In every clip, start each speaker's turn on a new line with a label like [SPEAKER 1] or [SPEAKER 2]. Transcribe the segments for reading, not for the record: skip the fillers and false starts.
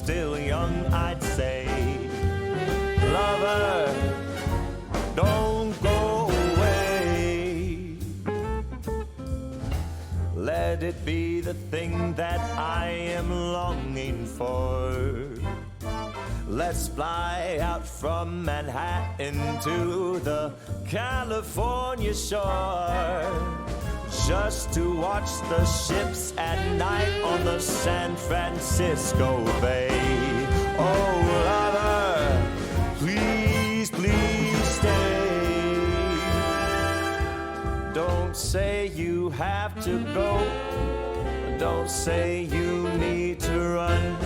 [SPEAKER 1] still young, I'd say, lover, don't go away. Let it be the thing that I am longing for. Let's fly out from Manhattan to the California shore, just to watch the ships at night on the San Francisco Bay. Oh, lover, please, please stay. Don't say you have to go. Don't say you need to run.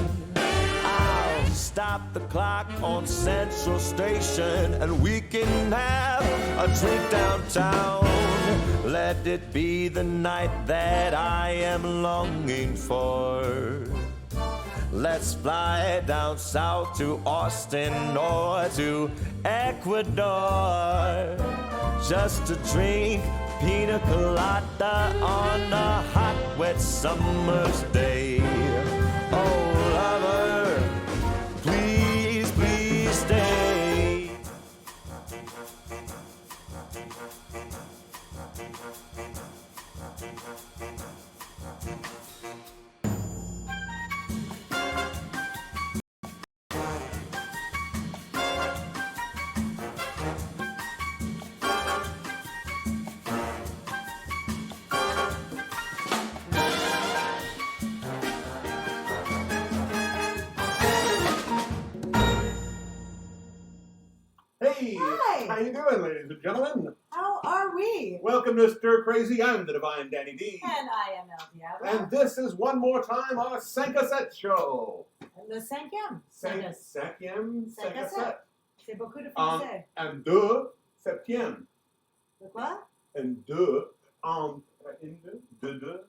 [SPEAKER 1] I'll stop the clock on Central Station and we can have a drink downtown. Let it be the night that I am longing for. Let's fly down south to Austin or to Ecuador, just to drink pina colada on a hot, wet summer's day. Oh, lover, please, please stay.
[SPEAKER 2] Hey,
[SPEAKER 3] Hi.
[SPEAKER 2] how you doing, ladies and gentlemen?
[SPEAKER 3] How are we?
[SPEAKER 2] Welcome to Stir Crazy. I'm the Divine Danny D.
[SPEAKER 3] And I am Elle Diabloe.
[SPEAKER 2] And this is one more time our 5 cassette show.
[SPEAKER 3] Le cinquième.
[SPEAKER 2] 5e cassette.
[SPEAKER 3] C'est beaucoup de français.
[SPEAKER 2] And 2 septième.
[SPEAKER 3] De quoi?
[SPEAKER 2] And 2 en in deux.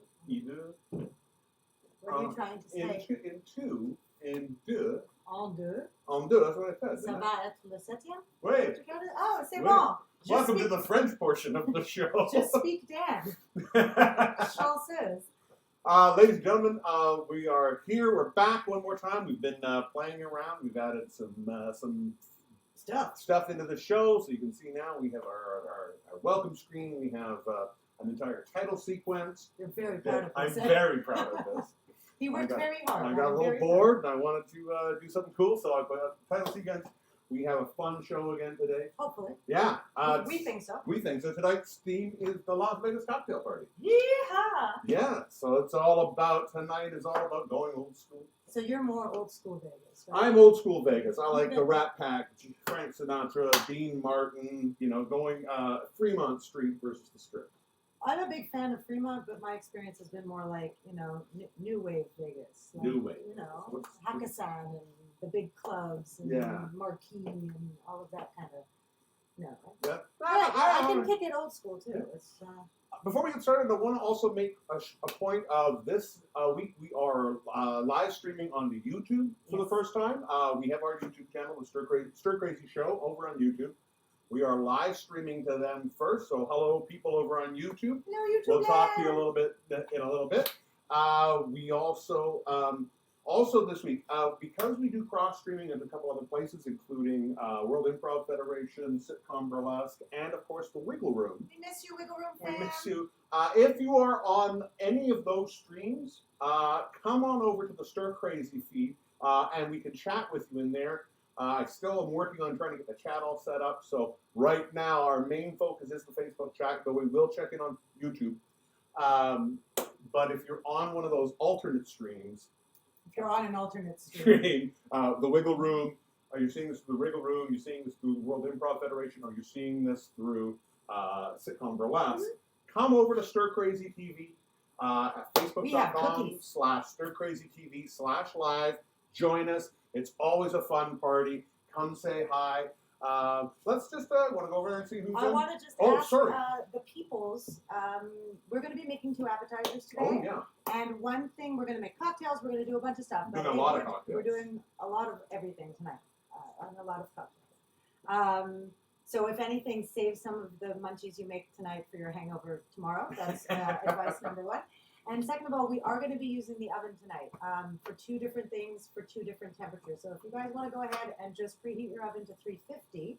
[SPEAKER 3] What are you trying to say?
[SPEAKER 2] In two, in deux.
[SPEAKER 3] En deux.
[SPEAKER 2] En deux, that's what I said.
[SPEAKER 3] Ça va être le septième?
[SPEAKER 2] Wait.
[SPEAKER 3] Oh, c'est
[SPEAKER 2] Wait.
[SPEAKER 3] bon.
[SPEAKER 2] Welcome to the French portion of the show.
[SPEAKER 3] Just speak Dan. Chanceuse.
[SPEAKER 2] Ladies and gentlemen, we are here. We're back one more time. We've been playing around. We've added some stuff into the show. So you can see now we have our welcome screen. We have an entire title sequence.
[SPEAKER 3] You're very proud of
[SPEAKER 2] I'm
[SPEAKER 3] this.
[SPEAKER 2] very proud of this.
[SPEAKER 3] He worked very hard.
[SPEAKER 2] I got a little bored and I wanted to do something cool, so I put out the title sequence. We have a fun show again today.
[SPEAKER 3] Hopefully.
[SPEAKER 2] Yeah.
[SPEAKER 3] We think so.
[SPEAKER 2] We think so. Tonight's theme is the Las Vegas Cocktail Party.
[SPEAKER 3] Yeehaw!
[SPEAKER 2] Yeah. So it's all about, tonight is all about going old school.
[SPEAKER 3] So you're more old school Vegas, right?
[SPEAKER 2] I'm old school Vegas. I like the Rat Pack, Frank Sinatra, Dean Martin, going Fremont Street versus the Strip.
[SPEAKER 3] I'm a big fan of Fremont, but my experience has been more like, new wave Vegas. Like,
[SPEAKER 2] New wave.
[SPEAKER 3] Hakkasan and the big clubs and Marquee and all of that kind of,
[SPEAKER 2] Yeah.
[SPEAKER 3] I can kick it old school too.
[SPEAKER 2] Yeah.
[SPEAKER 3] It's,
[SPEAKER 2] Before we get started, I want to also make a point of this week. We are live streaming on the YouTube for the first time. We have our YouTube channel, the Stir Crazy Show, over on YouTube. We are live streaming to them first, so hello, people over on YouTube.
[SPEAKER 3] No, YouTube.
[SPEAKER 2] We'll talk to you a little bit in a little bit. We also this week, because we do cross streaming in a couple other places, including World Improv Federation, Sitcom Burlesque, and of course the Wiggle Room.
[SPEAKER 3] We miss you, Wiggle Room fam.
[SPEAKER 2] We miss you. If you are on any of those streams, come on over to the Stir Crazy feed, and we can chat with you in there. I still am working on trying to get the chat all set up. So right now, our main focus is the Facebook chat, but we will check in on YouTube. But if you're on one of those alternate streams,
[SPEAKER 3] if you're on an alternate stream,
[SPEAKER 2] the Wiggle Room, are you seeing this through the Wiggle Room? Are you seeing this through the World Improv Federation? Are you seeing this through Sitcom Burlesque? Come over to Stir Crazy TV at facebook.com/StirCrazyTV/live. Join us. It's always a fun party. Come say hi. Let's just want to go over there and see who's in.
[SPEAKER 3] I want to just ask the peoples. We're going to be making 2 appetizers today.
[SPEAKER 2] Oh, yeah.
[SPEAKER 3] And one thing, we're going to make cocktails. We're going to do a bunch of stuff.
[SPEAKER 2] We're doing a lot of cocktails.
[SPEAKER 3] We're doing a lot of everything tonight. And a lot of cocktails. So if anything, save some of the munchies you make tonight for your hangover tomorrow. That's advice number 1. And second of all, we are going to be using the oven tonight for 2 different things for 2 different temperatures. So if you guys want to go ahead and just preheat your oven to 350,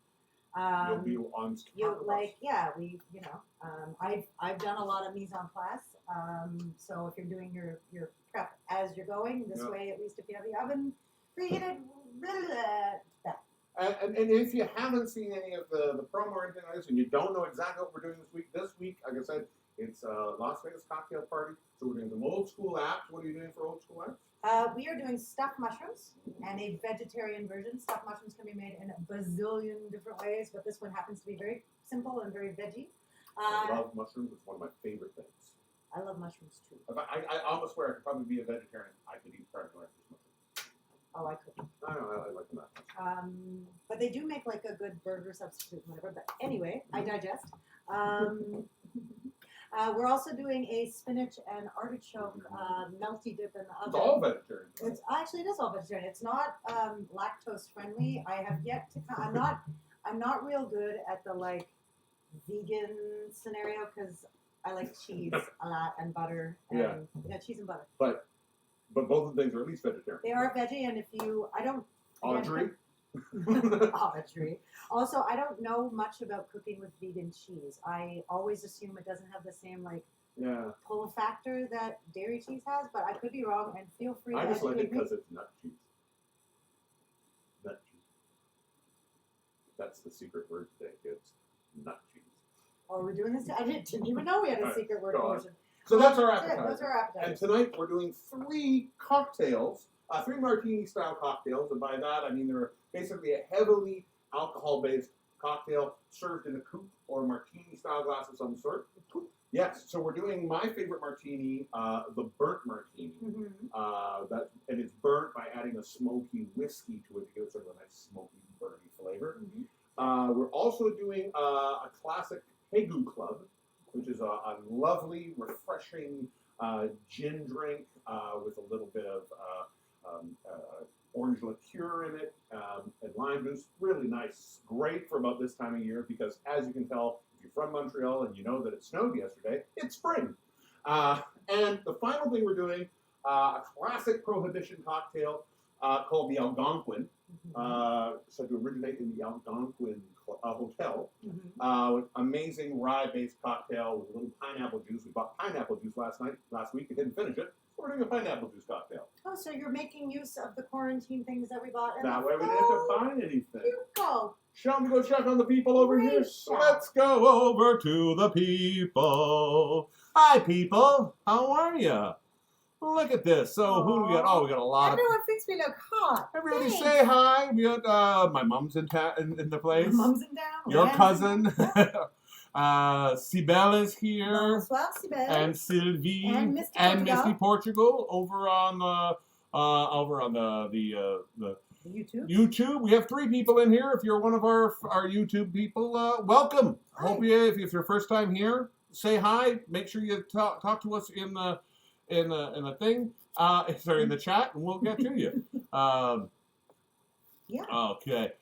[SPEAKER 2] You'll be on
[SPEAKER 3] I've done a lot of mise en place. So if you're doing your prep as you're going, this way, at least if you have the oven preheated,
[SPEAKER 2] And if you haven't seen any of the promo or anything like this, and you don't know exactly what we're doing this week, like I said, it's Las Vegas cocktail party. So we're doing some old school apps. What are you doing for old school apps?
[SPEAKER 3] We are doing stuffed mushrooms and a vegetarian version. Stuffed mushrooms can be made in a bazillion different ways, but this one happens to be very simple and very veggie.
[SPEAKER 2] I love mushrooms. It's one of my favorite things.
[SPEAKER 3] I love mushrooms too.
[SPEAKER 2] I almost swear I could probably be a vegetarian. I could eat fried mushrooms.
[SPEAKER 3] Oh, I couldn't.
[SPEAKER 2] I don't know. I like them that much.
[SPEAKER 3] But they do make like a good burger substitute, whatever. But anyway, I digest. We're also doing a spinach and artichoke melty dip in the oven.
[SPEAKER 2] It's all vegetarian.
[SPEAKER 3] It is all vegetarian. It's not lactose friendly. I have yet to. I'm not real good at the like vegan scenario because I like cheese a lot and butter and cheese and butter.
[SPEAKER 2] But both of the things are at least vegetarian.
[SPEAKER 3] They are veggie, and if you, I don't.
[SPEAKER 2] Audrey.
[SPEAKER 3] Audrey. Also, I don't know much about cooking with vegan cheese. I always assume it doesn't have the same like pull factor that dairy cheese has, but I could be wrong. And feel free.
[SPEAKER 2] I
[SPEAKER 3] to
[SPEAKER 2] just like it
[SPEAKER 3] educate me.
[SPEAKER 2] because it's nut cheese. Nut cheese. That's the secret word today, kids. Nut cheese.
[SPEAKER 3] Oh, we're doing this. I didn't even know we had a secret word portion.
[SPEAKER 2] So that's our appetizer.
[SPEAKER 3] Those are appetizers.
[SPEAKER 2] And tonight we're doing 3 cocktails, 3 martini-style cocktails, and by that I mean they're basically a heavily alcohol-based cocktail served in a coupe or martini-style glass of some sort. Yes, so we're doing my favorite martini, the Burt Martini. And it's burnt by adding a smoky whiskey to it to give it sort of a nice smoky, burny flavor. We're also doing a classic Pegu Club, which is a lovely, refreshing gin drink with a little bit of orange liqueur in it and lime juice. Really nice. Great for about this time of year because, as you can tell, if you're from Montreal and you know that it snowed yesterday, it's spring. And the final thing we're doing, a classic Prohibition cocktail called the Algonquin. Said to originate in the Algonquin Hotel. With amazing rye-based cocktail with a little pineapple juice. We bought pineapple juice last week. We didn't finish it. So we're doing a pineapple juice cocktail.
[SPEAKER 3] Oh, so you're making use of the quarantine things that we bought.
[SPEAKER 2] That way we didn't have to buy anything.
[SPEAKER 3] You go.
[SPEAKER 2] Shall we go check on the people over here?
[SPEAKER 3] Shall.
[SPEAKER 1] Let's go over to the people. Hi, people. How are you? Look at this. So who do we got? Oh, we got a lot
[SPEAKER 4] Everyone thinks we look hot.
[SPEAKER 1] Everybody
[SPEAKER 4] Thanks.
[SPEAKER 1] say hi. We got my mom's in the place.
[SPEAKER 3] Mom's in town.
[SPEAKER 1] Your
[SPEAKER 3] Lan's
[SPEAKER 1] cousin. Sibel is here.
[SPEAKER 4] Bonsoir, Sibel.
[SPEAKER 1] And Sylvie.
[SPEAKER 4] And Mr.
[SPEAKER 1] And
[SPEAKER 4] Portugal.
[SPEAKER 1] Misty Portugal over on the
[SPEAKER 3] YouTube.
[SPEAKER 1] YouTube. We have 3 people in here. If you're one of our YouTube people, welcome.
[SPEAKER 4] Hi.
[SPEAKER 1] Hope you, if it's your first time here, say hi. Make sure you talk to us in the thing. Sorry, in the chat, and we'll get to you.
[SPEAKER 4] Yeah.
[SPEAKER 1] Okay.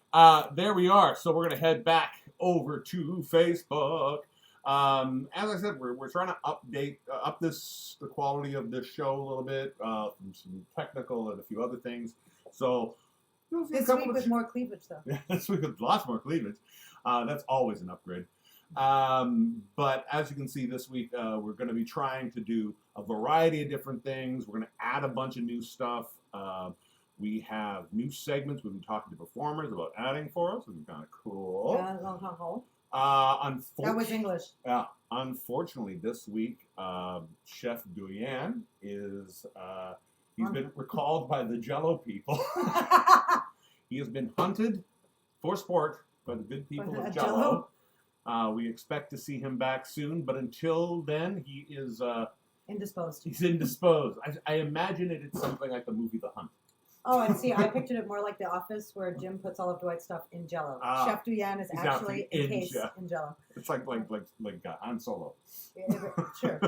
[SPEAKER 1] There we are. So we're gonna head back over to Facebook. As I said, we're trying to up the quality of this show a little bit, from some technical and a few other things. So you'll see a
[SPEAKER 3] This
[SPEAKER 1] couple
[SPEAKER 3] week
[SPEAKER 1] of
[SPEAKER 3] with more cleavage, though.
[SPEAKER 1] this week with lots more cleavage. That's always an upgrade. But as you can see this week, we're going to be trying to do a variety of different things. We're going to add a bunch of new stuff. We have new segments. We've been talking to performers about adding for us, which is kind of cool.
[SPEAKER 3] That was English.
[SPEAKER 1] Unfortunately, this week, Chef Duyan is he's been recalled by the Jello people. He has been hunted for sport by the good people of Jello. We expect to see him back soon, but until then, he is
[SPEAKER 3] Indisposed.
[SPEAKER 1] he's indisposed. I imagine it's something like the movie The Hunt.
[SPEAKER 3] Oh, and see, I pictured it more like The Office, where Jim puts all of Dwight's stuff in Jello. Chef Duyan is
[SPEAKER 1] he's
[SPEAKER 3] actually
[SPEAKER 1] actually
[SPEAKER 3] encased in Jello.
[SPEAKER 1] It's like Han Solo.
[SPEAKER 3] Sure.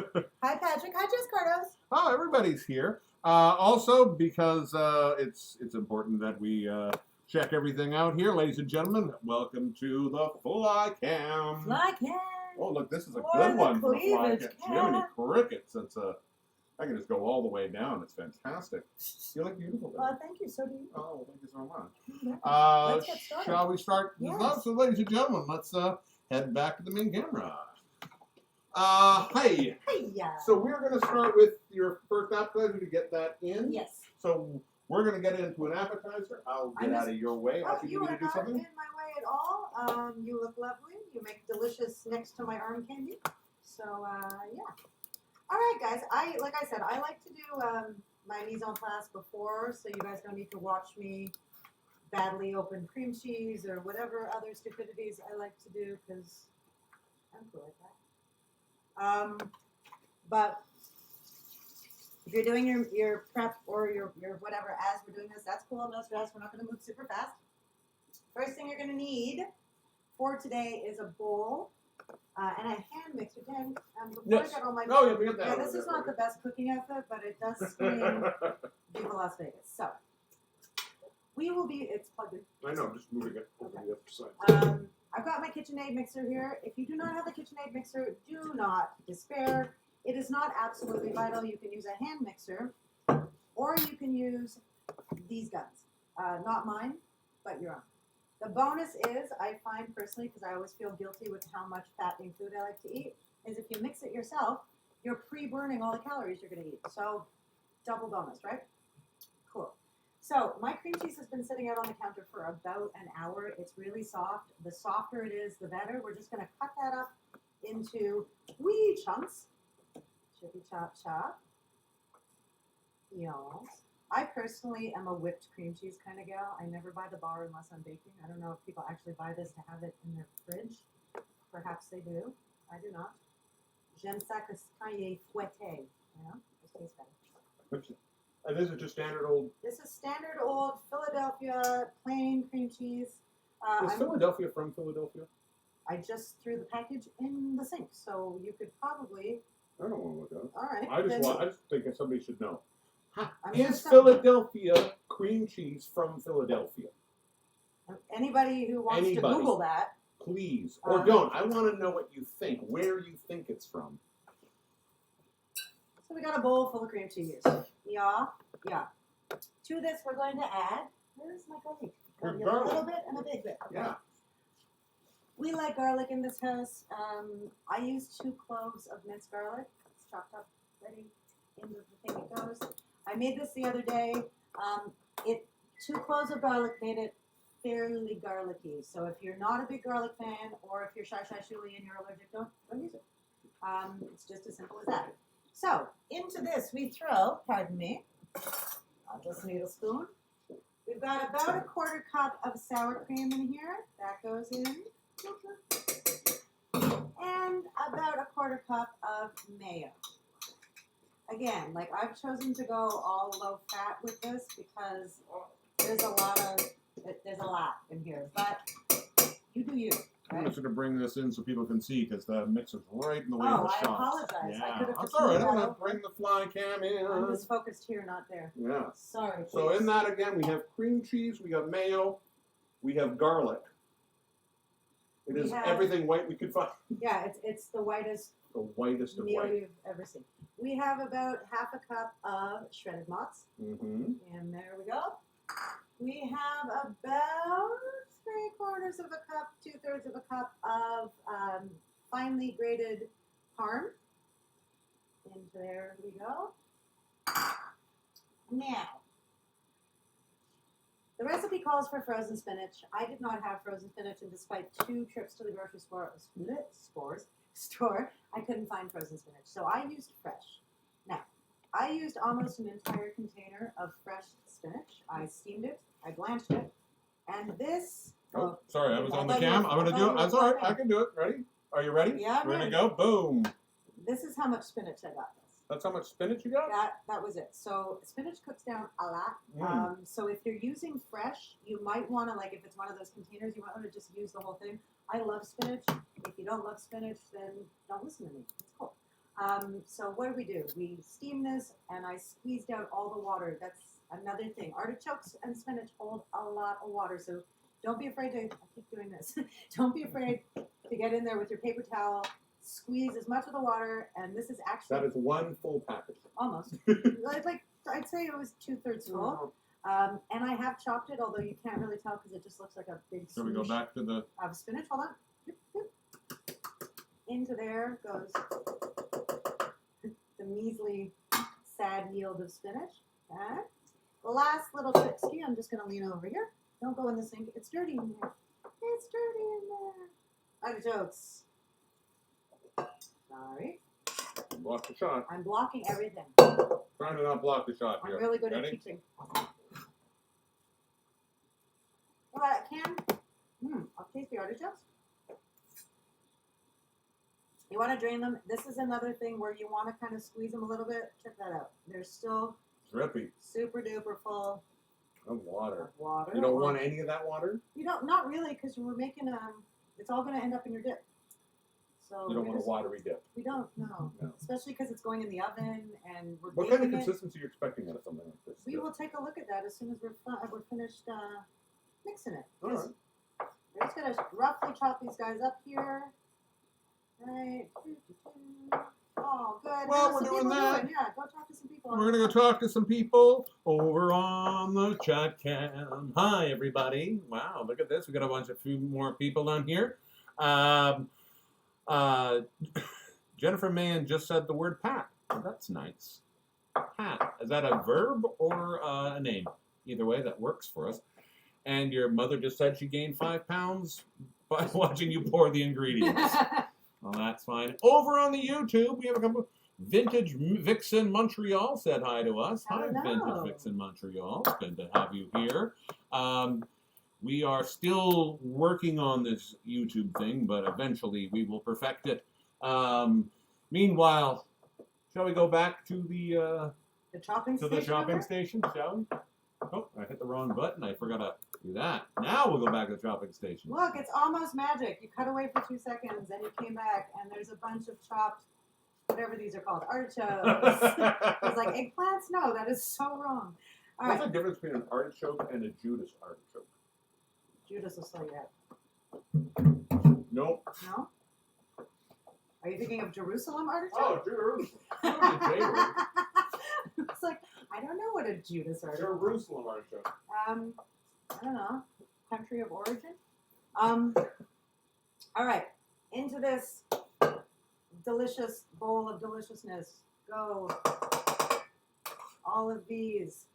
[SPEAKER 3] Hi, Patrick. Hi, Jess Cardos.
[SPEAKER 1] Oh, everybody's here. Also, because it's important that we check everything out here, ladies and gentlemen. Welcome to the Fly Cam.
[SPEAKER 3] Fly Cam.
[SPEAKER 1] Oh, look, this is a
[SPEAKER 3] Boy,
[SPEAKER 1] good
[SPEAKER 3] the
[SPEAKER 1] one for the Fly
[SPEAKER 3] cleavage
[SPEAKER 1] Cam.
[SPEAKER 3] cam.
[SPEAKER 1] Jiminy crickets. That's
[SPEAKER 2] I can just go all the way down. It's fantastic. You look beautiful. Baby.
[SPEAKER 4] Thank you. So do you.
[SPEAKER 2] Oh, thank you so much.
[SPEAKER 4] Let's get started.
[SPEAKER 2] Shall we start?
[SPEAKER 4] Yes.
[SPEAKER 2] So, ladies and gentlemen, let's head back to the main camera. Hey.
[SPEAKER 4] Hey,
[SPEAKER 2] So we're going to start with your first appetizer to get that in.
[SPEAKER 4] Yes.
[SPEAKER 2] So we're going to get into an appetizer. I'll get out of your way. I'll
[SPEAKER 3] You
[SPEAKER 2] you
[SPEAKER 3] are
[SPEAKER 2] to do
[SPEAKER 3] not
[SPEAKER 2] something.
[SPEAKER 3] in my way at all. You look lovely. You make delicious next to my arm candy. So yeah. All right, guys. Like I said, I like to do my mise en place before, so you guys don't need to watch me badly open cream cheese or whatever other stupidities I like to do, because I'm cool like that. But if you're doing your prep or your whatever as we're doing this, that's cool. No stress. We're not going to move super fast. First thing you're going to need for today is a bowl and a hand mixer. Dan, before
[SPEAKER 2] Yes.
[SPEAKER 3] I got all my
[SPEAKER 2] Oh, yeah, we got that.
[SPEAKER 3] yeah,
[SPEAKER 2] over
[SPEAKER 3] this
[SPEAKER 2] there
[SPEAKER 3] is not
[SPEAKER 2] for
[SPEAKER 3] the best cooking outfit, but it does scream Viva Las Vegas. So we will be. It's plugged in.
[SPEAKER 2] you. I know. I'm just moving it over the other side.
[SPEAKER 3] I've got my KitchenAid mixer here. If you do not have a KitchenAid mixer, do not despair. It is not absolutely vital. You can use a hand mixer, or you can use these guns. Not mine, but your own. The bonus is, I find personally, because I always feel guilty with how much fattening food I like to eat, is if you mix it yourself, you're pre-burning all the calories you're going to eat. So, double bonus, right? Cool. So, my cream cheese has been sitting out on the counter for about an hour. It's really soft. The softer it is, the better. We're just going to cut that up into wee chunks. Chippy chop chop. Yes. I personally am a whipped cream cheese kind of gal. I never buy the bar unless I'm baking. I don't know if people actually buy this to have it in their fridge. Perhaps they do. I do not. J'aime ça quand il est fouetté. You know, it tastes better.
[SPEAKER 2] And this is just standard old.
[SPEAKER 3] This is standard old Philadelphia plain cream cheese.
[SPEAKER 2] Is Philadelphia from Philadelphia?
[SPEAKER 3] I just threw the package in the sink, so you could probably.
[SPEAKER 2] I don't want to look at it.
[SPEAKER 3] All right.
[SPEAKER 2] I just think somebody should know. Is
[SPEAKER 3] just
[SPEAKER 2] Philadelphia cream cheese from Philadelphia?
[SPEAKER 3] anybody who wants to Google that.
[SPEAKER 2] Please. Or don't. I want to know what you think, where you think it's from.
[SPEAKER 3] So we got a bowl full of cream cheese. Yeah. To this, we're going to add. Where's my garlic?
[SPEAKER 2] Your
[SPEAKER 3] A
[SPEAKER 2] garlic.
[SPEAKER 3] little bit and a big bit. Okay.
[SPEAKER 2] Yeah.
[SPEAKER 3] We like garlic in this house. I use 2 cloves of minced garlic. It's chopped up, ready. Into the thing it goes. I made this the other day. 2 cloves of garlic made it fairly garlicky. So if you're not a big garlic fan, or if you're shy shuli and you're allergic, don't use it. It's just as simple as that. So into this we throw. Pardon me. I'll just need a spoon. We've got about a 1/4 cup of sour cream in here. That goes in. And about a 1/4 cup of mayo. Again, like I've chosen to go all low fat with this because there's a lot in here, but you do you.
[SPEAKER 2] I'm
[SPEAKER 3] Right?
[SPEAKER 2] just going to bring this in so people can see because the mixer's right in the way of
[SPEAKER 3] Oh,
[SPEAKER 2] the
[SPEAKER 3] I
[SPEAKER 2] shot.
[SPEAKER 3] apologize.
[SPEAKER 2] Yeah,
[SPEAKER 3] I could have
[SPEAKER 2] that's all right. I'm
[SPEAKER 3] continued
[SPEAKER 2] going
[SPEAKER 3] that
[SPEAKER 2] to bring the fly cam in.
[SPEAKER 3] I'm just focused here, not there.
[SPEAKER 2] Yeah.
[SPEAKER 3] Sorry.
[SPEAKER 2] So
[SPEAKER 3] please.
[SPEAKER 2] in that again, we have cream cheese, we have mayo, we have garlic. It
[SPEAKER 3] We
[SPEAKER 2] is
[SPEAKER 3] have-
[SPEAKER 2] everything white we could find.
[SPEAKER 3] Yeah, it's the whitest
[SPEAKER 2] The whitest of
[SPEAKER 3] meal
[SPEAKER 2] white.
[SPEAKER 3] you've ever seen. We have about 1/2 cup of shredded mozz.
[SPEAKER 2] Mm-hmm.
[SPEAKER 3] And there we go. We have about 3/4 of a cup, 2/3 of a cup of finely grated parm. And there we go. Now, the recipe calls for frozen spinach. I did not have frozen spinach, and despite 2 trips to the grocery store, I couldn't find frozen spinach. So I used fresh. Now, I used almost an entire container of fresh spinach. I steamed it, I blanched it, and this.
[SPEAKER 2] Oh, sorry, I was on the
[SPEAKER 3] thought you
[SPEAKER 2] cam.
[SPEAKER 3] were-
[SPEAKER 2] I'm going to
[SPEAKER 3] I
[SPEAKER 2] do
[SPEAKER 3] thought
[SPEAKER 2] it.
[SPEAKER 3] you
[SPEAKER 2] That's
[SPEAKER 3] were
[SPEAKER 2] all right.
[SPEAKER 3] talking.
[SPEAKER 2] I can do it. Ready? Are you ready?
[SPEAKER 3] Yeah, I'm
[SPEAKER 2] We're
[SPEAKER 3] ready.
[SPEAKER 2] going to go. Boom.
[SPEAKER 3] This is how much spinach I got.
[SPEAKER 2] That's how much spinach you got?
[SPEAKER 3] That was it. So spinach cooks down a lot.
[SPEAKER 2] Mm.
[SPEAKER 3] So if you're using fresh, you might want to, like, if it's one of those containers, you might want to just use the whole thing. I love spinach. If you don't love spinach, then don't listen to me. It's cool. So what do? We steam this, and I squeezed out all the water. That's another thing. Artichokes and spinach hold a lot of water, so don't be afraid to. I keep doing this. Don't be afraid to get in there with your paper towel squeeze as much of the water, and this is actually
[SPEAKER 2] That is one full package.
[SPEAKER 3] almost like I'd say it was 2/3 full. And I have chopped it, although you can't really tell because it just looks like a big
[SPEAKER 5] So we go
[SPEAKER 3] swoosh
[SPEAKER 5] back to the.
[SPEAKER 3] of spinach. Hold on. Doop, doop. Into there goes the measly, sad yield of spinach. Okay. The last little fixie, I'm just going to lean over here. Don't go in the sink. It's dirty in there. It's dirty in there. Artichokes. Sorry.
[SPEAKER 2] Block the shot.
[SPEAKER 3] I'm blocking everything.
[SPEAKER 2] Trying to not block the shot
[SPEAKER 3] I'm
[SPEAKER 2] here.
[SPEAKER 3] really good
[SPEAKER 2] Ready?
[SPEAKER 3] at teaching. All right, can. I'll taste the artichokes. You want to drain them. This is another thing where you want to kind of squeeze them a little bit. Check that out. They're still
[SPEAKER 2] Drippy.
[SPEAKER 3] super duper full
[SPEAKER 2] Of
[SPEAKER 3] of
[SPEAKER 2] water.
[SPEAKER 3] water.
[SPEAKER 2] You don't want any of that water?
[SPEAKER 3] You don't. Not really, because we're making it's all going to end up in your dip. So
[SPEAKER 2] You don't
[SPEAKER 3] we're
[SPEAKER 2] want a
[SPEAKER 3] just-
[SPEAKER 2] watery dip.
[SPEAKER 3] We don't. No.
[SPEAKER 2] No.
[SPEAKER 3] Especially because it's going in the oven and we're
[SPEAKER 2] What kind of
[SPEAKER 3] baking it.
[SPEAKER 2] consistency are you expecting out of something like this?
[SPEAKER 3] We will take a look at that as soon as we're finished mixing it.
[SPEAKER 2] All right.
[SPEAKER 3] We're just gonna roughly chop these guys up here. Right. Oh, good.
[SPEAKER 2] Well,
[SPEAKER 3] How's
[SPEAKER 2] we're
[SPEAKER 3] the
[SPEAKER 2] doing
[SPEAKER 3] people
[SPEAKER 2] that.
[SPEAKER 3] Yeah, go talk to some people.
[SPEAKER 5] We're gonna go talk to some people over on the chat cam. Hi, everybody! Wow, look at this. We got a few more people on here. Jennifer Mann just said the word pat. Oh, that's nice. Pat. Is that a verb or a name? Either way, that works for us. And your mother just said she gained 5 pounds by watching you pour the ingredients. Well, that's fine. Over on the YouTube, we have a couple. Vintage Vixen Montreal said hi to us. Hi,
[SPEAKER 3] Hello.
[SPEAKER 5] Vintage Vixen Montreal. It's good to have you here. We are still working on this YouTube thing, but eventually we will perfect it. Meanwhile, shall we go back to the
[SPEAKER 3] chopping
[SPEAKER 5] shopping
[SPEAKER 3] station.
[SPEAKER 5] station? Shall we? Oh, I hit the wrong button. I forgot to do that. Now we'll go back to the shopping station.
[SPEAKER 3] Look, it's almost magic. You cut away for 2 seconds, and you came back, and there's a bunch of chopped, whatever these are called, artichokes. It's like eggplants? No, that is so wrong. All
[SPEAKER 2] What's
[SPEAKER 3] right,
[SPEAKER 2] the difference between an artichoke and a Judas artichoke?
[SPEAKER 3] Judas will slow you out.
[SPEAKER 2] Nope.
[SPEAKER 3] No? Are you thinking of Jerusalem artichoke?
[SPEAKER 2] Oh, Jerusalem.
[SPEAKER 3] It's like, I don't know what a Judas artichoke.
[SPEAKER 2] Jerusalem artichoke.
[SPEAKER 3] I don't know. Country of origin. All right, into this delicious bowl of deliciousness. Go. All of these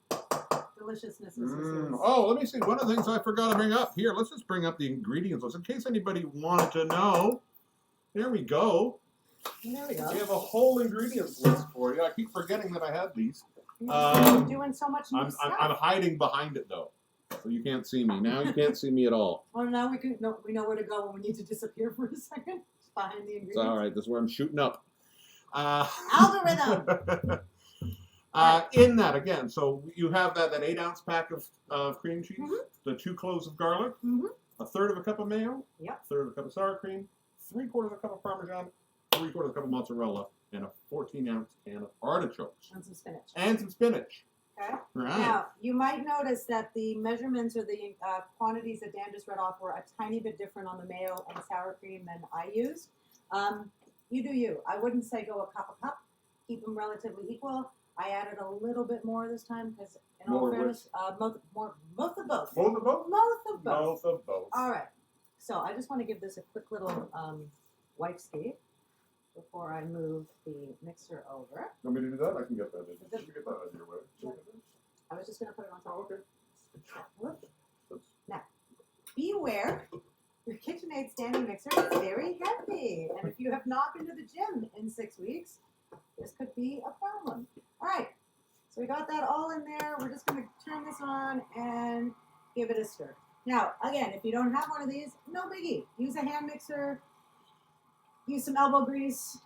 [SPEAKER 3] deliciousnesses.
[SPEAKER 5] Oh, let me see. One of the things I forgot to bring up here. Let's just bring up the ingredients list in case anybody wanted to know. There we go.
[SPEAKER 3] There we go.
[SPEAKER 5] We have a whole ingredients list for you. I keep forgetting that I had these.
[SPEAKER 3] You're doing so much new
[SPEAKER 5] I'm
[SPEAKER 3] stuff.
[SPEAKER 5] hiding behind it though, so you can't see me. Now you can't see me at all.
[SPEAKER 3] Well, now we know where to go when we need to disappear for a second. Just behind the ingredients.
[SPEAKER 5] It's all right. This is where I'm shooting up.
[SPEAKER 3] Algorithm.
[SPEAKER 5] In that again, so you have that 8-ounce pack of cream cheese,
[SPEAKER 3] Mhm.
[SPEAKER 5] the 2 cloves of garlic,
[SPEAKER 3] Mhm.
[SPEAKER 5] a third of a cup of mayo,
[SPEAKER 3] Yep.
[SPEAKER 5] a third of a cup of sour cream, 3/4 of a cup of Parmesan, 3/4 of a cup of mozzarella, and a 14-ounce can of artichokes.
[SPEAKER 3] And some spinach.
[SPEAKER 5] And some spinach.
[SPEAKER 3] Okay.
[SPEAKER 5] Right.
[SPEAKER 3] Now, you might notice that the measurements or the quantities that Dan just read off were a tiny bit different on the mayo and sour cream than I used. You do you. I wouldn't say go a cup. Keep them relatively equal. I added a little bit more this time because, in all
[SPEAKER 2] More
[SPEAKER 3] fairness, both of both.
[SPEAKER 2] Both of both?
[SPEAKER 3] Both of both.
[SPEAKER 2] Both of both.
[SPEAKER 3] All right. So I just want to give this a quick little wipe ski before I move the mixer over.
[SPEAKER 2] Want me to do that? I can get that in.
[SPEAKER 3] The-
[SPEAKER 2] You get that out of your way.
[SPEAKER 3] I was just going to put it on top.
[SPEAKER 2] Oh, okay.
[SPEAKER 3] Whoop.
[SPEAKER 2] That's-
[SPEAKER 3] Now, beware, your KitchenAid standing mixer is very heavy. And if you have not been to the gym in 6 weeks, this could be a problem. All right, so we got that all in there. We're just going to turn this on and give it a stir. Now, again, if you don't have one of these, no biggie. Use a hand mixer, use some elbow grease.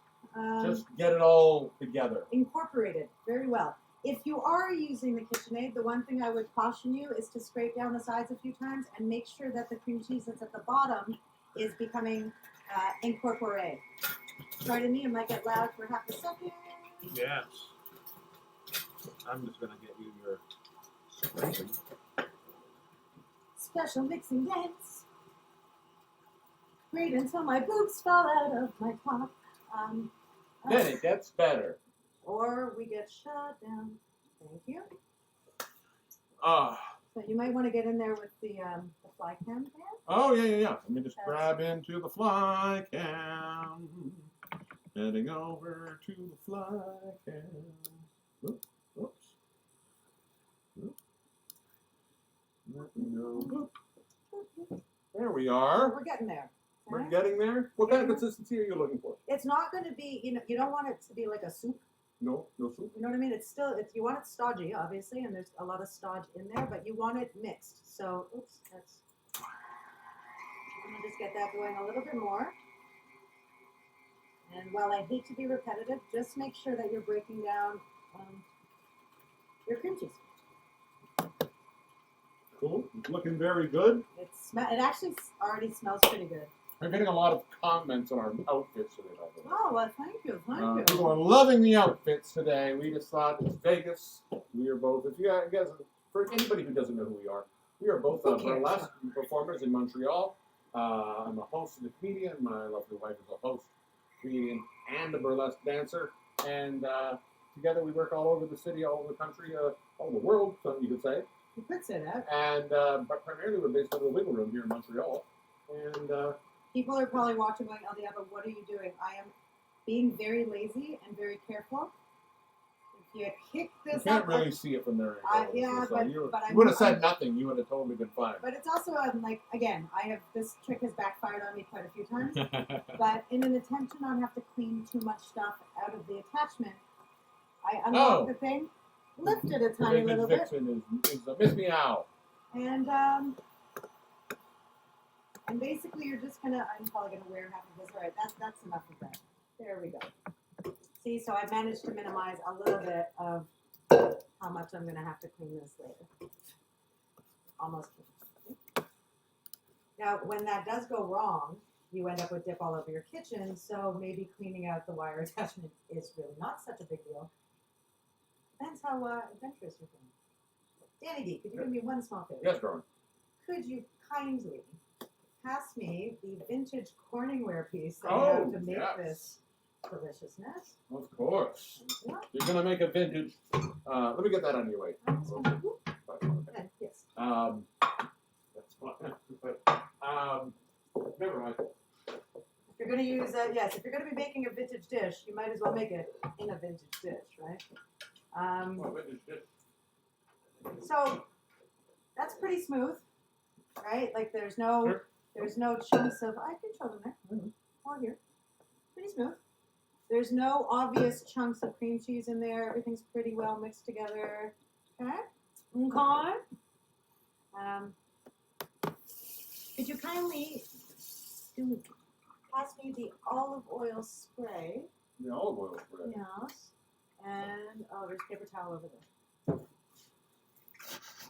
[SPEAKER 5] Just get it all together.
[SPEAKER 3] Incorporate it very well. If you are using the KitchenAid, the one thing I would caution you is to scrape down the sides a few times and make sure that the cream cheese that's at the bottom is becoming incorporate. Pardon me, it might get loud for half a second.
[SPEAKER 5] Yes. I'm just going to get you your scraping.
[SPEAKER 3] Special mixing dance. Wait until my boobs fall out of my top.
[SPEAKER 5] Then it gets better.
[SPEAKER 3] Or we get shut down. Thank you.
[SPEAKER 5] Ah.
[SPEAKER 3] So you might want to get in there with the fly cam pan.
[SPEAKER 5] Oh, yeah. Let me just grab into the fly cam. Heading over to the fly cam. Oops. Let me go. There we are.
[SPEAKER 3] We're getting there.
[SPEAKER 5] We're getting there. What kind of consistency are you looking for?
[SPEAKER 3] It's not going to be, you don't want it to be like a soup.
[SPEAKER 5] No soup.
[SPEAKER 3] You know what I mean? You want it stodgy, obviously, and there's a lot of stodge in there, but you want it mixed. So, I'm going to just get that going a little bit more. And while I hate to be repetitive, just make sure that you're breaking down your cream cheese.
[SPEAKER 5] Cool. It's looking very good.
[SPEAKER 3] It actually already smells pretty good.
[SPEAKER 5] We're getting a lot of comments on our outfits today, by the way.
[SPEAKER 3] Oh, well, thank you.
[SPEAKER 5] People are loving the outfits today. We just thought it's Vegas. We are both, if you guys, for anybody who doesn't know who we are both burlesque performers in Montreal. I'm a host and a comedian. My lovely wife is a host, comedian, and a burlesque dancer. And together we work all over the city, all over the country, all over the world, something you could say.
[SPEAKER 3] You could say that.
[SPEAKER 5] And but primarily we're based out of the Wiggle Room here in Montreal. And
[SPEAKER 3] people are probably watching going, oh, Diabloe, what are you doing? I am being very lazy and very careful. If you kick this
[SPEAKER 5] you can't
[SPEAKER 3] up,
[SPEAKER 5] really see it from there.
[SPEAKER 3] yeah,
[SPEAKER 5] so
[SPEAKER 3] but
[SPEAKER 5] you
[SPEAKER 3] I'm,
[SPEAKER 5] would have said nothing. You would have totally been fine.
[SPEAKER 3] But it's also like, again, this trick has backfired on me quite a few times. But in an attempt to not have to clean too much stuff out of the attachment, I unlocked the thing, lifted a tiny little bit,
[SPEAKER 5] is a Miss Meow.
[SPEAKER 3] And basically you're just gonna, I'm probably gonna wear half of this. All right, that's enough of that. There we go. See, so I managed to minimize a little bit of how much I'm gonna have to clean this later. Almost. Now, when that does go wrong, you end up with dip all over your kitchen, so maybe cleaning out the wire attachment is really not such a big deal. Depends how adventurous you're feeling. Danny D, could you give me one small favor?
[SPEAKER 5] Yes, darling.
[SPEAKER 3] Could you kindly pass me the vintage Corningware piece that you have to make this deliciousness?
[SPEAKER 5] Of course. You're going to make a vintage. Let me get that on your way.
[SPEAKER 3] Yes.
[SPEAKER 5] That's fine. Never mind.
[SPEAKER 3] If you're going to use, if you're going to be making a vintage dish, you might as well make it in a vintage dish, right?
[SPEAKER 5] Vintage dish.
[SPEAKER 3] So that's pretty smooth, right? Like there's no chunks of, I can show them there, all here, pretty smooth. There's no obvious chunks of cream cheese in there. Everything's pretty well mixed together. Okay. Could you kindly pass me the olive oil spray?
[SPEAKER 5] The olive oil spray.
[SPEAKER 3] Yes. And there's paper towel over there.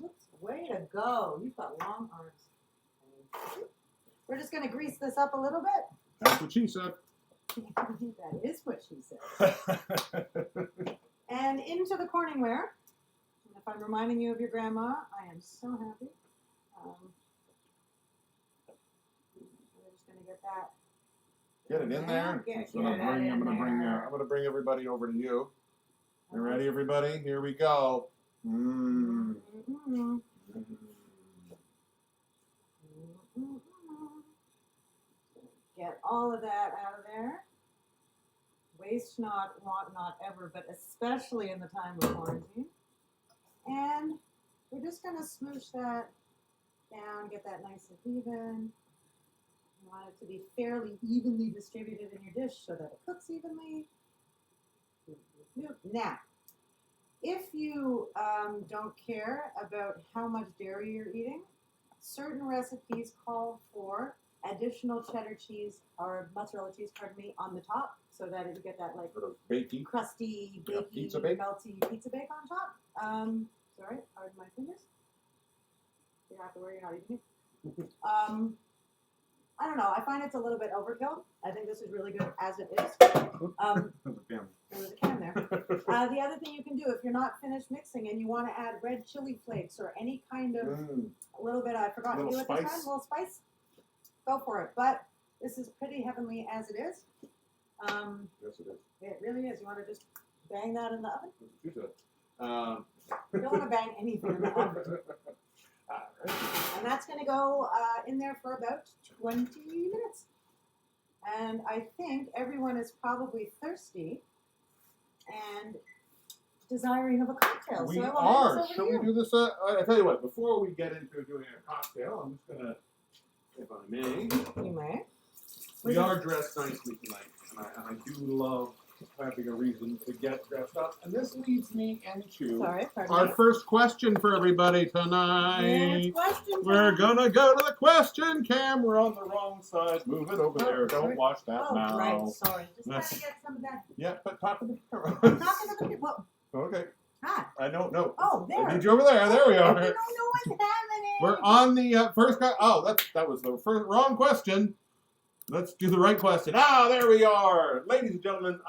[SPEAKER 3] Oops, way to go. You've got long arms. We're just going to grease this up a little bit.
[SPEAKER 5] That's what she said.
[SPEAKER 3] That is what she said. And into the Corningware. And if I'm reminding you of your grandma, I am so happy. We're just going to get that.
[SPEAKER 5] Get it in there. I'm gonna bring everybody over to you. You ready, everybody? Here we go.
[SPEAKER 3] Get all of that out of there. Waste not, want not ever, but especially in the time of quarantine. And we're just going to smoosh that down, get that nice and even. You want it to be fairly evenly distributed in your dish so that it cooks evenly. Now, if you don't care about how much dairy you're eating, certain recipes call for additional cheddar cheese or mozzarella cheese, on the top, so that you get that like
[SPEAKER 5] sort of bakey,
[SPEAKER 3] crusty, bakey,
[SPEAKER 5] pizza bake?
[SPEAKER 3] melty pizza bake on top. Sorry, pardon my fingers. You have to worry you're not eating it. I don't know. I find it's a little bit overkill. I think this is really good as it is. There was a can there. The other thing you can do, if you're not finished mixing and you want to add red chili flakes or any kind of a little bit, I forgot to do it this time, a little spice, go for it. But this is pretty heavenly as it is.
[SPEAKER 2] Yes, it is.
[SPEAKER 3] It really is. You want to just bang that in the oven?
[SPEAKER 2] You said.
[SPEAKER 3] You don't want to bang anything in the oven. And that's going to go in there for about 20 minutes. And I think everyone is probably thirsty and desiring of a cocktail.
[SPEAKER 2] We
[SPEAKER 3] so I will
[SPEAKER 2] are.
[SPEAKER 3] hand this
[SPEAKER 2] Shall
[SPEAKER 3] over to
[SPEAKER 2] we
[SPEAKER 3] you.
[SPEAKER 2] do this? I tell you what. Before we get into doing a cocktail, I'm just gonna, if I may.
[SPEAKER 3] You may.
[SPEAKER 2] We are dressed nicely tonight, and I do love having a reason to get dressed up. And this leads me into
[SPEAKER 3] Sorry, pardon
[SPEAKER 2] our
[SPEAKER 3] me.
[SPEAKER 2] first question for everybody tonight.
[SPEAKER 3] It's question
[SPEAKER 2] We're
[SPEAKER 3] time.
[SPEAKER 2] gonna go to the question cam. We're on the wrong side. Move it over there. Don't
[SPEAKER 3] sorry.
[SPEAKER 2] wash that
[SPEAKER 3] Oh,
[SPEAKER 2] now.
[SPEAKER 3] right. Sorry. Just trying
[SPEAKER 2] That's-
[SPEAKER 3] to get some of that.
[SPEAKER 2] Yeah, but talk to the camera.
[SPEAKER 3] Talking to the people.
[SPEAKER 2] Okay.
[SPEAKER 3] Hi.
[SPEAKER 2] I don't know.
[SPEAKER 3] Oh, there.
[SPEAKER 2] I need you over there. There we
[SPEAKER 3] I
[SPEAKER 2] are.
[SPEAKER 3] don't know what's happening.
[SPEAKER 2] We're on the first. Oh, that was the first wrong question. Let's do the right question. Ah, there we are, ladies and gentlemen.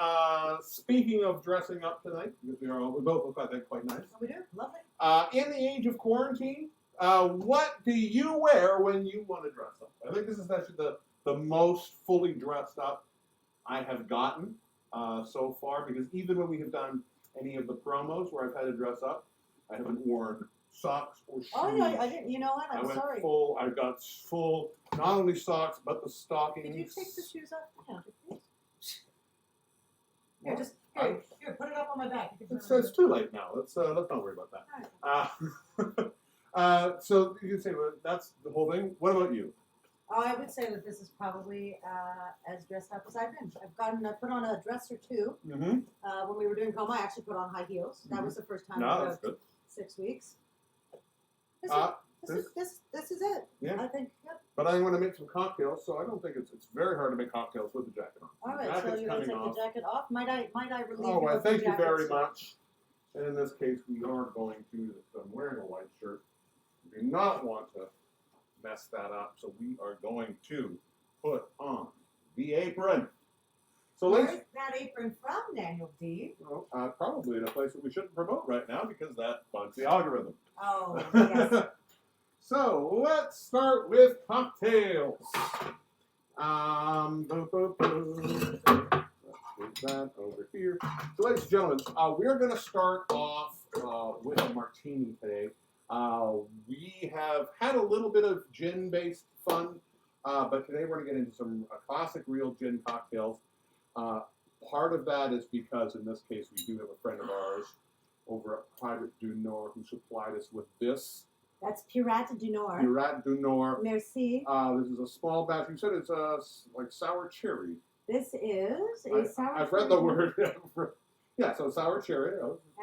[SPEAKER 2] Speaking of dressing up tonight, we both look, I think, quite nice.
[SPEAKER 3] Oh, we do? Lovely.
[SPEAKER 2] In the age of quarantine, what do you wear when you want to dress up? I think this is actually the most fully dressed up I have gotten so far, because even when we have done any of the promos where I've had to dress up, I haven't worn socks or shoes.
[SPEAKER 3] Oh, yeah, I didn't. You know what?
[SPEAKER 2] I
[SPEAKER 3] I'm
[SPEAKER 2] went
[SPEAKER 3] sorry.
[SPEAKER 2] full. I got full, not only socks but the stockings.
[SPEAKER 3] Did you take the shoes off the counter, please? Here,
[SPEAKER 2] What?
[SPEAKER 3] just here, put it up on my back. You can
[SPEAKER 2] It's too late now. Let's not worry about that. So you can say, well, that's the whole thing. What about you?
[SPEAKER 3] Oh, I would say that this is probably as dressed up as I've been. I put on a dress or two.
[SPEAKER 2] Mm-hmm.
[SPEAKER 3] When we were doing coma, I actually put on high heels. That was the first time in
[SPEAKER 2] No, that's
[SPEAKER 3] about
[SPEAKER 2] good.
[SPEAKER 3] 6 weeks. This is it.
[SPEAKER 2] Yeah.
[SPEAKER 3] I think. Yep.
[SPEAKER 2] But I want to make some cocktails, so I don't think it's very hard to make cocktails with the jacket on.
[SPEAKER 3] All
[SPEAKER 2] The
[SPEAKER 3] right. So
[SPEAKER 2] jacket's
[SPEAKER 3] you're gonna
[SPEAKER 2] coming
[SPEAKER 3] take
[SPEAKER 2] off.
[SPEAKER 3] the jacket off. Might I relieve you?
[SPEAKER 2] Oh, well,
[SPEAKER 3] of the
[SPEAKER 2] thank you
[SPEAKER 3] jacket?
[SPEAKER 2] very much. And in this case, we are going to. I'm wearing a white shirt. We do not want to mess that up, so we are going to put on the apron. So
[SPEAKER 3] Where's
[SPEAKER 2] ladies,
[SPEAKER 3] that apron from, Daniel D?
[SPEAKER 2] well, probably in a place that we shouldn't promote right now because that bugs the algorithm.
[SPEAKER 3] Oh, yes.
[SPEAKER 2] So let's start with cocktails. Let's move that over here. So, ladies and gentlemen, we're going to start off with a martini today. We have had a little bit of gin-based fun, but today we're going to get into some classic real gin cocktails. Part of that is because, in this case, we do have a friend of ours over at Private du Nord who supplied us with this.
[SPEAKER 3] That's Pirate du Nord.
[SPEAKER 2] Pirate du Nord.
[SPEAKER 3] Merci.
[SPEAKER 2] This is a small batch. You said it's like sour cherry.
[SPEAKER 3] This is a sour
[SPEAKER 2] I've read the
[SPEAKER 3] cherry.
[SPEAKER 2] word. Yeah, so sour cherry.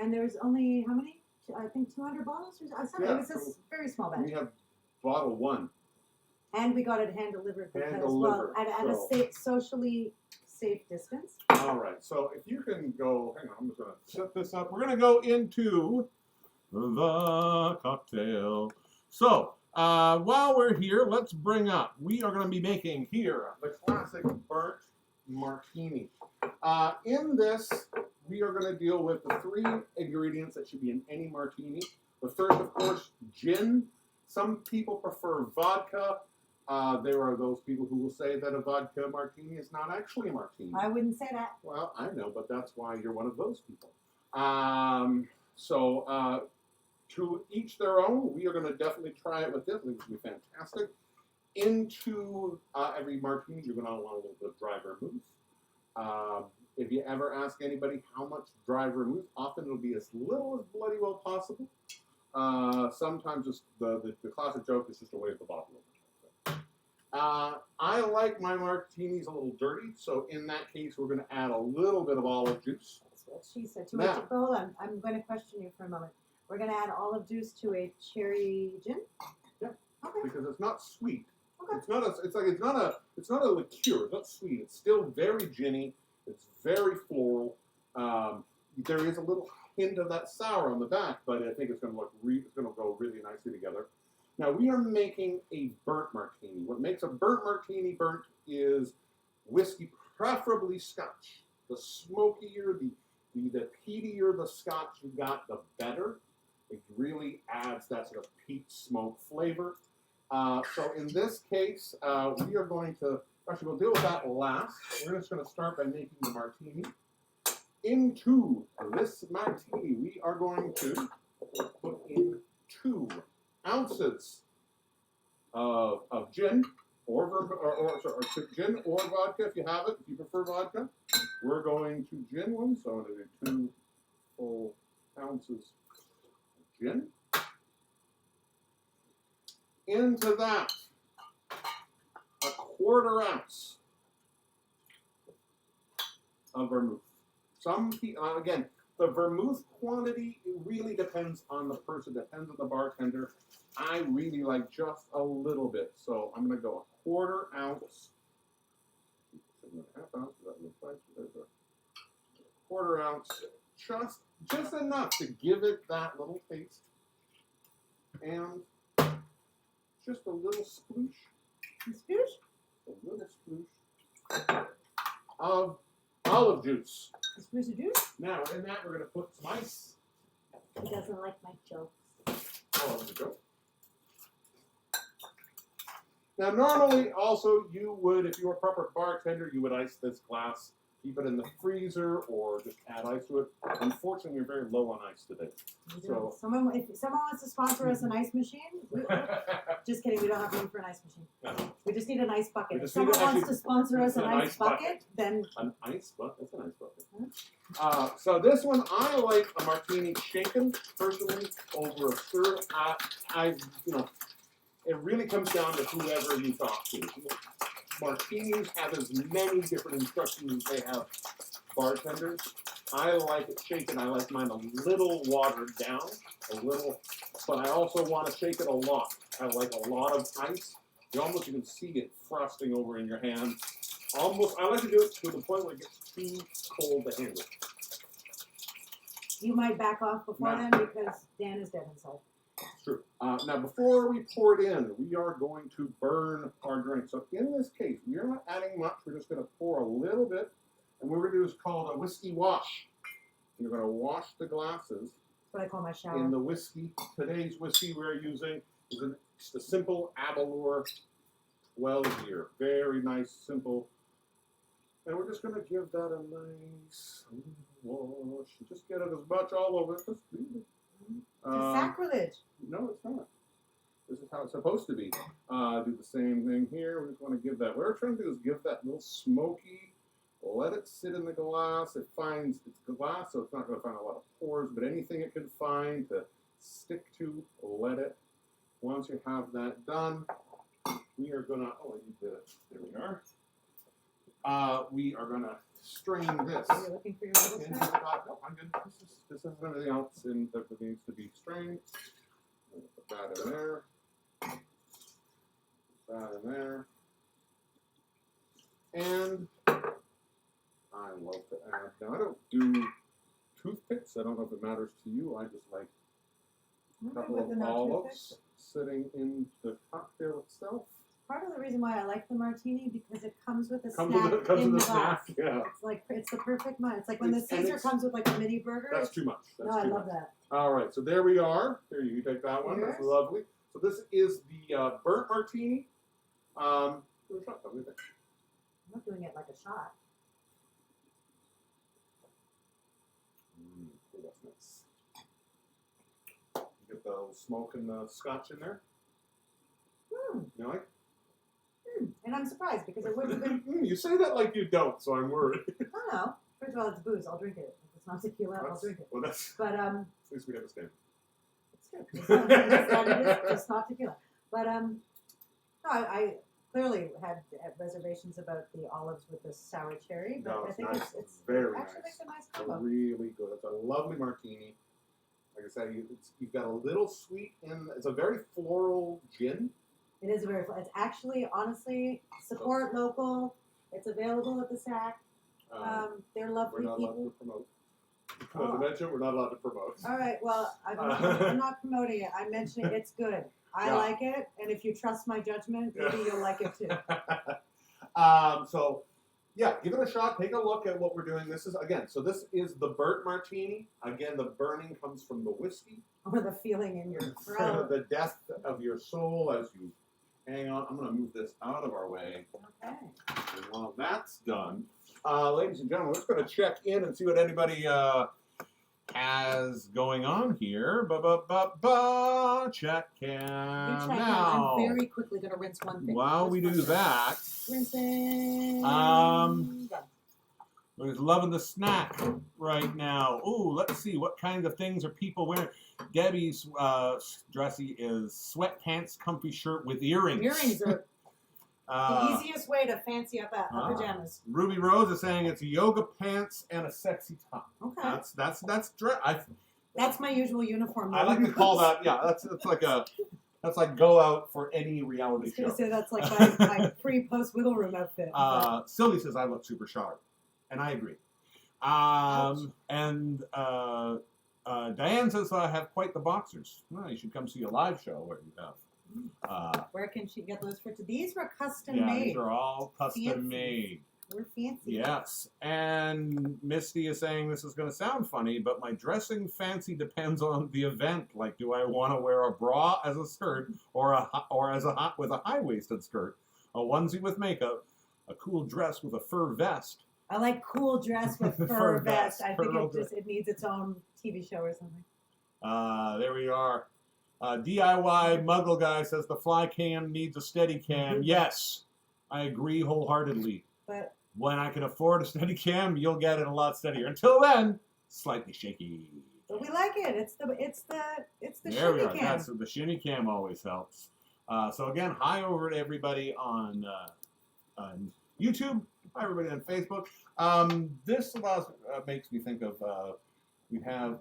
[SPEAKER 3] And there's only, how many? I think 200 bottles or something.
[SPEAKER 2] Yeah,
[SPEAKER 3] It was a
[SPEAKER 2] so
[SPEAKER 3] very small
[SPEAKER 2] We
[SPEAKER 3] batch.
[SPEAKER 2] have bottle one.
[SPEAKER 3] And we got it hand delivered because,
[SPEAKER 2] Hand-delivered,
[SPEAKER 3] well, at
[SPEAKER 2] so-
[SPEAKER 3] a safe, socially safe distance.
[SPEAKER 2] All right, so if you can go, hang on, I'm just going to set this up. We're going to go into the cocktail. So, while we're here, let's bring up, we are going to be making here the classic Burt Martini. In this, we are going to deal with the three ingredients that should be in any martini. The first, of course, gin. Some people prefer vodka. There are those people who will say that a vodka martini is not actually a martini.
[SPEAKER 3] I wouldn't say that.
[SPEAKER 2] Well, I know, but that's why you're one of those people. To each their own. We are going to definitely try it with this. I think it's going to be fantastic. Into every martini, you're going to want a little bit of dry vermouth. If you ever ask anybody how much dry vermouth, often it'll be as little as bloody well possible. Sometimes just the classic joke is just to wave the bottle over. I like my martinis a little dirty, so in that case, we're going to add a little bit of olive juice.
[SPEAKER 3] That's what she said.
[SPEAKER 2] Now-
[SPEAKER 3] But hold on. I'm going to question you for a moment. We're going to add olive juice to a cherry gin?
[SPEAKER 2] Yeah.
[SPEAKER 3] Okay.
[SPEAKER 2] Because it's not sweet.
[SPEAKER 3] Okay.
[SPEAKER 2] It's not a liqueur. It's not sweet. It's still very ginny. It's very floral. There is a little hint of that sour on the back, but I think it's going to go really nicely together. Now we are making a burnt martini. What makes a burnt martini burnt is whiskey, preferably Scotch. The smokier, the peatier the Scotch you got, the better. It really adds that sort of peat smoke flavor. So in this case, we are going to Actually, we'll deal with that last. We're just going to start by making the martini. Into this martini, we are going to put in 2 ounces of gin or gin or vodka if you have it. If you prefer vodka, we're going to gin one. So I'm going to do 2 full ounces of gin. Into that, a 1/4 ounce of vermouth. Some people, again, the vermouth quantity, it really depends on the person, depends on the bartender. I really like just a little bit, so I'm going to go a 1/4 ounce. 1/2 ounce, that looks like there's a 1/4 ounce, just enough to give it that little taste, and just a little sploosh.
[SPEAKER 3] Spoosh?
[SPEAKER 2] A little sploosh of olive juice.
[SPEAKER 3] Spoosh of juice?
[SPEAKER 2] Now, in that, we're going to put some ice.
[SPEAKER 3] He doesn't like my jokes.
[SPEAKER 2] Oh, there we go. Now, normally, also, you would, if you were a proper bartender, you would ice this glass, keep it in the freezer, or just add ice to it. Unfortunately, we're very low on ice today. So,
[SPEAKER 3] If someone wants to sponsor us an ice machine, just kidding, we don't have room for an ice machine.
[SPEAKER 2] No.
[SPEAKER 3] We just need an ice bucket.
[SPEAKER 2] We
[SPEAKER 3] If
[SPEAKER 2] just need
[SPEAKER 3] someone
[SPEAKER 2] to
[SPEAKER 3] wants
[SPEAKER 2] actually-
[SPEAKER 3] to sponsor us an
[SPEAKER 2] an
[SPEAKER 3] ice
[SPEAKER 2] ice bucket.
[SPEAKER 3] bucket, then
[SPEAKER 2] an ice bucket. That's an ice bucket. So this one, I like a martini shaken, personally, over a stir. It really comes down to whoever you talk to. Martinis have as many different instructions as they have bartenders. I like it shaken. I like mine a little watered down, but I also want to shake it a lot. I like a lot of ice. You can see it frosting over in your hand. I like to do it to the point where it gets too cold to handle.
[SPEAKER 3] you might back off before
[SPEAKER 2] No.
[SPEAKER 3] then because Dan is dead inside.
[SPEAKER 2] It's true. Now, before we pour it in, we are going to burn our drink. So in this case, we are not adding much. We're just going to pour a little bit. And what we're going to do is called a whiskey wash. You're going to wash the glasses
[SPEAKER 3] That's what I call my shower.
[SPEAKER 2] in the whiskey. Today's whiskey we're using is just a simple Diabloe 12-year. Very nice, simple. And we're just going to give that a nice wash. Just get it as much all over it. Just do it.
[SPEAKER 3] It's sacrilege.
[SPEAKER 2] No, it's not. This is how it's supposed to be. Do the same thing here. We just want to give that. What we're trying to do is give that little smoky. Let it sit in the glass. It finds it's glass, so it's not going to find a lot of pores, but anything it can find to stick to, let it. Once you have that done, we are going to. Oh, I need the. There we are. We are going to strain this.
[SPEAKER 3] Are you looking for your little
[SPEAKER 2] Into
[SPEAKER 3] strain?
[SPEAKER 2] the glass. No, I'm good. This is everything else in that needs to be strained. Put that in there. Put that in there. And I love to add. Now I don't do toothpicks. I don't know if it matters to you. I just like a couple
[SPEAKER 3] With the
[SPEAKER 2] of
[SPEAKER 3] no
[SPEAKER 2] olives
[SPEAKER 3] toothpicks.
[SPEAKER 2] sitting in the cocktail itself.
[SPEAKER 3] Part of the reason why I like the martini because it comes with a
[SPEAKER 2] Comes
[SPEAKER 3] snack
[SPEAKER 2] with
[SPEAKER 3] in
[SPEAKER 2] a
[SPEAKER 3] the
[SPEAKER 2] snack.
[SPEAKER 3] glass.
[SPEAKER 2] Yeah,
[SPEAKER 3] It's the perfect one. It's like when the
[SPEAKER 2] It's- and
[SPEAKER 3] Caesar
[SPEAKER 2] it's-
[SPEAKER 3] comes with like a mini burger.
[SPEAKER 2] that's too much. That's
[SPEAKER 3] No, I
[SPEAKER 2] too
[SPEAKER 3] love
[SPEAKER 2] much.
[SPEAKER 3] that.
[SPEAKER 2] All right, so there we are. Here, you take that one. That's
[SPEAKER 3] Yours?
[SPEAKER 2] lovely. So this is the Burt Martini. Do a shot, what do you think?
[SPEAKER 3] I'm not doing it like a shot.
[SPEAKER 2] Oh, that's nice. You get the little smoke and the scotch in there.
[SPEAKER 3] Hmm.
[SPEAKER 2] You like?
[SPEAKER 3] And I'm surprised because it would have been.
[SPEAKER 2] You say that like you don't, so I'm worried.
[SPEAKER 3] I don't know. First of all, it's booze. I'll drink it. If it's not tequila, I'll drink it.
[SPEAKER 2] Well, that's
[SPEAKER 3] But
[SPEAKER 2] at least we understand.
[SPEAKER 3] it's good. It's just not tequila. But no, I clearly had reservations about the olives with the sour cherry, but
[SPEAKER 2] No,
[SPEAKER 3] I
[SPEAKER 2] it's
[SPEAKER 3] think
[SPEAKER 2] nice.
[SPEAKER 3] it's
[SPEAKER 2] Very
[SPEAKER 3] actually
[SPEAKER 2] nice.
[SPEAKER 3] makes a nice
[SPEAKER 2] It's
[SPEAKER 3] combo.
[SPEAKER 2] really good. It's a lovely martini. Like I said, you've got a little sweet in. It's a very floral gin.
[SPEAKER 3] It is very. It's actually, honestly, support local. It's available at the SAC. They're
[SPEAKER 2] We're
[SPEAKER 3] lovely
[SPEAKER 2] not allowed
[SPEAKER 3] people.
[SPEAKER 2] to promote. Not to mention, we're not allowed to promote.
[SPEAKER 3] All right. Well, I'm not promoting it. I'm mentioning it's good. I
[SPEAKER 2] Yeah.
[SPEAKER 3] like it, and if you trust my judgment, maybe you'll like it too.
[SPEAKER 2] So, yeah, give it a shot. Take a look at what we're doing. This is the Burt Martini. Again, the burning comes from the whiskey.
[SPEAKER 3] Or the feeling in your throat.
[SPEAKER 2] The death of your soul as you Hang on, I'm going to move this out of our way.
[SPEAKER 3] Okay.
[SPEAKER 2] And while that's done, ladies and gentlemen, we're just going to check in and see what anybody has going on here. Check cam
[SPEAKER 4] You check
[SPEAKER 2] now.
[SPEAKER 4] I'm very quickly going to rinse one thing.
[SPEAKER 2] While we do that,
[SPEAKER 4] Rinsing.
[SPEAKER 2] Um,
[SPEAKER 4] Done.
[SPEAKER 2] we're loving the snack right now. Ooh, let's see, what kinds of things are people wearing? Debbie's dressy is sweatpants, comfy shirt with earrings.
[SPEAKER 4] Earrings are
[SPEAKER 3] The easiest way to fancy up a pajamas.
[SPEAKER 2] Ruby Rose is saying it's yoga pants and a sexy top.
[SPEAKER 3] Okay.
[SPEAKER 2] That's
[SPEAKER 3] That's my usual uniform.
[SPEAKER 2] I like to call that. Yeah, that's like go out for any
[SPEAKER 3] I
[SPEAKER 2] reality
[SPEAKER 3] was going
[SPEAKER 2] show.
[SPEAKER 3] to say that's like my pre-post wiggle room outfit.
[SPEAKER 2] Sylvie says I look super sharp, and I agree. And Diane says I have quite the boxers. Well, you should come see a live show where you have.
[SPEAKER 3] Where can she get those for? These were custom
[SPEAKER 2] Yeah,
[SPEAKER 3] made.
[SPEAKER 2] these are all custom
[SPEAKER 3] Fancy.
[SPEAKER 2] made.
[SPEAKER 3] We're fancy.
[SPEAKER 2] Yes, and Misty is saying this is going to sound funny, but my dressing fancy depends on the event. Like, do I want to wear a bra as a skirt, or with a high-waisted skirt, a onesie with makeup, a cool dress with a fur vest?
[SPEAKER 3] I like cool dress with fur
[SPEAKER 2] Fur
[SPEAKER 3] vest.
[SPEAKER 2] vest,
[SPEAKER 3] I think
[SPEAKER 2] fur
[SPEAKER 3] it needs its own TV show or something.
[SPEAKER 2] There we are. DIY Muggle Guy says the fly cam needs a steady cam. Yes, I agree wholeheartedly.
[SPEAKER 3] But
[SPEAKER 2] When I can afford a steady cam, you'll get it a lot steadier. Until then, slightly shaky.
[SPEAKER 3] we like it. It's the
[SPEAKER 2] There we
[SPEAKER 3] shimmy
[SPEAKER 2] are.
[SPEAKER 3] cam.
[SPEAKER 2] That's the shimmy cam always helps. So again, hi over to everybody on YouTube. Hi everybody on Facebook. This makes me think of we have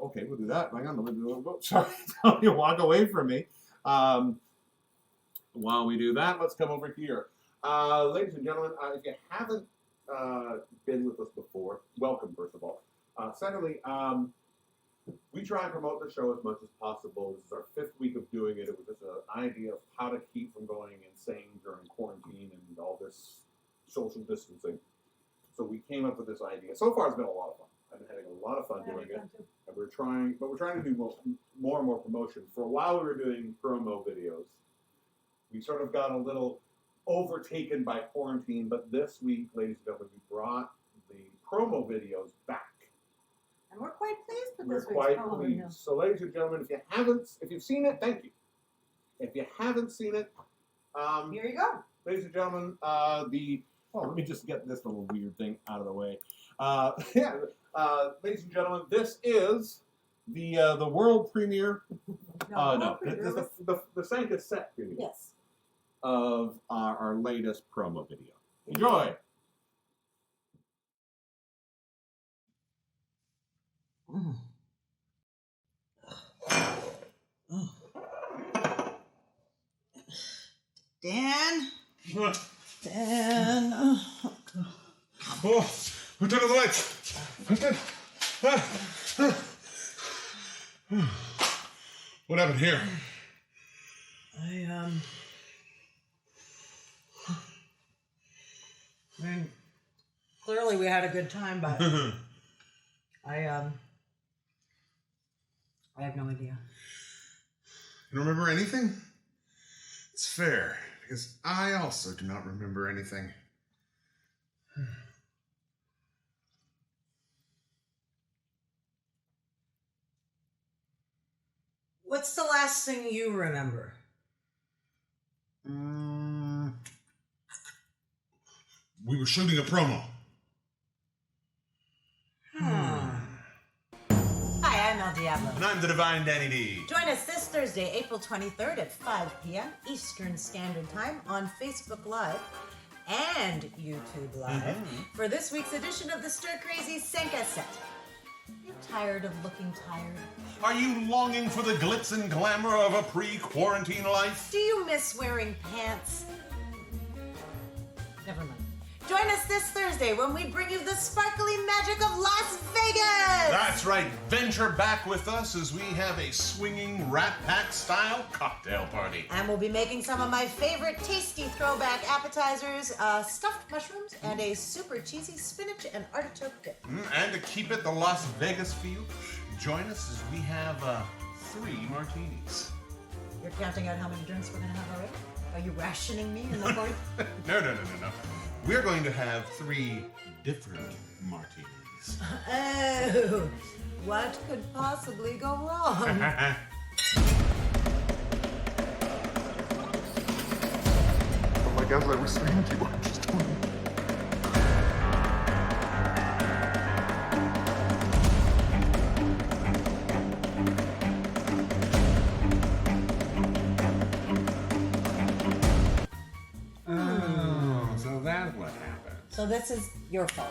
[SPEAKER 2] okay, we'll do that. Hang on, sorry, don't you walk away from me. While we do that, let's come over here. Ladies and gentlemen, if you haven't been with us before, welcome, first of all. Secondly, we try and promote the show as much as possible. This is our 5th week of doing it. It was just an idea of how to keep from going insane during quarantine and all this social distancing. So we came up with this idea. So far, it's been a lot of fun. I've been having a lot of fun doing it. And we're trying to do more and more promotion. For a while, we were doing promo videos. We sort of got a little overtaken by quarantine, but this week, ladies and gentlemen, we brought the promo videos back.
[SPEAKER 3] And we're quite pleased with
[SPEAKER 2] We're
[SPEAKER 3] this week's
[SPEAKER 2] quite
[SPEAKER 3] promo
[SPEAKER 2] pleased.
[SPEAKER 3] video.
[SPEAKER 2] So, ladies and gentlemen, if you've seen it, thank you. If you haven't seen it,
[SPEAKER 3] Here you go.
[SPEAKER 2] ladies and gentlemen, let me just get this little weird thing out of the way. Ladies and gentlemen, this is the world premiere. No, this is the Sanka set premiere.
[SPEAKER 3] Yes.
[SPEAKER 2] Of our latest promo video. Enjoy!
[SPEAKER 3] Dan? Dan?
[SPEAKER 6] Oh, who turned on the lights? What happened here?
[SPEAKER 7] I mean, clearly we had a good time, but I have no idea.
[SPEAKER 6] You don't remember anything? It's fair, because I also do not remember anything.
[SPEAKER 7] What's the last thing you remember?
[SPEAKER 6] We were shooting a promo.
[SPEAKER 7] Hi, I'm Elle Diabloe.
[SPEAKER 6] And I'm the Divine Danny D.
[SPEAKER 7] Join us this Thursday, April 23rd at 5 p.m. Eastern Standard Time on Facebook Live and YouTube Live for this week's edition of the Stir Crazy Sanka Set. You tired of looking tired?
[SPEAKER 6] Are you longing for the glitz and glamour of a pre-quarantine life?
[SPEAKER 7] Do you miss wearing pants? Never mind. Join us this Thursday when we bring you the sparkly magic of Las Vegas!
[SPEAKER 6] That's right. Venture back with us as we have a swinging Rat Pack style cocktail party.
[SPEAKER 7] And we'll be making some of my favorite tasty throwback appetizers, stuffed mushrooms, and a super cheesy spinach and artichoke dip.
[SPEAKER 6] And to keep it the Las Vegas feel, join us as we have 3 martinis.
[SPEAKER 7] You're counting out how many drinks we're going to have already? Are you rationing me in the morning?
[SPEAKER 6] No. We're going to have 3 different martinis.
[SPEAKER 7] Oh, what could possibly go wrong?
[SPEAKER 6] Oh my God, I was saying to you, I just told you. Oh, so that's what happened.
[SPEAKER 7] So this is your fault.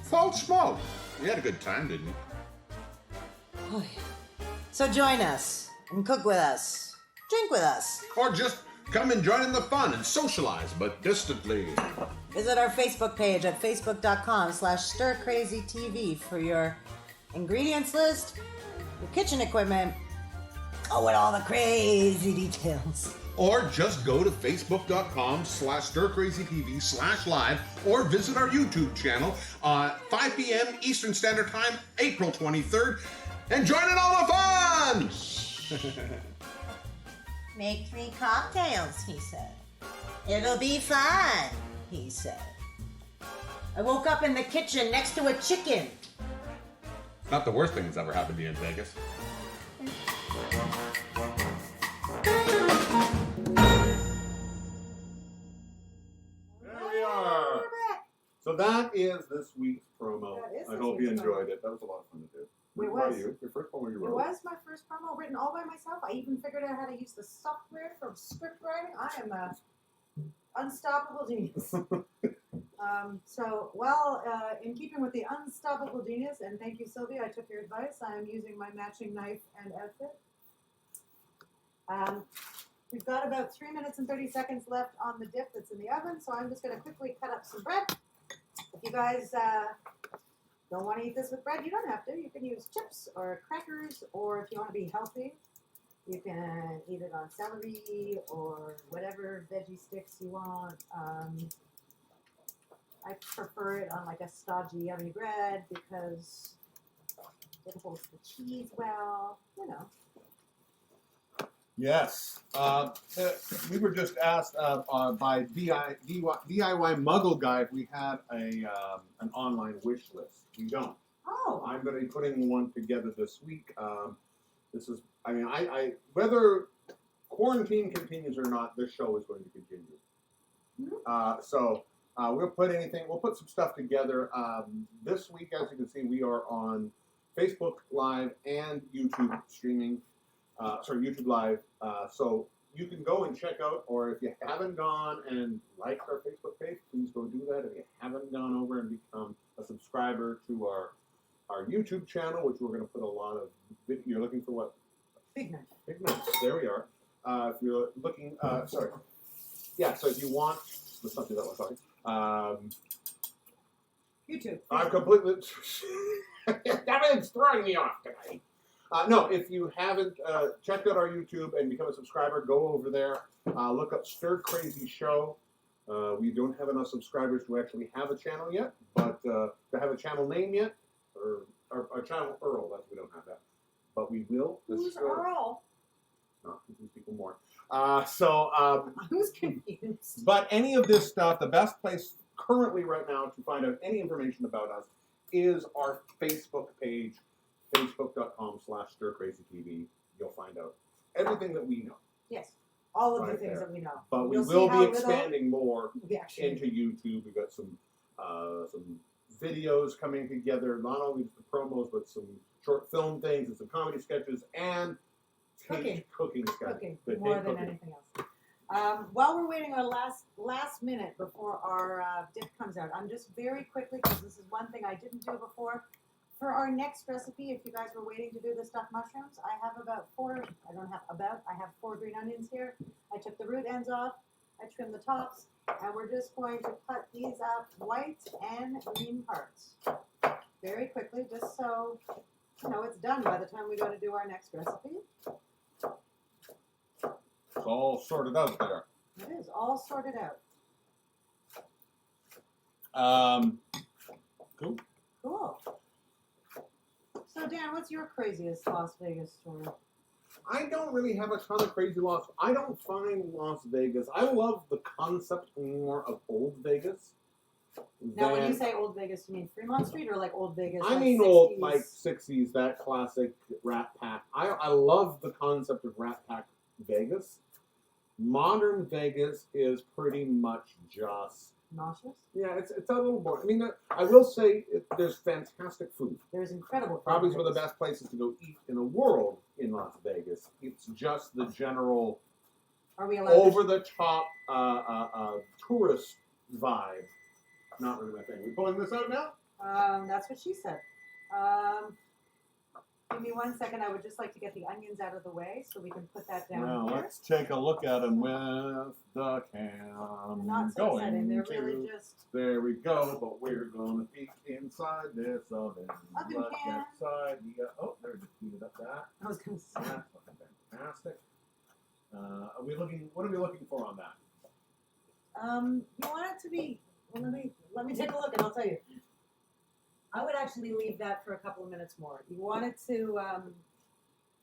[SPEAKER 6] Fault smoke. You had a good time, didn't you?
[SPEAKER 7] Oh, yeah. So join us and cook with us. Drink with us.
[SPEAKER 6] Or just come and join in the fun and socialize, but distantly.
[SPEAKER 7] Visit our Facebook page at facebook.com/stircrazytv for your ingredients list, your kitchen equipment, and all the crazy details.
[SPEAKER 6] Or just go to facebook.com/stircrazytv/live or visit our YouTube channel 5 p.m. Eastern Standard Time, April 23rd, and join in all the fun!
[SPEAKER 7] Make 3 cocktails, he said. It'll be fun, he said. I woke up in the kitchen next to a chicken.
[SPEAKER 6] Not the worst thing that's ever happened to you in Vegas.
[SPEAKER 2] There we are. So that is this week's promo.
[SPEAKER 3] That is
[SPEAKER 2] I
[SPEAKER 3] this
[SPEAKER 2] hope you
[SPEAKER 3] week's
[SPEAKER 2] enjoyed it. That was a lot of fun to do.
[SPEAKER 3] It
[SPEAKER 2] Written
[SPEAKER 3] was.
[SPEAKER 2] by you. Your first promo you
[SPEAKER 3] It
[SPEAKER 2] wrote.
[SPEAKER 3] was my first promo written all by myself. I even figured out how to use the software for script writing. I am a unstoppable genius. In keeping with the unstoppable genius, and thank you, Sylvia, I took your advice. I am using my matching knife and outfit. We've got about 3 minutes and 30 seconds left on the dip that's in the oven, so I'm just going to quickly cut up some bread. If you guys don't want to eat this with bread, you don't have to. You can use chips or crackers, or if you want to be healthy, you can eat it on celery or whatever veggie sticks you want. I prefer it on like a stodgy, yummy bread because it holds the cheese well, you know.
[SPEAKER 2] Yes. We were just asked by DIY Muggle Guy if we had an online wish list. We don't.
[SPEAKER 3] Oh,
[SPEAKER 2] I'm going to be putting one together this week. I whether quarantine continues or not, this show is going to continue. We'll put some stuff together. This week, as you can see, we are on Facebook Live and YouTube streaming. YouTube Live. So you can go and check out, or if you haven't gone and liked our Facebook page, please go do that. If you haven't gone over and become a subscriber to our YouTube channel, which we're going to put a lot of, you're looking for what?
[SPEAKER 3] big knife.
[SPEAKER 2] Big notes. There we are. If you're looking, so if you want, let's not do that one, sorry.
[SPEAKER 3] YouTube.
[SPEAKER 2] I'm completely, everything's throwing me off tonight. No, if you haven't checked out our YouTube and become a subscriber, go over there. Look up Stir Crazy Show. We don't have enough subscribers to actually have a channel yet, but to have a channel name yet, or our channel Earl, we don't have that. But we will.
[SPEAKER 3] Who's Earl?
[SPEAKER 2] Confuse people more.
[SPEAKER 3] I was confused.
[SPEAKER 2] But any of this stuff, the best place currently right now to find out any information about us is our Facebook page, facebook.com/stircrazytv. You'll find out everything that we know.
[SPEAKER 3] Yes, all of
[SPEAKER 2] Right
[SPEAKER 3] the things
[SPEAKER 2] there.
[SPEAKER 3] that we know.
[SPEAKER 2] But we
[SPEAKER 3] You'll see
[SPEAKER 2] will
[SPEAKER 3] how
[SPEAKER 2] be
[SPEAKER 3] little
[SPEAKER 2] expanding more
[SPEAKER 3] we actually
[SPEAKER 2] into YouTube. We've got some videos coming together, not only the promos, but some short film things and some comedy sketches and
[SPEAKER 3] Cooking.
[SPEAKER 2] cooking sketches.
[SPEAKER 3] cooking
[SPEAKER 2] The
[SPEAKER 3] more
[SPEAKER 2] tape
[SPEAKER 3] than
[SPEAKER 2] cooking.
[SPEAKER 3] anything else. While we're waiting our last minute before our dip comes out, I'm just very quickly, because this is one thing I didn't do before. For our next recipe, if you guys were waiting to do the stuffed mushrooms, I have I have 4 green onions here. I took the root ends off, I trimmed the tops, and we're just going to cut these up white and green parts. Very quickly, just so you know it's done by the time we go to do our next recipe.
[SPEAKER 2] It's all sorted out there.
[SPEAKER 3] It is all sorted out.
[SPEAKER 2] Cool.
[SPEAKER 3] Cool. So Dan, what's your craziest Las Vegas story?
[SPEAKER 2] I don't really have a ton of crazy I don't find Las Vegas. I love the concept more of old Vegas.
[SPEAKER 3] Now, when you say Old Vegas, you mean Fremont Street or like Old Vegas?
[SPEAKER 2] I
[SPEAKER 3] like
[SPEAKER 2] mean
[SPEAKER 3] 60s?
[SPEAKER 2] old, like 60s, that classic Rat Pack. I love the concept of Rat Pack Vegas. Modern Vegas is pretty much just...
[SPEAKER 3] Nauseous?
[SPEAKER 2] Yeah, it's a little boring. I mean, I will say there's fantastic food.
[SPEAKER 3] There's incredible food.
[SPEAKER 2] Probably one of the best places to go eat in the world in Las Vegas. It's just the general
[SPEAKER 3] Are we allowed
[SPEAKER 2] over-the-top tourist vibe. Not really my thing. We pulling this out now?
[SPEAKER 3] That's what she said. Give me 1 second. I would just like to get the onions out of the way so we can put that down
[SPEAKER 2] Now
[SPEAKER 3] here.
[SPEAKER 2] let's take a look at them with the cam.
[SPEAKER 3] Not so exciting. They're really just...
[SPEAKER 2] There we go, but we're going to peek inside this oven.
[SPEAKER 3] Oven
[SPEAKER 2] Let's
[SPEAKER 3] can.
[SPEAKER 2] get inside. Oh, there we just heated up that.
[SPEAKER 3] I was going to say.
[SPEAKER 2] That's looking fantastic. Are we looking? What are we looking for on that?
[SPEAKER 3] You want it to be... Well, let me take a look and I'll tell you. I would actually leave that for a couple of minutes more. You want it to...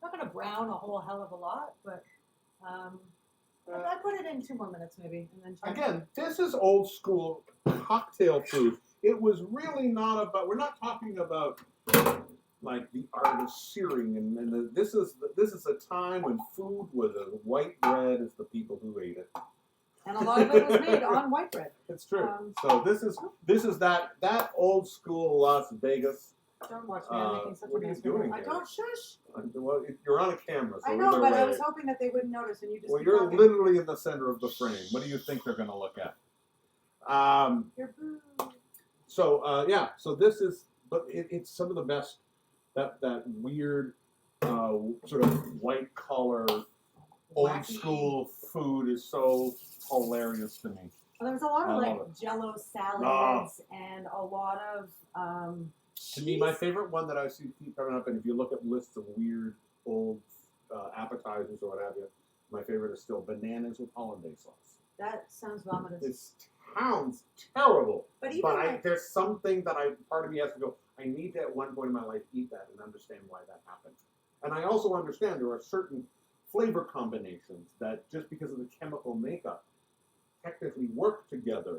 [SPEAKER 3] not going to brown a whole hell of a lot, but... I put it in 2 more minutes maybe. And then check.
[SPEAKER 2] Again, this is old school cocktail food. It was really not about. We're not talking about like the art of searing, and this is a time when food was as white bread as the people who ate it.
[SPEAKER 3] And a lot of it was made on white bread.
[SPEAKER 2] It's true. So this is that old school Las Vegas.
[SPEAKER 3] Don't watch me. I'm making such
[SPEAKER 2] what
[SPEAKER 3] a
[SPEAKER 2] are you
[SPEAKER 3] mess.
[SPEAKER 2] doing
[SPEAKER 3] I
[SPEAKER 2] here?
[SPEAKER 3] don't shush.
[SPEAKER 2] Well, you're on a camera, so
[SPEAKER 3] I know,
[SPEAKER 2] either
[SPEAKER 3] but I
[SPEAKER 2] way.
[SPEAKER 3] was hoping that they wouldn't notice, and you just.
[SPEAKER 2] Well,
[SPEAKER 3] keep
[SPEAKER 2] you're
[SPEAKER 3] talking.
[SPEAKER 2] literally in the center of the frame. What do you think they're going to look at?
[SPEAKER 3] You're boo.
[SPEAKER 2] So yeah, so this is, but it's some of the best. That weird sort of white collar, old
[SPEAKER 3] Wacky.
[SPEAKER 2] school food is so hilarious to me.
[SPEAKER 3] Well, there was a lot
[SPEAKER 2] I
[SPEAKER 3] of
[SPEAKER 2] love
[SPEAKER 3] like Jello salads and a lot of.
[SPEAKER 2] To me, my favorite one that I see keep coming up, and if you look at lists of weird old appetizers or what have you, my favorite is still bananas with hollandaise sauce.
[SPEAKER 3] That sounds vomitous.
[SPEAKER 2] It sounds terrible,
[SPEAKER 3] But even
[SPEAKER 2] but
[SPEAKER 3] like,
[SPEAKER 2] there's something that part of me has to go, I need to at one point in my life eat that and understand why that happened. And I also understand there are certain flavor combinations that just because of the chemical makeup technically work together,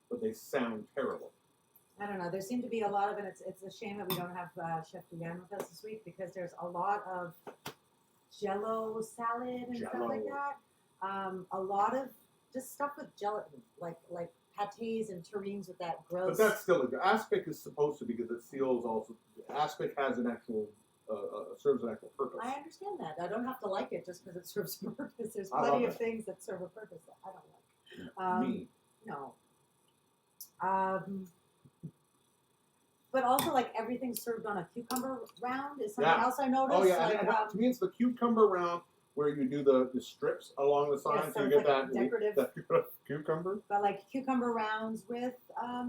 [SPEAKER 2] but they sound terrible.
[SPEAKER 3] I don't know. There seem to be a lot of it. It's a shame that we don't have Chef Deanne with us this week because there's a lot of Jello salad and stuff like that. A lot of just stuff with gelatin, like pâtés and terrines with that gross.
[SPEAKER 2] But that's still aspic is supposed to because it seals also. Aspic has an actual serves an actual purpose.
[SPEAKER 3] I understand that. I don't have to like it just because it serves a purpose. There's
[SPEAKER 2] I love
[SPEAKER 3] plenty of
[SPEAKER 2] it.
[SPEAKER 3] things that serve a purpose that I don't like.
[SPEAKER 2] Me.
[SPEAKER 3] No. But also, like, everything served on a cucumber round is something
[SPEAKER 2] Yeah.
[SPEAKER 3] else I noticed.
[SPEAKER 2] Oh yeah,
[SPEAKER 3] like,
[SPEAKER 2] and to me it's the cucumber round where you do the strips along the side,
[SPEAKER 3] Yes,
[SPEAKER 2] so
[SPEAKER 3] so
[SPEAKER 2] you
[SPEAKER 3] it's
[SPEAKER 2] get
[SPEAKER 3] like decorative.
[SPEAKER 2] that cucumber.
[SPEAKER 3] But like cucumber rounds with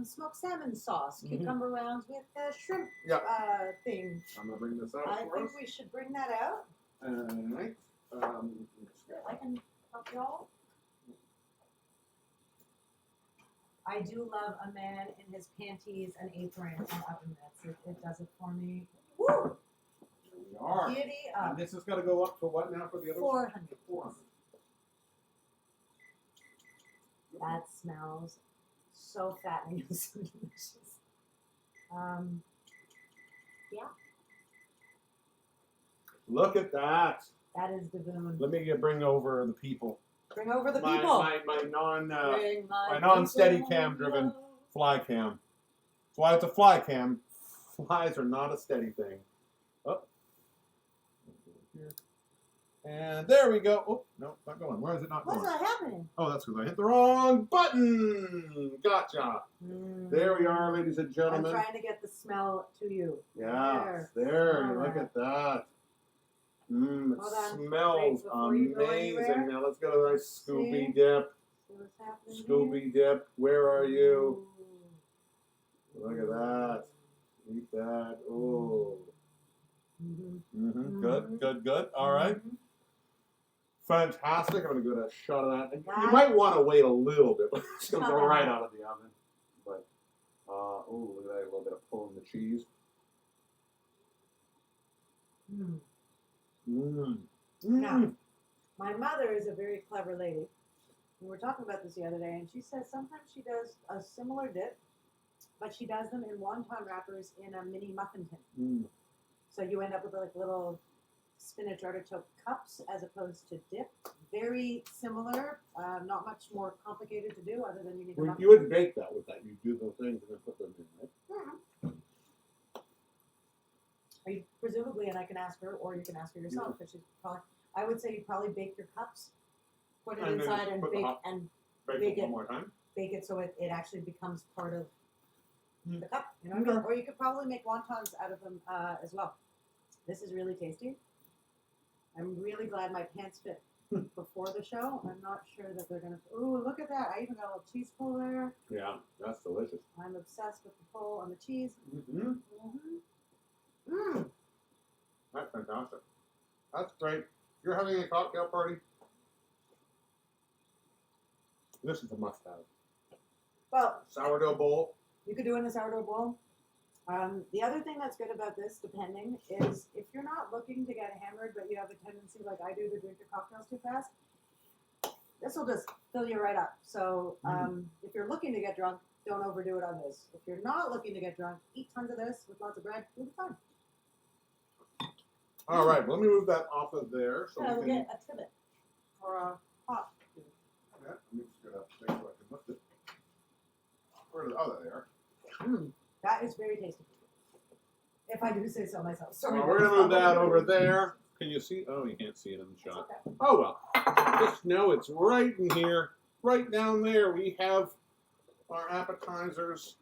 [SPEAKER 3] smoked salmon sauce, cucumber rounds with shrimp
[SPEAKER 2] Yeah.
[SPEAKER 3] thing.
[SPEAKER 2] I'm gonna bring this out
[SPEAKER 3] I
[SPEAKER 2] for
[SPEAKER 3] think
[SPEAKER 2] us.
[SPEAKER 3] we should bring that out.
[SPEAKER 2] Alright.
[SPEAKER 3] I can help y'all. I do love a man in his panties, an apron, and oven mitts. It does it for me. Woo!
[SPEAKER 2] Here we are.
[SPEAKER 3] Giddy up.
[SPEAKER 2] And this is gonna go up to what now for the other one?
[SPEAKER 3] 400.
[SPEAKER 2] 400.
[SPEAKER 3] That smells so fattening and so delicious. Yeah,
[SPEAKER 2] Look at that.
[SPEAKER 3] that is Davoon.
[SPEAKER 2] Let me bring over the people.
[SPEAKER 3] Bring over the
[SPEAKER 2] My
[SPEAKER 3] people.
[SPEAKER 2] my non
[SPEAKER 3] Bring
[SPEAKER 2] my non-steady cam driven fly cam. That's why it's a fly cam. Flies are not a steady thing. Oh. And there we go. Oh, no, not going. Where is it not
[SPEAKER 3] What's
[SPEAKER 2] going?
[SPEAKER 3] not happening?
[SPEAKER 2] Oh, that's because I hit the wrong button. Gotcha. There we are, ladies and
[SPEAKER 3] I'm
[SPEAKER 2] gentlemen.
[SPEAKER 3] trying to get the smell to you.
[SPEAKER 2] Yeah, there.
[SPEAKER 3] Smell
[SPEAKER 2] Look
[SPEAKER 3] that.
[SPEAKER 2] at that. It
[SPEAKER 3] Hold on. Wait,
[SPEAKER 2] smells
[SPEAKER 3] before you go
[SPEAKER 2] amazing.
[SPEAKER 3] anywhere.
[SPEAKER 2] Now let's go to our Scooby
[SPEAKER 3] See?
[SPEAKER 2] Dip.
[SPEAKER 3] See what's happening
[SPEAKER 2] Scooby Dip, where are
[SPEAKER 3] here?
[SPEAKER 2] you? Look at that. Eat that. Oh.
[SPEAKER 3] Mhm.
[SPEAKER 2] Good, good, good. All right.
[SPEAKER 3] Mhm.
[SPEAKER 2] Fantastic. I'm going to go to a shot of that. You
[SPEAKER 3] That-
[SPEAKER 2] might want to wait a little bit, but it's going to
[SPEAKER 3] Shut
[SPEAKER 2] go
[SPEAKER 3] up.
[SPEAKER 2] right out of the oven. But, oh, look at that. A little bit of pulling the cheese.
[SPEAKER 3] Mm.
[SPEAKER 2] Mmm.
[SPEAKER 3] Now, my mother is a very clever lady. We were talking about this the other day, and she says sometimes she does a similar dip, but she does them in wonton wrappers in a mini muffin tin. So you end up with like little spinach artichoke cups as opposed to dip. Very similar, not much more complicated to do other than you need a
[SPEAKER 2] Well,
[SPEAKER 3] muffin
[SPEAKER 2] you wouldn't
[SPEAKER 3] tin.
[SPEAKER 2] bake that with that. You do those things and then put them in, right?
[SPEAKER 3] Are you, presumably, and I can ask her, or you can ask her yourself, because she's probably. I would say you probably bake your cups, put it
[SPEAKER 2] And then
[SPEAKER 3] inside, and
[SPEAKER 2] put the
[SPEAKER 3] bake
[SPEAKER 2] hot-
[SPEAKER 3] and
[SPEAKER 2] Bake
[SPEAKER 3] Bake
[SPEAKER 2] it
[SPEAKER 3] it.
[SPEAKER 2] one more time.
[SPEAKER 3] bake it so it actually becomes part of the cup. You know what I mean? Or you could probably make wontons out of them as well. This is really tasty. I'm really glad my pants fit before the show. I'm not sure that they're gonna. Ooh, look at that! I even got a little cheese pull there.
[SPEAKER 2] Yeah, that's delicious.
[SPEAKER 3] I'm obsessed with the pull on the cheese.
[SPEAKER 2] Mm-hmm.
[SPEAKER 3] Mmm.
[SPEAKER 2] That's fantastic. That's great. If you're having a cocktail party, this is a must-have.
[SPEAKER 3] Well,
[SPEAKER 2] Sourdough bowl.
[SPEAKER 3] you could do it in a sourdough bowl. The other thing that's good about this, depending, is if you're not looking to get hammered, but you have a tendency, like I do, to drink your cocktails too fast, this will just fill you right up. So if you're looking to get drunk, don't overdo it on this. If you're not looking to get drunk, eat tons of this with lots of bread. It'll be fun.
[SPEAKER 2] All right, well, let me move that off of there so
[SPEAKER 3] Yeah,
[SPEAKER 2] we
[SPEAKER 3] we'll
[SPEAKER 2] can.
[SPEAKER 3] get a trivet or a pot.
[SPEAKER 2] Yeah, let me just get up so I can lift it. Where is there?
[SPEAKER 3] That is very tasty. If I do say so myself. Sorry.
[SPEAKER 2] Well, we're gonna move that over there. Can you see? Oh, you can't see it in the shot. Oh well. Just know it's right in here, right down there. We have our appetizers.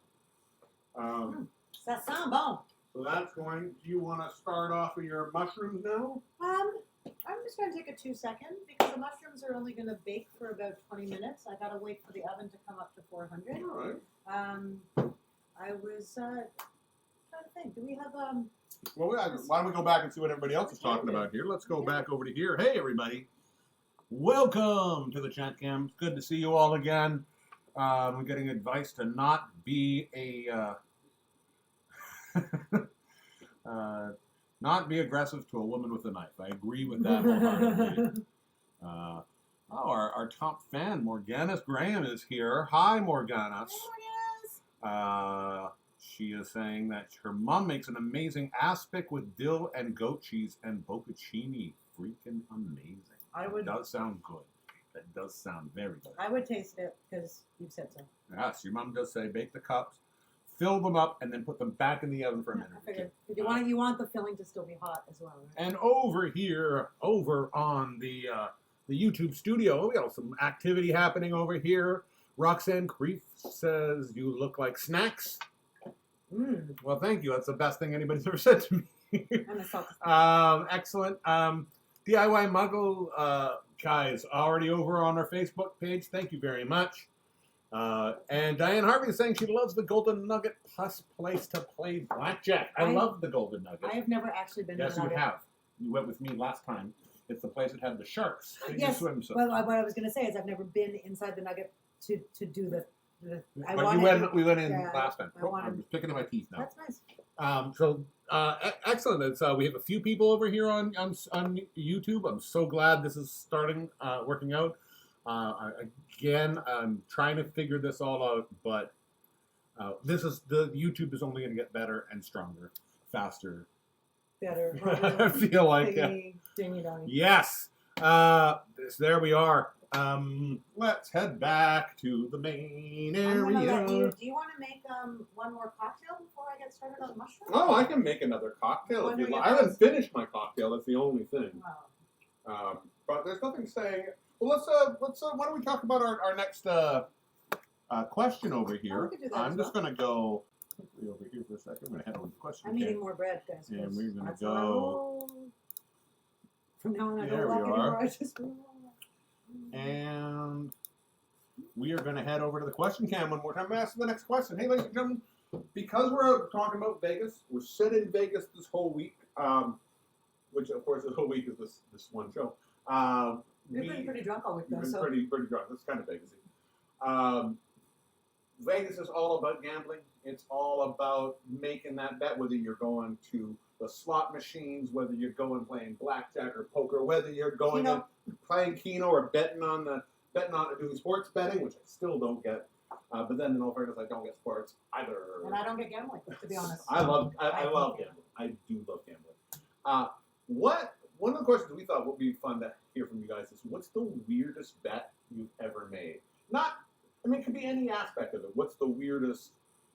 [SPEAKER 3] Ça sent bon.
[SPEAKER 2] So that's going. Do you want to start off with your mushrooms now?
[SPEAKER 3] I'm just going to take a 2-second because the mushrooms are only going to bake for about 20 minutes. I got to wait for the oven to come up to 400.
[SPEAKER 2] All right.
[SPEAKER 3] I was trying to think. Do we have
[SPEAKER 2] Well, why don't we go back and see what everybody else is talking about here? Let's go back over to here. Hey, everybody. Welcome to the chat cam. It's good to see you all again. I'm getting advice to not be a not be aggressive to a woman with a knife. I agree with that wholeheartedly. Our top fan, Morganis Graham, is here. Hi, Morganis. She is saying that her mom makes an amazing aspic with dill and goat cheese and bocconcini. Freaking amazing. It does sound good. That does sound very good.
[SPEAKER 3] I would taste it because you said so.
[SPEAKER 2] Yes, your mom does say bake the cups, fill them up, and then put them back in the oven for a minute.
[SPEAKER 3] I figured. You want the filling to still be hot as well, right?
[SPEAKER 2] And over here, over on the YouTube studio, we got some activity happening over here. Roxanne Creef says, "You look like snacks." Well, thank you. That's the best thing anybody's ever said to me.
[SPEAKER 3] I'm a salty.
[SPEAKER 2] Excellent. DIY Muggle guys already over on our Facebook page. Thank you very much. And Diane Harvey is saying she loves the Golden Nugget plus place to play blackjack. I love the Golden Nugget.
[SPEAKER 3] I have never actually been
[SPEAKER 2] Yes,
[SPEAKER 3] to
[SPEAKER 2] you
[SPEAKER 3] Nugget.
[SPEAKER 2] have. You went with me last time. It's the place that had the sharks. That
[SPEAKER 3] Yes,
[SPEAKER 2] you swim so.
[SPEAKER 3] Well, what I was going to say is I've never been inside the Nugget to do the
[SPEAKER 2] But we went in
[SPEAKER 3] yeah,
[SPEAKER 2] last time.
[SPEAKER 3] I wanted-
[SPEAKER 2] I'm just picking at my teeth now.
[SPEAKER 3] That's nice.
[SPEAKER 2] Excellent. It's, we have a few people over here on YouTube. I'm so glad this is starting working out. Again, I'm trying to figure this all out, but the YouTube is only going to get better and stronger, faster.
[SPEAKER 3] Better.
[SPEAKER 2] I feel like yes. There we are. Let's head back to the main
[SPEAKER 3] I'm gonna let
[SPEAKER 2] area.
[SPEAKER 3] do you want to make one more cocktail before I get started on mushrooms?
[SPEAKER 2] Oh, I can make another cocktail if you
[SPEAKER 3] Wondering
[SPEAKER 2] like.
[SPEAKER 3] if
[SPEAKER 2] I haven't
[SPEAKER 3] that's-
[SPEAKER 2] finished my cocktail. That's the only thing.
[SPEAKER 3] Wow.
[SPEAKER 2] But there's nothing saying. Well, let's. Why don't we talk about our next question over here?
[SPEAKER 3] could do that
[SPEAKER 2] I'm
[SPEAKER 3] as
[SPEAKER 2] just gonna go over here for a second. I'm gonna head over to the question.
[SPEAKER 3] I'm eating more bread, guys.
[SPEAKER 2] And
[SPEAKER 3] 'cause
[SPEAKER 2] we're gonna
[SPEAKER 3] that's how I
[SPEAKER 2] go-
[SPEAKER 3] roll. From now on, I
[SPEAKER 2] There
[SPEAKER 3] don't
[SPEAKER 2] we
[SPEAKER 3] walk anymore.
[SPEAKER 2] are.
[SPEAKER 3] I just roll.
[SPEAKER 2] And we are going to head over to the question cam one more time. I'm asking the next question. Hey, ladies and gentlemen, because we're talking about Vegas, we're set in Vegas this whole week, which of course this whole week is this one show.
[SPEAKER 3] We've been pretty drunk all week, though.
[SPEAKER 2] We've been
[SPEAKER 3] So
[SPEAKER 2] pretty drunk. That's kind of Vegasy. Vegas is all about gambling. It's all about making that bet, whether you're going to the slot machines, whether you're going playing blackjack or poker, whether you're going and playing Keno or betting on doing sports betting, which I still don't get. But then in all fairness, I don't get sports either.
[SPEAKER 3] And I don't get gambling, to be honest.
[SPEAKER 2] I love gambling. I do love gambling. One of the questions we thought would be fun to hear from you guys is, what's the weirdest bet you've ever made? It could be any aspect of it. What's the weirdest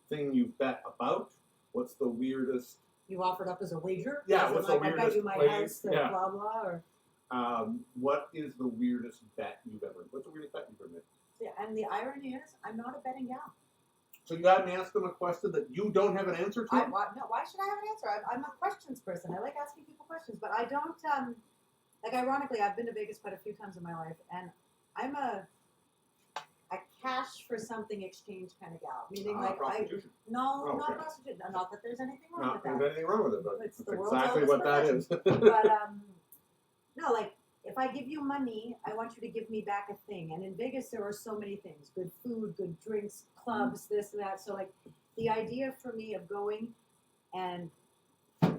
[SPEAKER 2] thing you've bet about? What's the weirdest?
[SPEAKER 3] You offered up as a wager?
[SPEAKER 2] Yeah,
[SPEAKER 3] As in,
[SPEAKER 2] what's the
[SPEAKER 3] I bet
[SPEAKER 2] weirdest
[SPEAKER 3] you my
[SPEAKER 2] place?
[SPEAKER 3] house,
[SPEAKER 2] Yeah.
[SPEAKER 3] blah, blah, or...
[SPEAKER 2] What is the weirdest bet you've ever? What's the weirdest bet you've ever made?
[SPEAKER 3] Yeah, and the irony is, I'm not a betting gal.
[SPEAKER 2] So you had me ask them a question that you don't have an answer to?
[SPEAKER 3] Why should I have an answer? I'm a questions person. I like asking people questions, but I don't, ironically, I've been to Vegas quite a few times in my life, and I'm a cash for something exchange kind of gal. Meaning,
[SPEAKER 2] prostitution.
[SPEAKER 3] not
[SPEAKER 2] Okay.
[SPEAKER 3] prostitution. Not that there's anything wrong
[SPEAKER 2] Not
[SPEAKER 3] with
[SPEAKER 2] there's
[SPEAKER 3] that.
[SPEAKER 2] anything wrong with it, but
[SPEAKER 3] It's
[SPEAKER 2] that's
[SPEAKER 3] the world's
[SPEAKER 2] exactly
[SPEAKER 3] oldest
[SPEAKER 2] what that is.
[SPEAKER 3] But, no, if I give you money, I want you to give me back a thing. And in Vegas, there are so many things: good food, good drinks, clubs, this and that. So, the idea for me of going and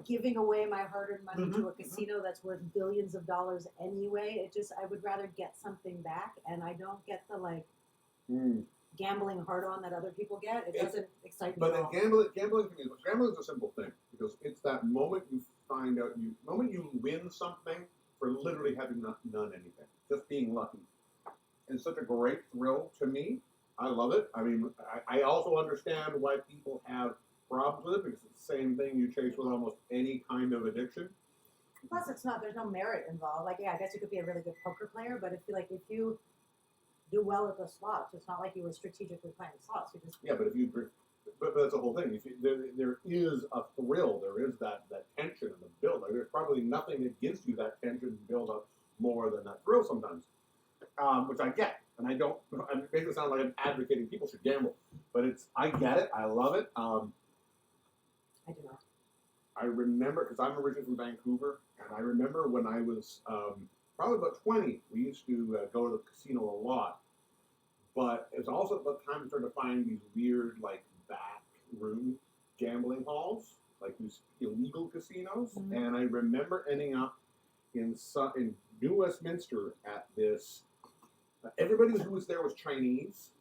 [SPEAKER 3] giving away my hard-earned money to a casino that's worth billions of dollars anyway, I would rather get something back, and I don't get the gambling hard-on that other people get. It doesn't excite me
[SPEAKER 2] But
[SPEAKER 3] at all.
[SPEAKER 2] gambling is a simple thing, because it's that moment you find out, moment you win something for literally having not done anything, just being lucky. It's such a great thrill to me. I love it. I also understand why people have problems with it, because it's the same thing you chase with almost any kind of addiction.
[SPEAKER 3] Plus, there's no merit involved. I guess you could be a really good poker player, but if you do well at the slots, it's not like you were strategically playing slots. You just
[SPEAKER 2] Yeah, but if you drink, but that's the whole thing. There is a thrill. There is that tension and the build. There's probably nothing that gives you that tension and build up more than that thrill sometimes, which I get. And I don't. I make it sound like I'm advocating people should gamble, but I get it. I love it.
[SPEAKER 3] I do not.
[SPEAKER 2] I remember, because I'm originally from Vancouver, and I remember when I was probably about 20, we used to go to the casino a lot. But it was also the time we started to find these weird, back room gambling halls, these illegal casinos.
[SPEAKER 3] Mm-hmm.
[SPEAKER 2] And I remember ending up in New Westminster at this. Everybody who was there was Chinese.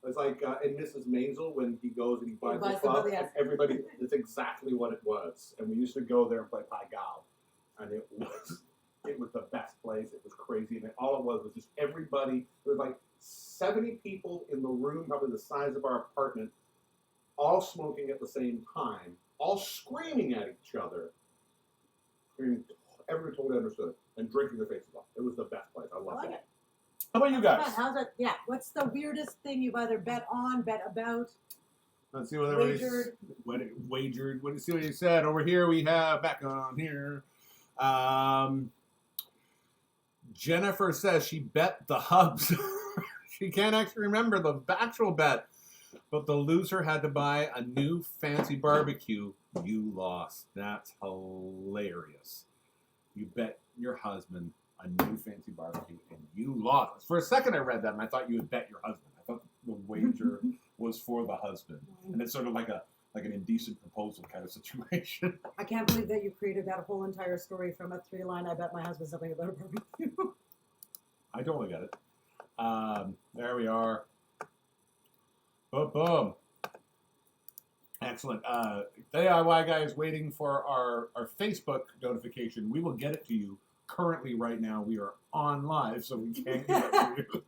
[SPEAKER 2] It was like in Mrs. Maisel when he goes and he buys the club.
[SPEAKER 3] Yes.
[SPEAKER 2] Everybody, it's exactly what it was. And we used to go there and play Pai Gao. And it was the best place. It was crazy. And all it was just everybody. There was 70 people in the room, probably the size of our apartment, all smoking at the same time, all screaming at each other. Everyone totally understood it, and drinking their faces off. It was the best place. I loved it. How about you guys?
[SPEAKER 3] How's that? Yeah. What's the weirdest thing you've either bet on, bet about?
[SPEAKER 5] Let's see what
[SPEAKER 3] Wagered.
[SPEAKER 5] Wagered. See what he said. Over here we have, back on here. Jennifer says she bet the Hubs. She can't actually remember the actual bet, but the loser had to buy a new fancy barbecue. You lost. That's hilarious. You bet your husband a new fancy barbecue and you lost. For a second I read that and I thought you would bet your husband. I thought the wager was for the husband. And it's sort of like an indecent proposal kind of situation.
[SPEAKER 3] I can't believe that you created that whole entire story from a 3-line. I bet my husband something about a barbecue.
[SPEAKER 5] I totally get it. There we are. Boom, boom. Excellent. DIY guy is waiting for our Facebook notification. We will get it to you. Currently, right now, we are on live, so we can't get it to you.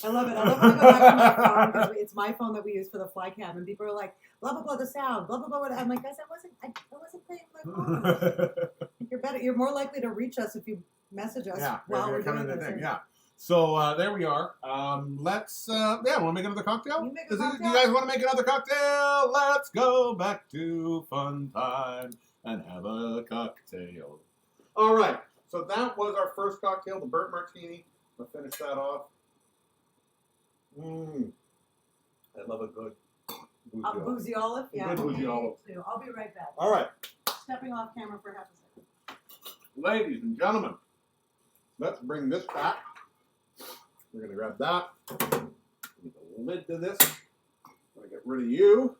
[SPEAKER 3] I love it. I love when I go back to my phone because it's my phone that we use for the fly cam, and people are like, blah blah blah, the sound, blah blah blah. I'm like, guys, I wasn't playing my phone. You're more likely to reach us if you message us while we're doing this.
[SPEAKER 5] Yeah. So there we are. Let's want to make another cocktail?
[SPEAKER 3] You make a
[SPEAKER 5] Do
[SPEAKER 3] cocktail?
[SPEAKER 5] you guys want to make another cocktail? Let's go back to fun time and have a cocktail.
[SPEAKER 2] All right. So that was our first cocktail, the Burt Martini. We'll finish that off. I love a good boozy olive.
[SPEAKER 3] Boozy olive? Yeah.
[SPEAKER 2] Good boozy olive.
[SPEAKER 3] Me too. I'll be right back.
[SPEAKER 2] All right.
[SPEAKER 3] Stepping off camera for half a second.
[SPEAKER 2] Ladies and gentlemen, let's bring this back. We're going to grab that. Need the lid to this. I'm going to get rid of you.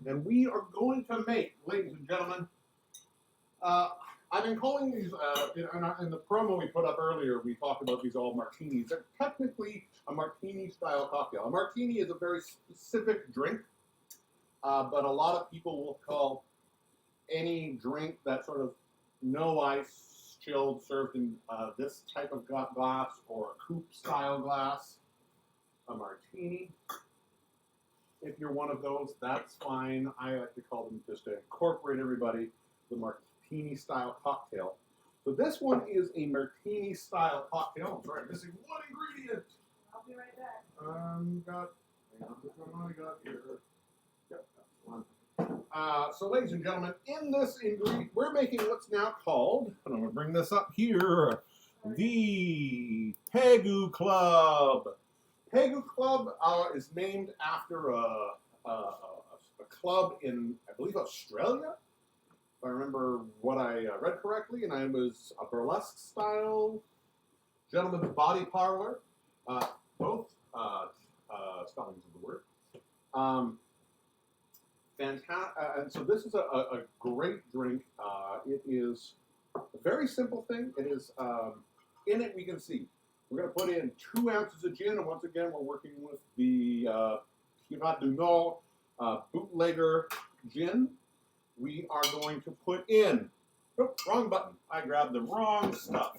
[SPEAKER 2] And we are going to make, ladies and gentlemen, I've been calling these, in the promo we put up earlier, we talked about these all martinis. They're technically a martini-style cocktail. A martini is a very specific drink, but a lot of people will call any drink that sort of no ice, chilled, served in this type of glass or a coupe-style glass, a martini. If you're one of those, that's fine. I like to call them just to incorporate everybody, the martini-style cocktail. So this one is a martini-style cocktail. I'm sorry, I'm missing one ingredient.
[SPEAKER 3] I'll be right back.
[SPEAKER 2] Which one I got here? Yep, that's one. So ladies and gentlemen, in this ingredient, we're making what's now called, and I'm going to bring this up here, the Pegu Club. Pegu Club is named after a club in, I believe, Australia. If I remember what I read correctly, and I was a burlesque style gentleman's body parlor. Both spellings of the word. Fantastic. And so this is a great drink. It is a very simple thing. It is, in it we can see, we're going to put in 2 ounces of gin, and once again, we're working with the Curat du Nord bootlegger gin. We are going to put in, oh, wrong button. I grabbed the wrong stuff.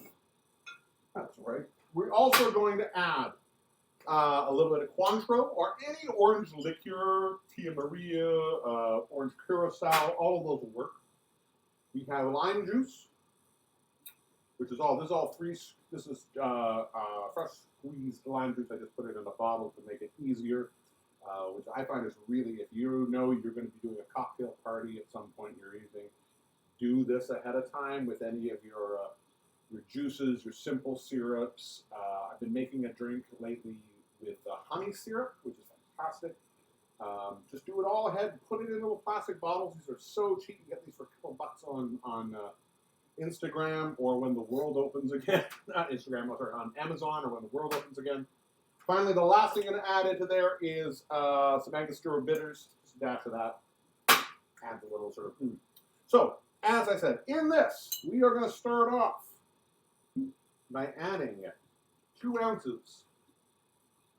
[SPEAKER 2] That's right. We're also going to add a little bit of Cointreau or any orange liqueur, Tia Maria, orange curacao, all of those will work. We have lime juice, which is all, this is all free. This is fresh squeezed lime juice. I just put it in a bottle to make it easier, which I find is really, if you know you're going to be doing a cocktail party at some point in your evening, do this ahead of time with any of your juices, your simple syrups. I've been making a drink lately with honey syrup, which is fantastic. Just do it all ahead, put it in little plastic bottles. These are so cheap. You get these for a couple bucks on Instagram, or when the world opens again. Not Instagram, sorry, on Amazon, or when the world opens again. Finally, the last thing I'm going to add into there is some Angostura bitters. Just a dash of that. Adds a little sort of So, as I said, in this, we are going to start off by adding 2 ounces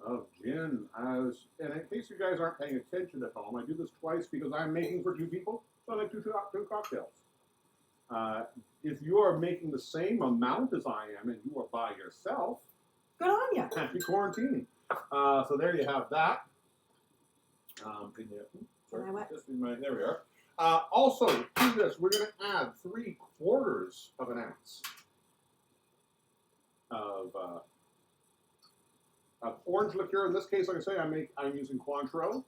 [SPEAKER 2] of gin. And in case you guys aren't paying attention at home, I do this twice because I'm making for 2 people, so I make two cocktails. If you are making the same amount as I am and you are by yourself,
[SPEAKER 3] Good on you.
[SPEAKER 2] happy quarantine. So there you have that.
[SPEAKER 3] Can I wet?
[SPEAKER 2] There we are. Also, to this, we're going to add 3/4 of an ounce of orange liqueur. In this case, like I say, I'm using Cointreau.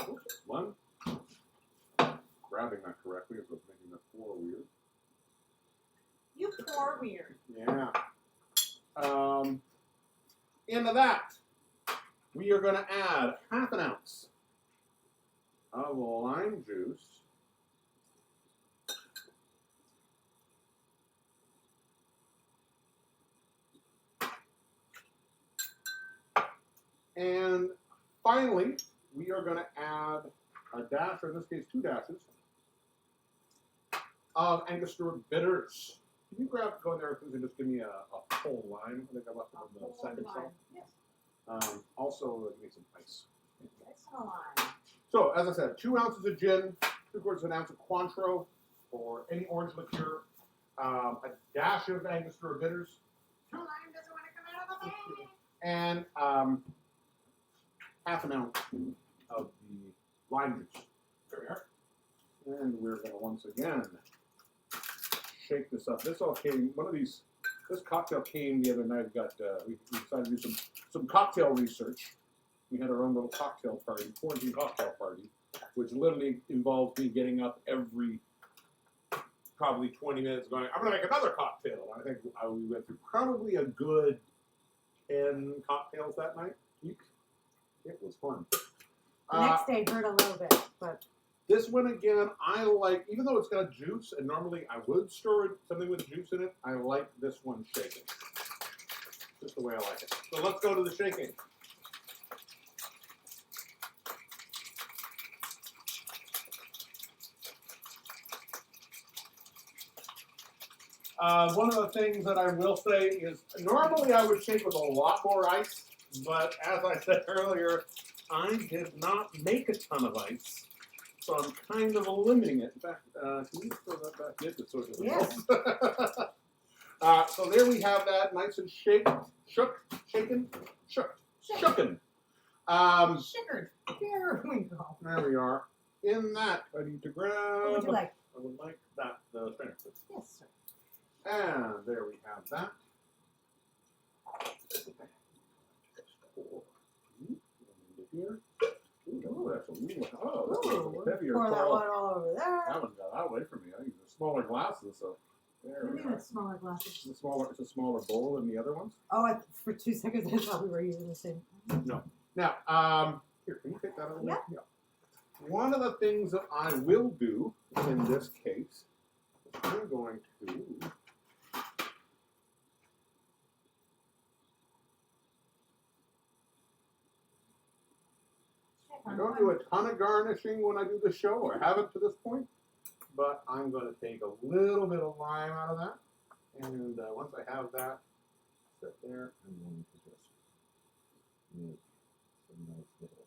[SPEAKER 2] Oops, one. Grabbing that correctly is what's making the pour weird.
[SPEAKER 3] You pour weird.
[SPEAKER 2] Yeah. Into that, we are going to add 1/2 ounce of lime juice. And finally, we are going to add a dash, or in this case 2 dashes, of Angostura bitters. Can you go in there and just give me a whole lime? I think I left it on the second shelf.
[SPEAKER 3] Yes.
[SPEAKER 2] Also, give me some ice.
[SPEAKER 3] Excellent lime.
[SPEAKER 2] So, as I said, 2 ounces of gin, 3/4 of an ounce of Cointreau, or any orange liqueur, a dash of Angostura bitters,
[SPEAKER 3] The lime doesn't want to come out of the bag.
[SPEAKER 2] and 1/2 ounce of the lime juice. There we are. And we're going to once again shake this up. This all came, this cocktail came the other night. We decided to do some cocktail research. We had our own little cocktail party, quarantine cocktail party, which literally involved me getting up every probably 20 minutes going, I'm going to make another cocktail. I think we went through probably a good 10 cocktails that night. It was fun.
[SPEAKER 3] The next day hurt a little bit, but
[SPEAKER 2] This one again, I like, even though it's got juice, and normally I would store something with juice in it, I like this one shaken. Just the way I like it. So let's go to the shaking. One of the things that I will say is normally I would shake with a lot more ice, but as I said earlier, I did not make a ton of ice, so I'm kind of limiting it. In fact, can you throw that back in to sort of
[SPEAKER 3] Yes.
[SPEAKER 2] So there we have that, nice and shooken.
[SPEAKER 3] Shickered. Here we go.
[SPEAKER 2] There we are. In that, I need to grab.
[SPEAKER 3] What would you like?
[SPEAKER 2] I would like that, the Spinach.
[SPEAKER 3] Yes, sir.
[SPEAKER 2] And there we have that. Here. Ooh, that's a little. Oh, that's a heavier.
[SPEAKER 3] Pour that one all over there.
[SPEAKER 2] That one got out away from me. I use the smaller glasses, so there
[SPEAKER 3] What do
[SPEAKER 2] we
[SPEAKER 3] you mean
[SPEAKER 2] are.
[SPEAKER 3] it's smaller glasses?
[SPEAKER 2] It's a smaller bowl than the other ones.
[SPEAKER 3] Oh, for 2 seconds I thought we were using the same.
[SPEAKER 2] No. Now, here, can you take that out of the way?
[SPEAKER 3] Yeah.
[SPEAKER 2] One of the things that I will do in this case is I'm going to. I don't do a ton of garnishing when I do the show, or haven't to this point, but I'm going to take a little bit of lime out of that, and once I have that set there, I'm going to just make some nice little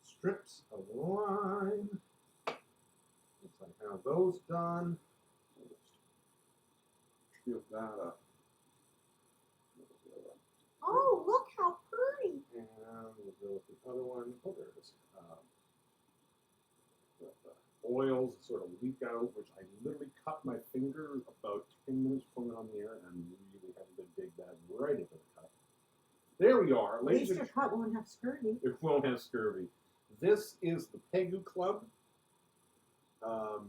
[SPEAKER 2] strips of lime. Once I have those done, I'll just fill that up.
[SPEAKER 3] Oh, look how pretty.
[SPEAKER 2] And we'll go with the other one. Oh, there it is. The oils sort of leak out, which I literally cut my finger about 10 minutes from it on the air and really had to dig that right into the cut. There we are.
[SPEAKER 3] At least your cut won't have scurvy.
[SPEAKER 2] It won't have scurvy. This is the Pegu Club. I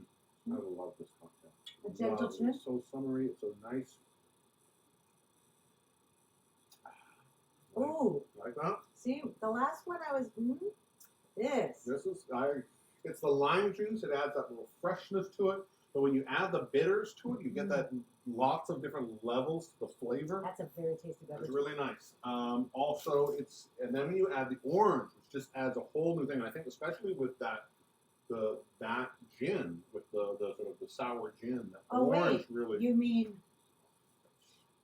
[SPEAKER 2] love this cocktail.
[SPEAKER 3] A gentle
[SPEAKER 2] Wow,
[SPEAKER 3] chin.
[SPEAKER 2] it's so summery. It's so nice.
[SPEAKER 3] Ooh.
[SPEAKER 2] Like that?
[SPEAKER 3] See, the last one I was, this.
[SPEAKER 2] This is it's the lime juice. It adds that little freshness to it. But when you add the bitters to it, you get that lots of different levels to the flavor.
[SPEAKER 3] That's a very tasty beverage.
[SPEAKER 2] It's really nice. Also, and then when you add the orange, which just adds a whole new thing. And I think especially with that gin, with the sort of the sour gin, that orange really.
[SPEAKER 3] You mean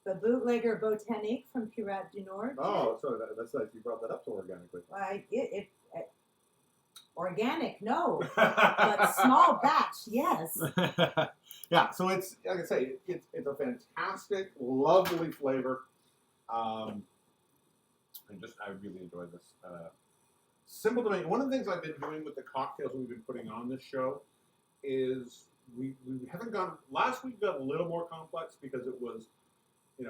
[SPEAKER 3] the bootlegger botanique from Pirat du Nord?
[SPEAKER 2] Oh, so that's nice. You brought that up so organically.
[SPEAKER 3] Organic, no, but small batch, yes.
[SPEAKER 2] Yeah, so it's like I say, it's a fantastic, lovely flavor. I really enjoyed this. Simple to make. One of the things I've been doing with the cocktails we've been putting on this show is we haven't gone. Last week got a little more complex because it was, it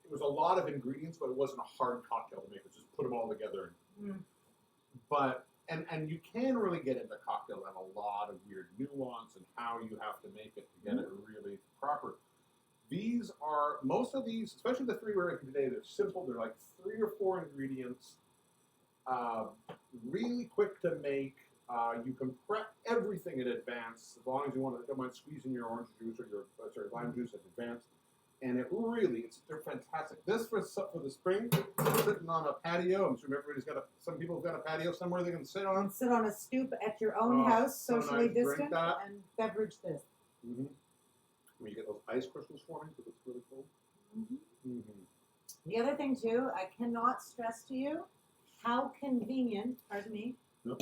[SPEAKER 2] was a lot of ingredients, but it wasn't a hard cocktail to make. It's just put them all together. But and you can really get into cocktails and a lot of weird nuance and how you have to make it to get it really proper. Most of these, especially the three we're making today, they're simple. They're like 3 or 4 ingredients, really quick to make. You can prep everything in advance as long as you don't mind squeezing your orange juice or your lime juice in advance. And they're fantastic. This for the spring, sitting on a patio. I'm sure some people have got a patio somewhere they can sit on.
[SPEAKER 3] Sit on a stoop at your own house,
[SPEAKER 2] so
[SPEAKER 3] socially
[SPEAKER 2] nice. Drink
[SPEAKER 3] distant,
[SPEAKER 2] that.
[SPEAKER 3] and beverage this.
[SPEAKER 2] Mm-hmm. When you get those ice crystals forming, because it's really cool.
[SPEAKER 3] The other thing too, I cannot stress to you how convenient. Pardon me.
[SPEAKER 2] Yep.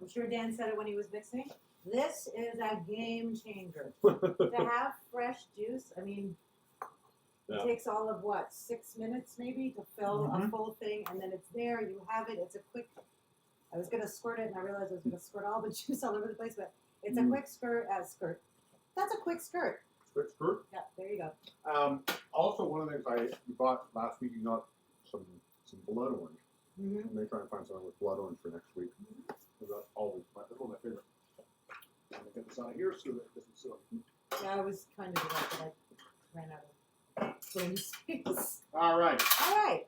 [SPEAKER 3] I'm sure Dan said it when he was mixing. This is a game changer. To have fresh juice, I mean, it takes all of 6 minutes maybe to fill a full thing, and then it's there. You have it. It's a quick. I was gonna squirt it, and I realized I was gonna squirt all the juice all over the place, but it's a quick skirt. That's a quick skirt.
[SPEAKER 2] Quick skirt.
[SPEAKER 3] Yeah, there you go.
[SPEAKER 2] Also, one of the things I bought last week, you got some blood orange.
[SPEAKER 3] Mm-hmm.
[SPEAKER 2] I may try and find something with blood orange for next week. That's always that's one of my favorite. I'm gonna get this out of here so that it doesn't seal.
[SPEAKER 3] Yeah, I was trying to do that, but I ran out of brain space.
[SPEAKER 2] All right.
[SPEAKER 3] All right.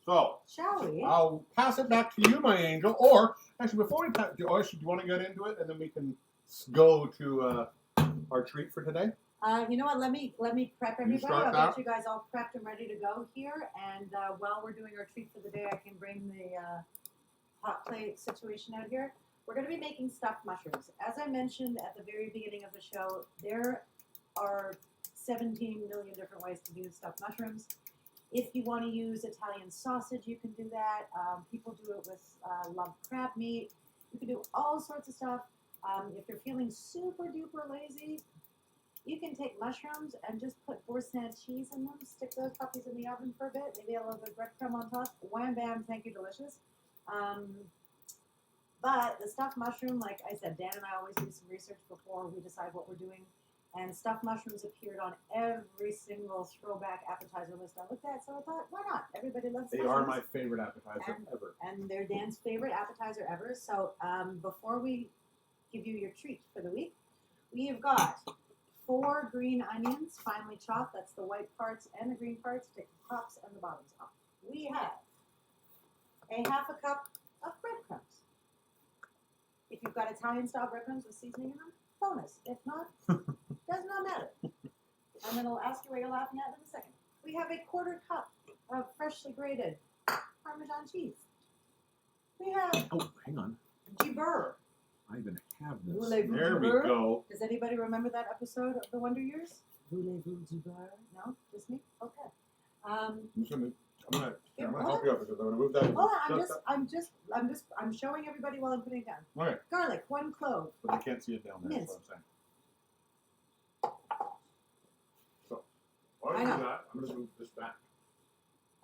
[SPEAKER 2] So
[SPEAKER 3] Shall we?
[SPEAKER 2] I'll pass it back to you, my angel. Or actually, before do you want to get into it, and then we can go to our treat for today?
[SPEAKER 3] You know what? Let me prep
[SPEAKER 6] You
[SPEAKER 3] everybody.
[SPEAKER 6] start
[SPEAKER 3] I'll
[SPEAKER 6] that?
[SPEAKER 3] get you guys all prepped and ready to go here. And while we're doing our treat for the day, I can bring the hot plate situation out here. We're going to be making stuffed mushrooms. As I mentioned at the very beginning of the show, there are 17 million different ways to do stuffed mushrooms. If you want to use Italian sausage, you can do that. People do it with lump crab meat. You can do all sorts of stuff. If you're feeling super duper lazy, you can take mushrooms and just put Boursin cheese in them, stick those puppies in the oven for a bit, maybe a little bit of breadcrumb on top. Wham bam, thank you, delicious. But the stuffed mushroom, like I said, Dan and I always do some research before we decide what we're doing. And stuffed mushrooms appeared on every single throwback appetizer list I looked at, so I thought, why not? Everybody loves
[SPEAKER 2] They
[SPEAKER 3] mushrooms.
[SPEAKER 2] are my favorite appetizer ever.
[SPEAKER 3] And they're Dan's favorite appetizer ever. So before we give you your treat for the week, we have got 4 green onions, finely chopped. That's the white parts and the green parts. Take the tops and the bottoms off. We have a half a cup of breadcrumbs. If you've got Italian-style breadcrumbs with seasoning in them, bonus. If not, does not matter. And then I'll ask you what you're laughing at in a second. We have a 1/4 cup of freshly grated Parmesan cheese. We have
[SPEAKER 2] Oh, hang on.
[SPEAKER 3] Bur.
[SPEAKER 2] I even have this.
[SPEAKER 3] Voulez-vous
[SPEAKER 2] There
[SPEAKER 3] du
[SPEAKER 2] we
[SPEAKER 3] beurre?
[SPEAKER 2] go.
[SPEAKER 3] Does anybody remember that episode of The Wonder Years? Voulez-vous du beurre? No? Just me? Okay.
[SPEAKER 2] I'm gonna help you out because I'm gonna move that.
[SPEAKER 3] Hold on, I'm showing everybody while I'm putting it down.
[SPEAKER 2] Okay.
[SPEAKER 3] Garlic, 1 clove.
[SPEAKER 2] But I can't see it down there. That's what I'm saying. So while I
[SPEAKER 3] I
[SPEAKER 2] do
[SPEAKER 3] know.
[SPEAKER 2] that, I'm gonna move this back.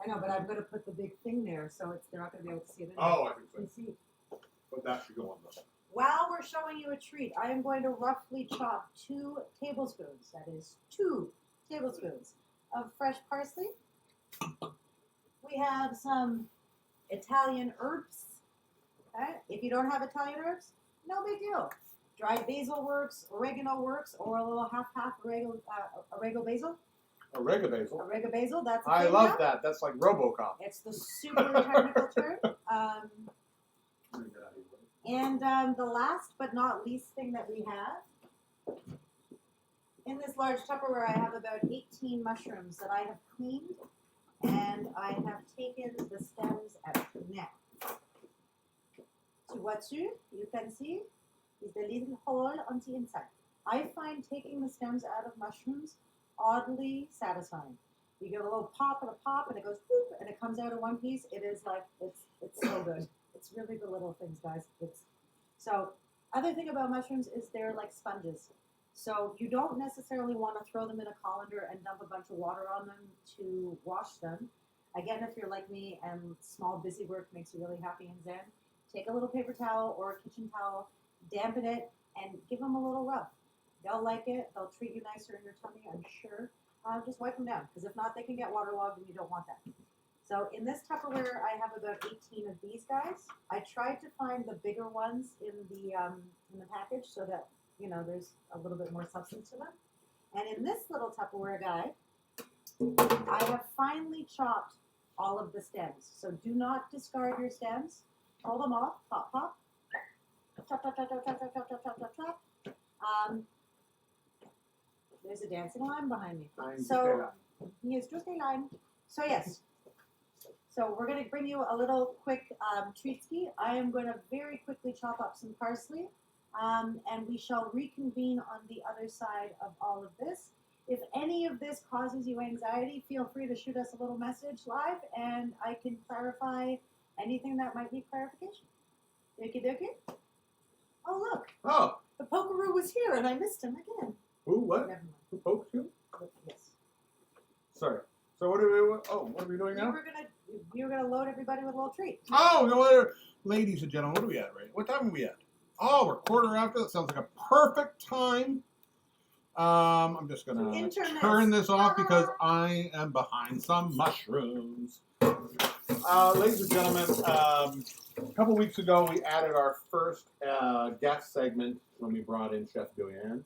[SPEAKER 3] I know, but I'm going to put the big thing there, so they're not going to be able to see it.
[SPEAKER 2] Oh, I think so.
[SPEAKER 3] You see.
[SPEAKER 2] But that should go on the.
[SPEAKER 3] While we're showing you a treat, I am going to roughly chop 2 tablespoons. That is 2 tablespoons of fresh parsley. We have some Italian herbs. Okay? If you don't have Italian herbs, no big deal. Dried basil works, oregano works, or a little half oregano basil.
[SPEAKER 2] Oregano basil.
[SPEAKER 3] Oregano basil, that's a
[SPEAKER 2] I
[SPEAKER 3] thing
[SPEAKER 2] love
[SPEAKER 3] now.
[SPEAKER 2] that. That's like RoboCop.
[SPEAKER 3] It's the super technical term. And the last but not least thing that we have, in this large Tupperware, I have about 18 mushrooms that I have cleaned, and I have taken the stems out. Now, to what you can see is the little hole on the inside. I find taking the stems out of mushrooms oddly satisfying. You get a little pop and a pop, and it goes whoop, and it comes out in one piece. It is like, it's so good. It's really the little things, guys. So, other thing about mushrooms is they're like sponges. So you don't necessarily want to throw them in a colander and dump a bunch of water on them to wash them. Again, if you're like me and small busy work makes you really happy and zen, take a little paper towel or a kitchen towel, dampen it, and give them a little rub. They'll like it. They'll treat you nicer in your tummy, I'm sure. Just wipe them down, because if not, they can get waterlogged and you don't want that. So in this Tupperware, I have about 18 of these guys. I tried to find the bigger ones in the package so that, you know, there's a little bit more substance to them. And in this little Tupperware guy, I have finely chopped all of the stems. So do not discard your stems. Pull them off, pop, pop. Chop, chop, chop, chop, chop, chop, chop, chop, chop, chop, chop. There's a dancing line behind me. So, yes, just a line. So yes. So we're going to bring you a little quick treat ski. I am going to very quickly chop up some parsley, and we shall reconvene on the other side of all of this. If any of this causes you anxiety, feel free to shoot us a little message live, and I can clarify anything that might need clarification. Okie dokie. Oh, look.
[SPEAKER 2] Oh,
[SPEAKER 3] The Pokeroo was here, and I missed him again.
[SPEAKER 2] who? What?
[SPEAKER 3] Never mind.
[SPEAKER 2] Who poked you?
[SPEAKER 3] Yes.
[SPEAKER 2] Sorry. So what are we doing now?
[SPEAKER 3] You were gonna load everybody with a little treat.
[SPEAKER 2] Oh, no, wait, ladies and gentlemen, what are we at, right? What time are we at? Oh, we're 1/4 after. That sounds like a perfect time. I'm just gonna
[SPEAKER 3] Internet.
[SPEAKER 2] turn this off because I am behind some mushrooms. Ladies and gentlemen, a couple weeks ago we added our first guest segment when we brought in Chef Doyen.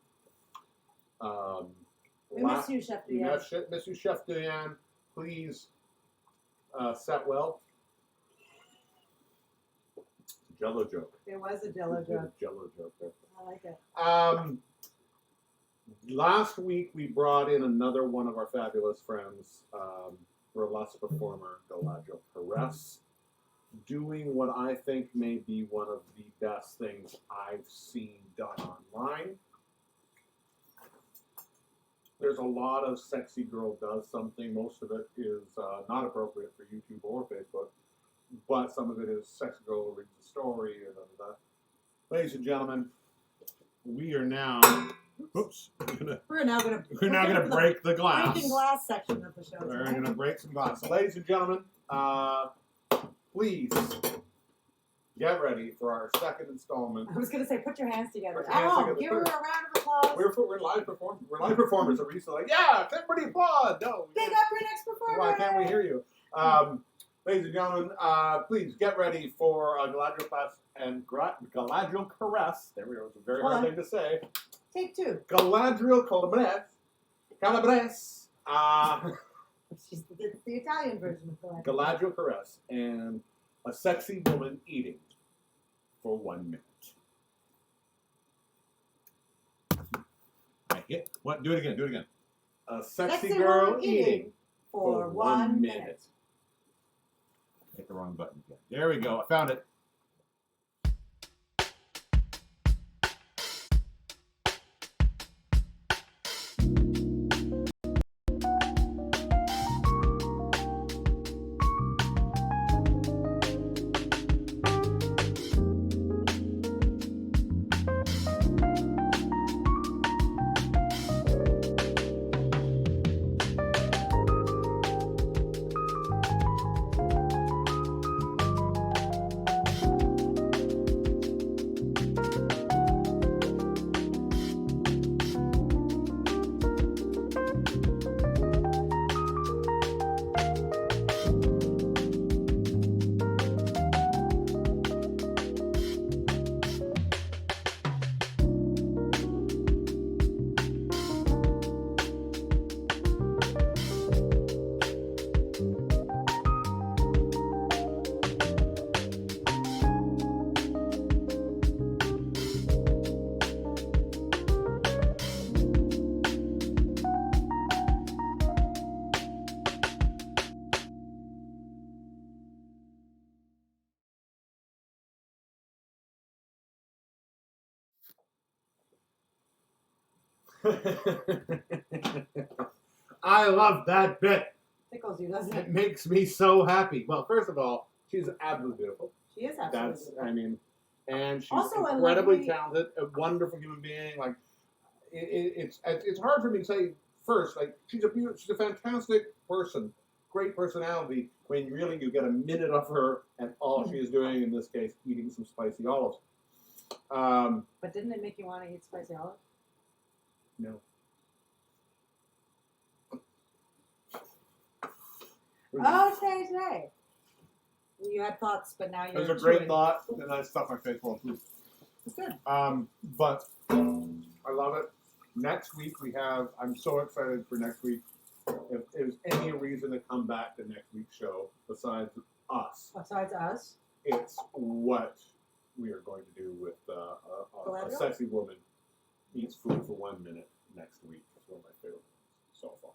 [SPEAKER 3] We miss you, Chef
[SPEAKER 2] We
[SPEAKER 3] Diabloe.
[SPEAKER 2] miss you, Chef Doyen. Please set well. Jello joke.
[SPEAKER 3] There was a Jello
[SPEAKER 2] We did a
[SPEAKER 3] joke.
[SPEAKER 2] Jello joke there.
[SPEAKER 3] I like it.
[SPEAKER 2] Last week we brought in another one of our fabulous friends, burlesque performer Diabloe Perez, doing what I think may be one of the best things I've seen done online. There's a lot of sexy girl does something. Most of it is not appropriate for YouTube or Facebook, but some of it is sexy girl who reads a story and that. Ladies and gentlemen, we are now. Oops.
[SPEAKER 3] We're now going
[SPEAKER 2] to break the glass.
[SPEAKER 3] breaking glass section of the show.
[SPEAKER 2] We're
[SPEAKER 3] tonight.
[SPEAKER 2] going to break some glass. So, ladies and gentlemen, please get ready for our second installment.
[SPEAKER 3] I was going to say, put your hands together.
[SPEAKER 2] Put your hands together.
[SPEAKER 3] Give her a round of applause.
[SPEAKER 2] We're live performers. We're live performers. So we're used to like, yeah, everybody applaud. No.
[SPEAKER 3] Big up your next performer.
[SPEAKER 2] Why can't we hear you? Ladies and gentlemen, please get ready for Galadriel class and Galadriel Caress. There we go. It's a very hard thing to say.
[SPEAKER 3] Take two.
[SPEAKER 2] Galadriel Calabres.
[SPEAKER 3] She's the Italian version of Galadriel.
[SPEAKER 2] Galadriel Caress and a sexy woman eating for 1 minute. I hit. What? Do it again. Do it again. A sexy girl eating
[SPEAKER 3] for 1 minute.
[SPEAKER 2] Hit the wrong button again. There we go. I found it. I love that bit.
[SPEAKER 3] Tickles you, doesn't
[SPEAKER 2] It
[SPEAKER 3] it?
[SPEAKER 2] makes me so happy. Well, first of all, she's absolutely beautiful.
[SPEAKER 3] She is absolutely
[SPEAKER 2] That's,
[SPEAKER 3] beautiful.
[SPEAKER 2] I mean, and she's
[SPEAKER 3] Also a
[SPEAKER 2] incredibly
[SPEAKER 3] lovely-
[SPEAKER 2] talented, a wonderful human being. Like, it's hard for me to say first. Like, she's a fantastic person, great personality. When really you get a minute of her, and all she is doing in this case, eating some spicy olives.
[SPEAKER 3] But didn't it make you want to eat spicy olive?
[SPEAKER 2] No.
[SPEAKER 3] Oh, today. You had thoughts, but now
[SPEAKER 2] It
[SPEAKER 3] you're
[SPEAKER 2] was a great
[SPEAKER 3] chewing.
[SPEAKER 2] thought, and I stuffed my face full of food.
[SPEAKER 3] It's good.
[SPEAKER 2] But I love it. Next week we have. I'm so excited for next week. If there's any reason to come back to next week's show besides us,
[SPEAKER 3] Besides us,
[SPEAKER 2] it's what we are going to do with a
[SPEAKER 3] Galadriel?
[SPEAKER 2] sexy woman eats food for 1 minute next week. It's one of my favorite ones so far.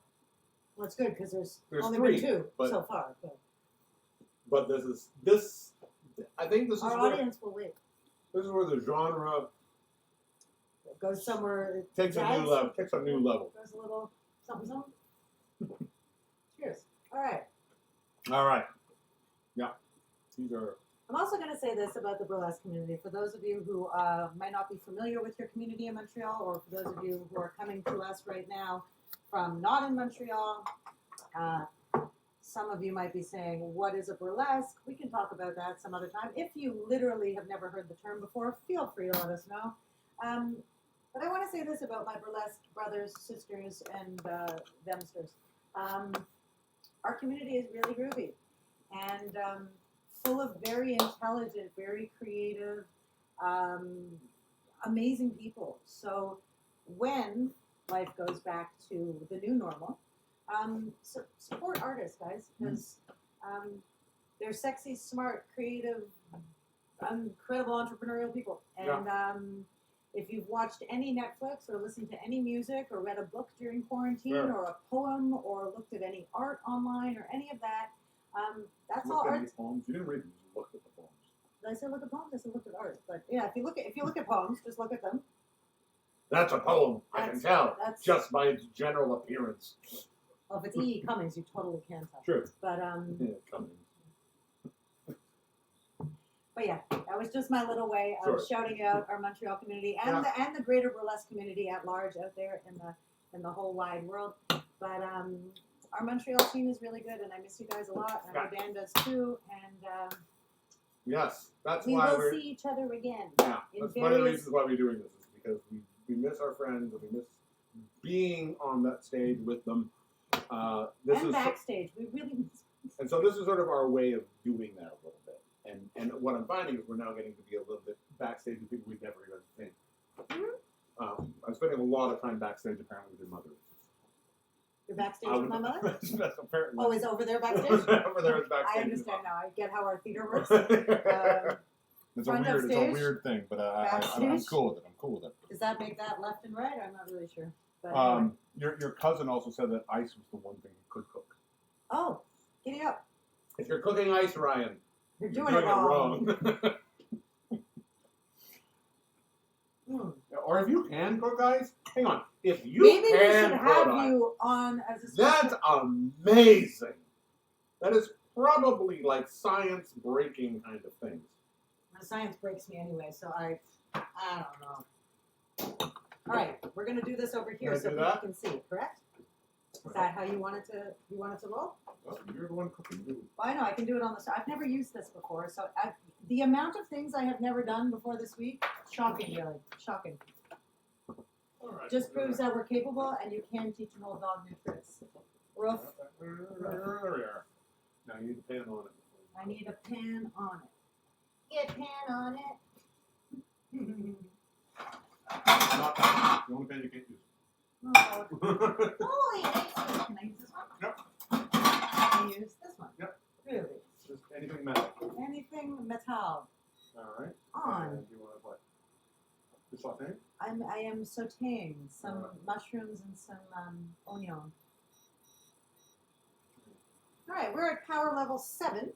[SPEAKER 3] well, it's good because there's only
[SPEAKER 2] three,
[SPEAKER 3] been two
[SPEAKER 2] but-
[SPEAKER 3] so far. But
[SPEAKER 2] But this. I think this is
[SPEAKER 3] our
[SPEAKER 2] where
[SPEAKER 3] audience will wait.
[SPEAKER 2] this is where the genre
[SPEAKER 3] It goes somewhere. it
[SPEAKER 2] takes a new
[SPEAKER 3] jazz,
[SPEAKER 2] level. Takes a new level.
[SPEAKER 3] Goes a little something, something. Cheers. All right.
[SPEAKER 2] All right. Yeah. These are.
[SPEAKER 3] I'm also going to say this about the burlesque community. For those of you who might not be familiar with your community in Montreal, or for those of you who are coming to us right now from not in Montreal, some of you might be saying, what is a burlesque? We can talk about that some other time. If you literally have never heard the term before, feel free to let us know. But I want to say this about my burlesque brothers, sisters, and themsters. Our community is really groovy and full of very intelligent, very creative, amazing people. So when life goes back to the new normal, support artists, guys, because they're sexy, smart, creative, incredible entrepreneurial people. And if you've watched any Netflix or listened to any music or read a book during quarantine
[SPEAKER 2] Sure.
[SPEAKER 3] or a poem or looked at any art online or any of that, that's all
[SPEAKER 2] Looked at
[SPEAKER 3] art.
[SPEAKER 2] these poems. You didn't read them. You looked at the poems.
[SPEAKER 3] Did I say look at poems? I said look at art. But yeah, if you look at poems, just look at them.
[SPEAKER 2] That's a poem. I can tell
[SPEAKER 3] That's
[SPEAKER 2] just by its general appearance.
[SPEAKER 3] well, if it's E. Cummings, you totally can tell.
[SPEAKER 2] True.
[SPEAKER 3] But
[SPEAKER 2] Cummings.
[SPEAKER 3] But yeah, that was just my little way of
[SPEAKER 2] Sure.
[SPEAKER 3] shouting out our Montreal community and the greater burlesque community at large out there in the whole wide world. But our Montreal team is really good, and I miss you guys a lot. And I know Dan does too. And
[SPEAKER 2] Yes, that's
[SPEAKER 3] we
[SPEAKER 2] why
[SPEAKER 3] will
[SPEAKER 2] we're.
[SPEAKER 3] see each other again.
[SPEAKER 2] Yeah,
[SPEAKER 3] in
[SPEAKER 2] that's one of the
[SPEAKER 3] various-
[SPEAKER 2] reasons why we're doing this is because we miss our friends and we miss being on that stage with them. This
[SPEAKER 3] And
[SPEAKER 2] is
[SPEAKER 3] backstage, we really miss.
[SPEAKER 2] and so this is sort of our way of doing that a little bit. And what I'm finding is we're now getting to be a little bit backstage with people we'd never even seen.
[SPEAKER 3] Mm-hmm.
[SPEAKER 2] I'm spending a lot of time backstage apparently with your mother.
[SPEAKER 3] You're backstage with my mother.
[SPEAKER 2] That's apparently.
[SPEAKER 3] Oh, is over there backstage?
[SPEAKER 2] Over there is backstage.
[SPEAKER 3] I understand now. I get how our theater works.
[SPEAKER 5] It's
[SPEAKER 3] Front
[SPEAKER 5] a
[SPEAKER 3] upstage,
[SPEAKER 5] weird thing, but I'm
[SPEAKER 3] backstage.
[SPEAKER 5] cool with it. I'm cool with it.
[SPEAKER 3] Does that make that left and right? I'm not really sure. But anyway.
[SPEAKER 2] Your cousin also said that ice was the one thing you could cook.
[SPEAKER 3] Oh, giddy up!
[SPEAKER 2] If you're cooking ice, Ryan,
[SPEAKER 3] You're doing it wrong. Hmm.
[SPEAKER 2] Or if you can cook ice, hang on. If you
[SPEAKER 3] Maybe we
[SPEAKER 2] can
[SPEAKER 3] should
[SPEAKER 2] cook
[SPEAKER 3] have
[SPEAKER 2] ice,
[SPEAKER 3] you on as a
[SPEAKER 2] that's
[SPEAKER 3] special.
[SPEAKER 2] amazing. That is probably like science-breaking kind of things.
[SPEAKER 3] The science breaks me anyway, so I don't know. All right, we're gonna do this over here
[SPEAKER 2] Can I
[SPEAKER 3] so
[SPEAKER 2] do
[SPEAKER 3] people
[SPEAKER 2] that?
[SPEAKER 3] can see. Correct? Is that how you want it to roll?
[SPEAKER 2] Well, you're the one cooking.
[SPEAKER 3] Well, I know I can do it on the side. I've never used this before, so the amount of things I have never done before this week, shocking, really, shocking.
[SPEAKER 2] All right.
[SPEAKER 3] Just proves that we're capable, and you can teach an old dog new tricks. Roof.
[SPEAKER 2] There we are. Now you need a pan on it.
[SPEAKER 3] I need a pan on it. Get pan on it.
[SPEAKER 2] Not that. The only pan you can't use.
[SPEAKER 3] Oh, holy nice. Can I use this one?
[SPEAKER 2] Yep.
[SPEAKER 3] Can I use this one?
[SPEAKER 2] Yep.
[SPEAKER 3] Really?
[SPEAKER 2] Just anything metal.
[SPEAKER 3] Anything metal
[SPEAKER 2] All right.
[SPEAKER 3] on.
[SPEAKER 2] And you want to what? The sauté?
[SPEAKER 3] I am sauteing some mushrooms and some onion. All right, we're at power level 7.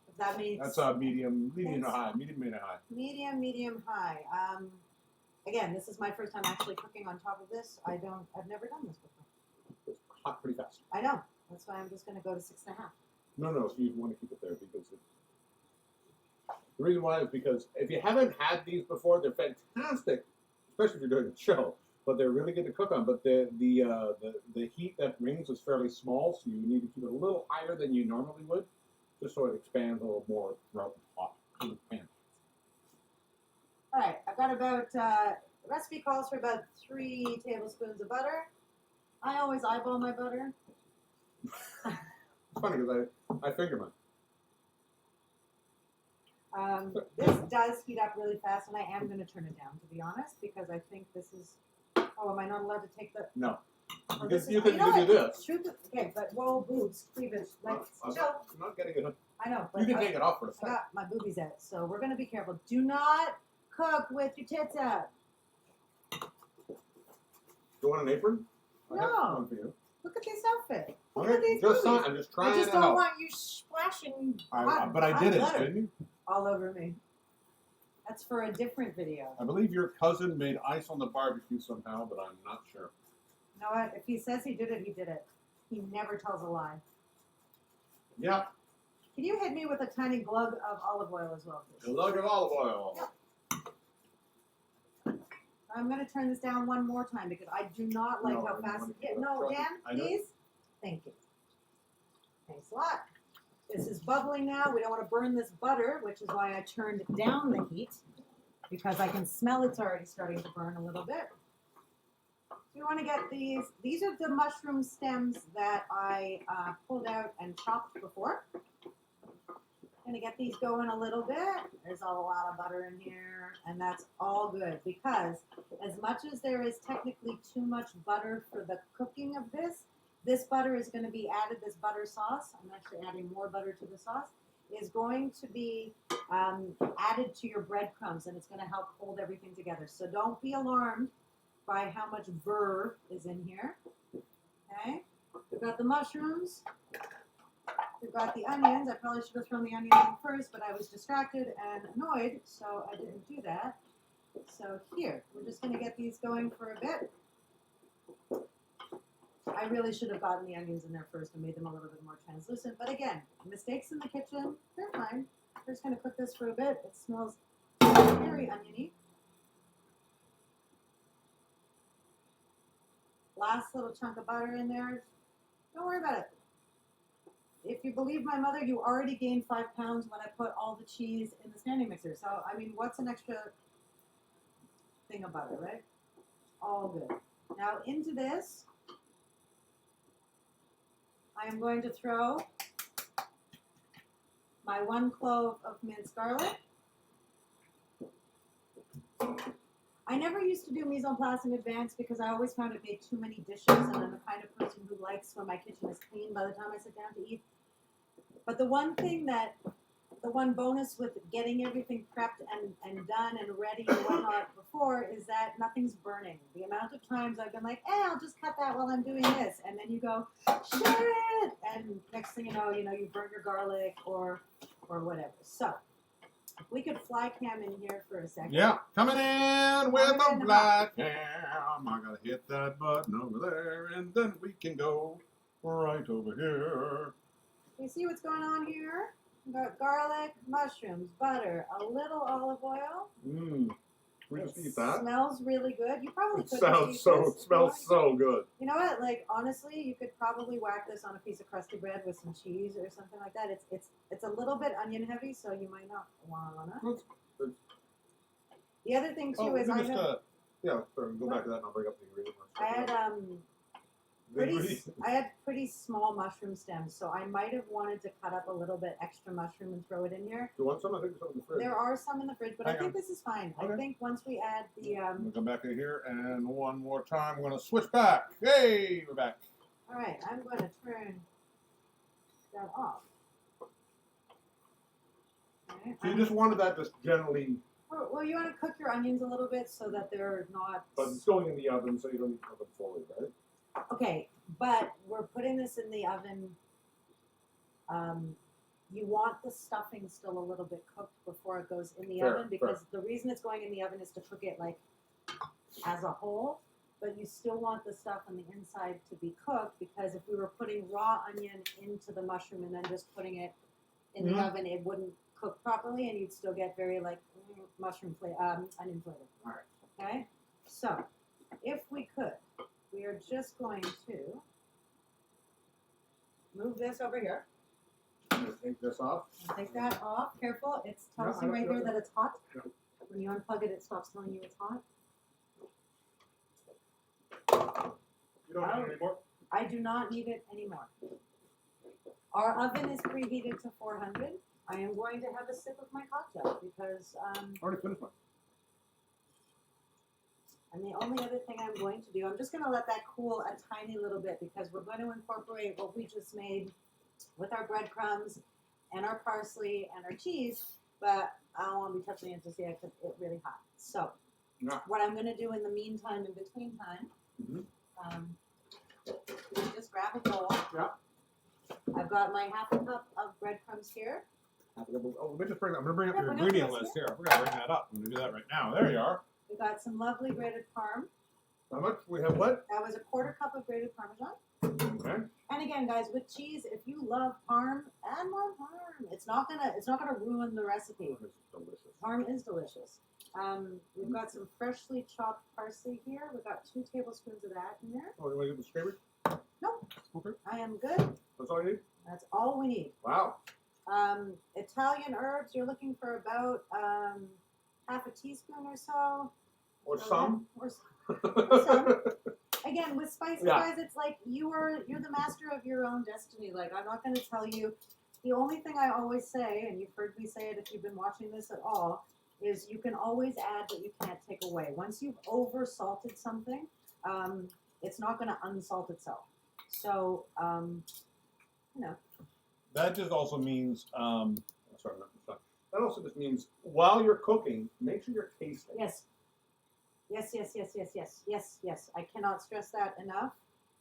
[SPEAKER 3] If that means
[SPEAKER 2] That's medium to high. Medium to high.
[SPEAKER 3] medium, high. Again, this is my first time actually cooking on top of this. I've never done this before.
[SPEAKER 2] It's hot pretty fast.
[SPEAKER 3] I know. That's why I'm just going to go to 6.5.
[SPEAKER 2] No, so you want to keep it there because the reason why is because if you haven't had these before, they're fantastic, especially if you're doing a show. But they're really good to cook on. But the heat that rings is fairly small, so you need to keep it a little higher than you normally would, just so it expands a little more throughout the hot pan.
[SPEAKER 3] All right, I've got about, the recipe calls for about 3 tablespoons of butter. I always eyeball my butter.
[SPEAKER 2] It's funny because I finger mine.
[SPEAKER 3] This does heat up really fast, and I am going to turn it down, to be honest, because I think this is. Oh, am I not allowed to take the?
[SPEAKER 2] No.
[SPEAKER 3] Oh,
[SPEAKER 2] You can do this.
[SPEAKER 3] Okay, but whoa, boobs, cleavage, like
[SPEAKER 2] I'm
[SPEAKER 3] chill.
[SPEAKER 2] not getting it.
[SPEAKER 3] I know, but
[SPEAKER 2] You can
[SPEAKER 3] I
[SPEAKER 2] take it off for a
[SPEAKER 3] I
[SPEAKER 2] second.
[SPEAKER 3] got my boobies out, so we're going to be careful. Do not cook with your tits out.
[SPEAKER 2] Do you want an apron? I have
[SPEAKER 3] No.
[SPEAKER 2] one for you.
[SPEAKER 3] Look at this outfit. Look
[SPEAKER 2] Okay,
[SPEAKER 3] at these
[SPEAKER 2] just
[SPEAKER 3] boobies.
[SPEAKER 2] I'm just
[SPEAKER 3] I
[SPEAKER 2] trying
[SPEAKER 3] just
[SPEAKER 2] it
[SPEAKER 3] don't
[SPEAKER 2] out.
[SPEAKER 3] want you splashing
[SPEAKER 5] But I did it,
[SPEAKER 3] butter
[SPEAKER 5] didn't you?
[SPEAKER 3] all over me. That's for a different video.
[SPEAKER 5] I believe your cousin made ice on the barbecue somehow, but I'm not sure.
[SPEAKER 3] You know what? If he says he did it, he did it. He never tells a lie.
[SPEAKER 2] Yeah,
[SPEAKER 3] Can you hit me with a tiny glug of olive oil as well,
[SPEAKER 2] a
[SPEAKER 3] please?
[SPEAKER 2] lug of olive oil.
[SPEAKER 3] I'm going to turn this down one more time because I do not like
[SPEAKER 2] No,
[SPEAKER 3] how
[SPEAKER 2] I
[SPEAKER 3] fast
[SPEAKER 2] want
[SPEAKER 3] it gets.
[SPEAKER 2] to
[SPEAKER 3] No,
[SPEAKER 2] trust
[SPEAKER 3] Dan,
[SPEAKER 2] it. I know.
[SPEAKER 3] please. Thank you. Thanks a lot. This is bubbling now. We don't want to burn this butter, which is why I turned down the heat because I can smell it's already starting to burn a little bit. So you want to get these. These are the mushroom stems that I pulled out and chopped before. Going to get these going a little bit. There's a lot of butter in here, and that's all good because as much as there is technically too much butter for the cooking of this butter is going to be added, this butter sauce. I'm actually adding more butter to the sauce. is going to be added to your breadcrumbs, and it's going to help hold everything together. So don't be alarmed by how much bur is in here. Okay, we've got the mushrooms. We've got the onions. I probably should have thrown the onions in first, but I was distracted and annoyed, so I didn't do that. So here, we're just going to get these going for a bit. I really should have gotten the onions in there first and made them a little bit more translucent. But again, mistakes in the kitchen, they're fine. We're just going to cook this for a bit. It smells very oniony. Last little chunk of butter in there. Don't worry about it. If you believe my mother, you already gained 5 pounds when I put all the cheese in the standing mixer. So, I mean, what's an extra thing of butter, right? All good. Now into this, I am going to throw my 1 clove of minced garlic. I never used to do mise en place in advance because I always found it made too many dishes, and I'm the kind of person who likes when my kitchen is clean by the time I sit down to eat. But the one bonus with getting everything prepped and done and ready and whatnot before is that nothing's burning. The amount of times I've been like, I'll just cut that while I'm doing this, and then you go, shit, and next thing you know, you burn your garlic or whatever. So if we could fly cam in here for a second.
[SPEAKER 6] Yeah, coming in with
[SPEAKER 3] Coming
[SPEAKER 6] a
[SPEAKER 3] in
[SPEAKER 6] black cam. I gotta hit that button over there, and then we can go right over here.
[SPEAKER 3] You see what's going on here? We've got garlic, mushrooms, butter, a little olive oil.
[SPEAKER 2] Mmm. We just eat that?
[SPEAKER 3] Smells really good. You probably
[SPEAKER 2] It
[SPEAKER 3] could
[SPEAKER 2] sounds
[SPEAKER 3] just eat
[SPEAKER 2] so.
[SPEAKER 3] this.
[SPEAKER 2] It smells so good.
[SPEAKER 3] You know what? Like honestly, you could probably whack this on a piece of crusty bread with some cheese or something like that. It's a little bit onion heavy, so you might not wanna. The other thing too is I had
[SPEAKER 2] Yeah, sorry, go back to that and I'll bring up the ingredients.
[SPEAKER 3] I had pretty small mushroom stems, so I might have wanted to cut up a little bit extra mushroom and throw it in here.
[SPEAKER 2] Do you want some? I think there's some in the fridge.
[SPEAKER 3] There are some in the fridge, but I
[SPEAKER 6] Hang
[SPEAKER 3] think
[SPEAKER 6] on.
[SPEAKER 3] this is fine.
[SPEAKER 6] Okay.
[SPEAKER 3] I think once we add the
[SPEAKER 6] I'm gonna come back in here, and one more time, we're gonna switch back. Hey, we're back.
[SPEAKER 3] all right, I'm going to turn that off. Okay.
[SPEAKER 2] So you just wanted that just generally,
[SPEAKER 3] Well, you want to cook your onions a little bit so that they're not.
[SPEAKER 2] but it's going in the oven, so you don't need to cook them fully, right?
[SPEAKER 3] Okay, but we're putting this in the oven. You want the stuffing still a little bit cooked before it goes in the
[SPEAKER 2] Fair,
[SPEAKER 3] oven because the reason it's going in the oven is to cook it like as a whole. But you still want the stuff on the inside to be cooked because if we were putting raw onion into the mushroom and then just putting it in the oven, it wouldn't cook properly, and you'd still get very like onion flavor.
[SPEAKER 2] All right.
[SPEAKER 3] Okay, so if we could, we are just going to move this over here.
[SPEAKER 2] I'm gonna take this off.
[SPEAKER 3] And take that off. Careful, it tells
[SPEAKER 2] Yeah,
[SPEAKER 3] you right
[SPEAKER 2] yeah.
[SPEAKER 3] there that it's hot.
[SPEAKER 2] Yeah.
[SPEAKER 3] When you unplug it, it stops telling you it's hot.
[SPEAKER 2] You don't need any more?
[SPEAKER 3] I do not need it anymore. Our oven is preheated to 400. I am going to have a sip of my cocktail because
[SPEAKER 2] Already finished mine.
[SPEAKER 3] and the only other thing I'm going to do, I'm just going to let that cool a tiny little bit because we're going to incorporate what we just made with our breadcrumbs and our parsley and our cheese, but I don't want to be touching it just yet because it's really hot. So
[SPEAKER 2] Yeah.
[SPEAKER 3] what I'm going to do in the meantime, in between time, is just grab a bowl.
[SPEAKER 2] Yeah.
[SPEAKER 3] I've got my half a cup of breadcrumbs here.
[SPEAKER 2] Oh, let me just bring. I'm gonna bring up
[SPEAKER 3] Yeah,
[SPEAKER 2] your
[SPEAKER 3] bring up
[SPEAKER 2] ingredient
[SPEAKER 3] this
[SPEAKER 2] list here. We're gonna bring that up. I'm gonna do that right now. There you are.
[SPEAKER 3] We got some lovely grated parm.
[SPEAKER 2] How much? We have what?
[SPEAKER 3] That was a quarter cup of grated parmesan.
[SPEAKER 2] Okay.
[SPEAKER 3] And again, guys, with cheese, if you love parm, add more parm. It's not gonna ruin the recipe.
[SPEAKER 2] This is delicious.
[SPEAKER 3] Parm is delicious. We've got some freshly chopped parsley here. We've got 2 tablespoons of that in there.
[SPEAKER 2] Oh, you want to get the scraper?
[SPEAKER 3] Nope.
[SPEAKER 2] Okay.
[SPEAKER 3] I am good.
[SPEAKER 2] That's all you need?
[SPEAKER 3] That's all we need.
[SPEAKER 2] Wow.
[SPEAKER 3] Italian herbs, you're looking for about half a teaspoon or so.
[SPEAKER 2] Or some.
[SPEAKER 3] Or some. Again, with spices,
[SPEAKER 2] Yeah.
[SPEAKER 3] guys, it's like you're the master of your own destiny. Like, I'm not going to tell you. The only thing I always say, and you've heard me say it if you've been watching this at all, is you can always add, but you can't take away. Once you've over-salted something, it's not going to unsalt itself. So, you know.
[SPEAKER 6] That just also means
[SPEAKER 2] sorry, not stuff. That also just means while you're cooking, make sure you're tasting.
[SPEAKER 3] Yes. Yes, yes, yes, yes, yes, yes, yes. I cannot stress that enough.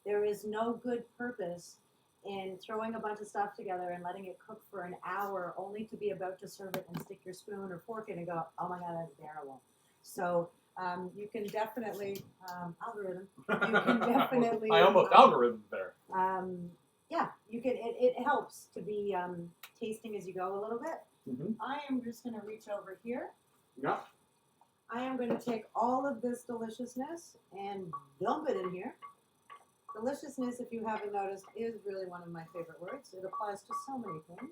[SPEAKER 3] There is no good purpose in throwing a bunch of stuff together and letting it cook for an hour only to be about to serve it and stick your spoon or fork in and go, oh my God, that's terrible. So you can definitely, algorithm, you can definitely.
[SPEAKER 5] I almost algorithmed there.
[SPEAKER 3] Yeah, you can, it helps to be tasting as you go a little bit.
[SPEAKER 2] Mm-hmm.
[SPEAKER 3] I am just going to reach over here.
[SPEAKER 2] Yeah.
[SPEAKER 3] I am going to take all of this deliciousness and dump it in here. Deliciousness, if you haven't noticed, is really one of my favorite words. It applies to so many things.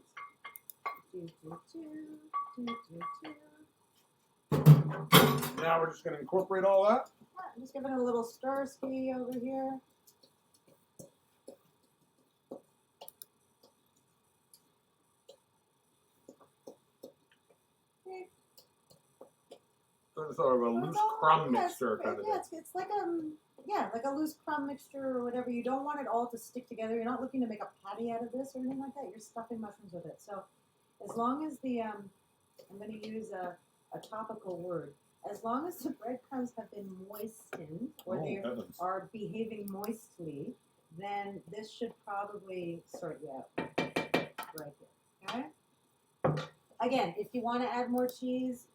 [SPEAKER 2] Now we're just going to incorporate all that.
[SPEAKER 3] I'm just giving it a little stir ski over here.
[SPEAKER 2] Sort of a loose crumb mixture kind of thing.
[SPEAKER 3] It's like like a loose crumb mixture or whatever. You don't want it all to stick together. You're not looking to make a patty out of this or anything like that. You're stuffing mushrooms with it. So as long as the I'm going to use a topical word. As long as the breadcrumbs have been moistened or they are behaving moistly, then this should probably sort you out right here. Okay. Again, if you want to add more cheese.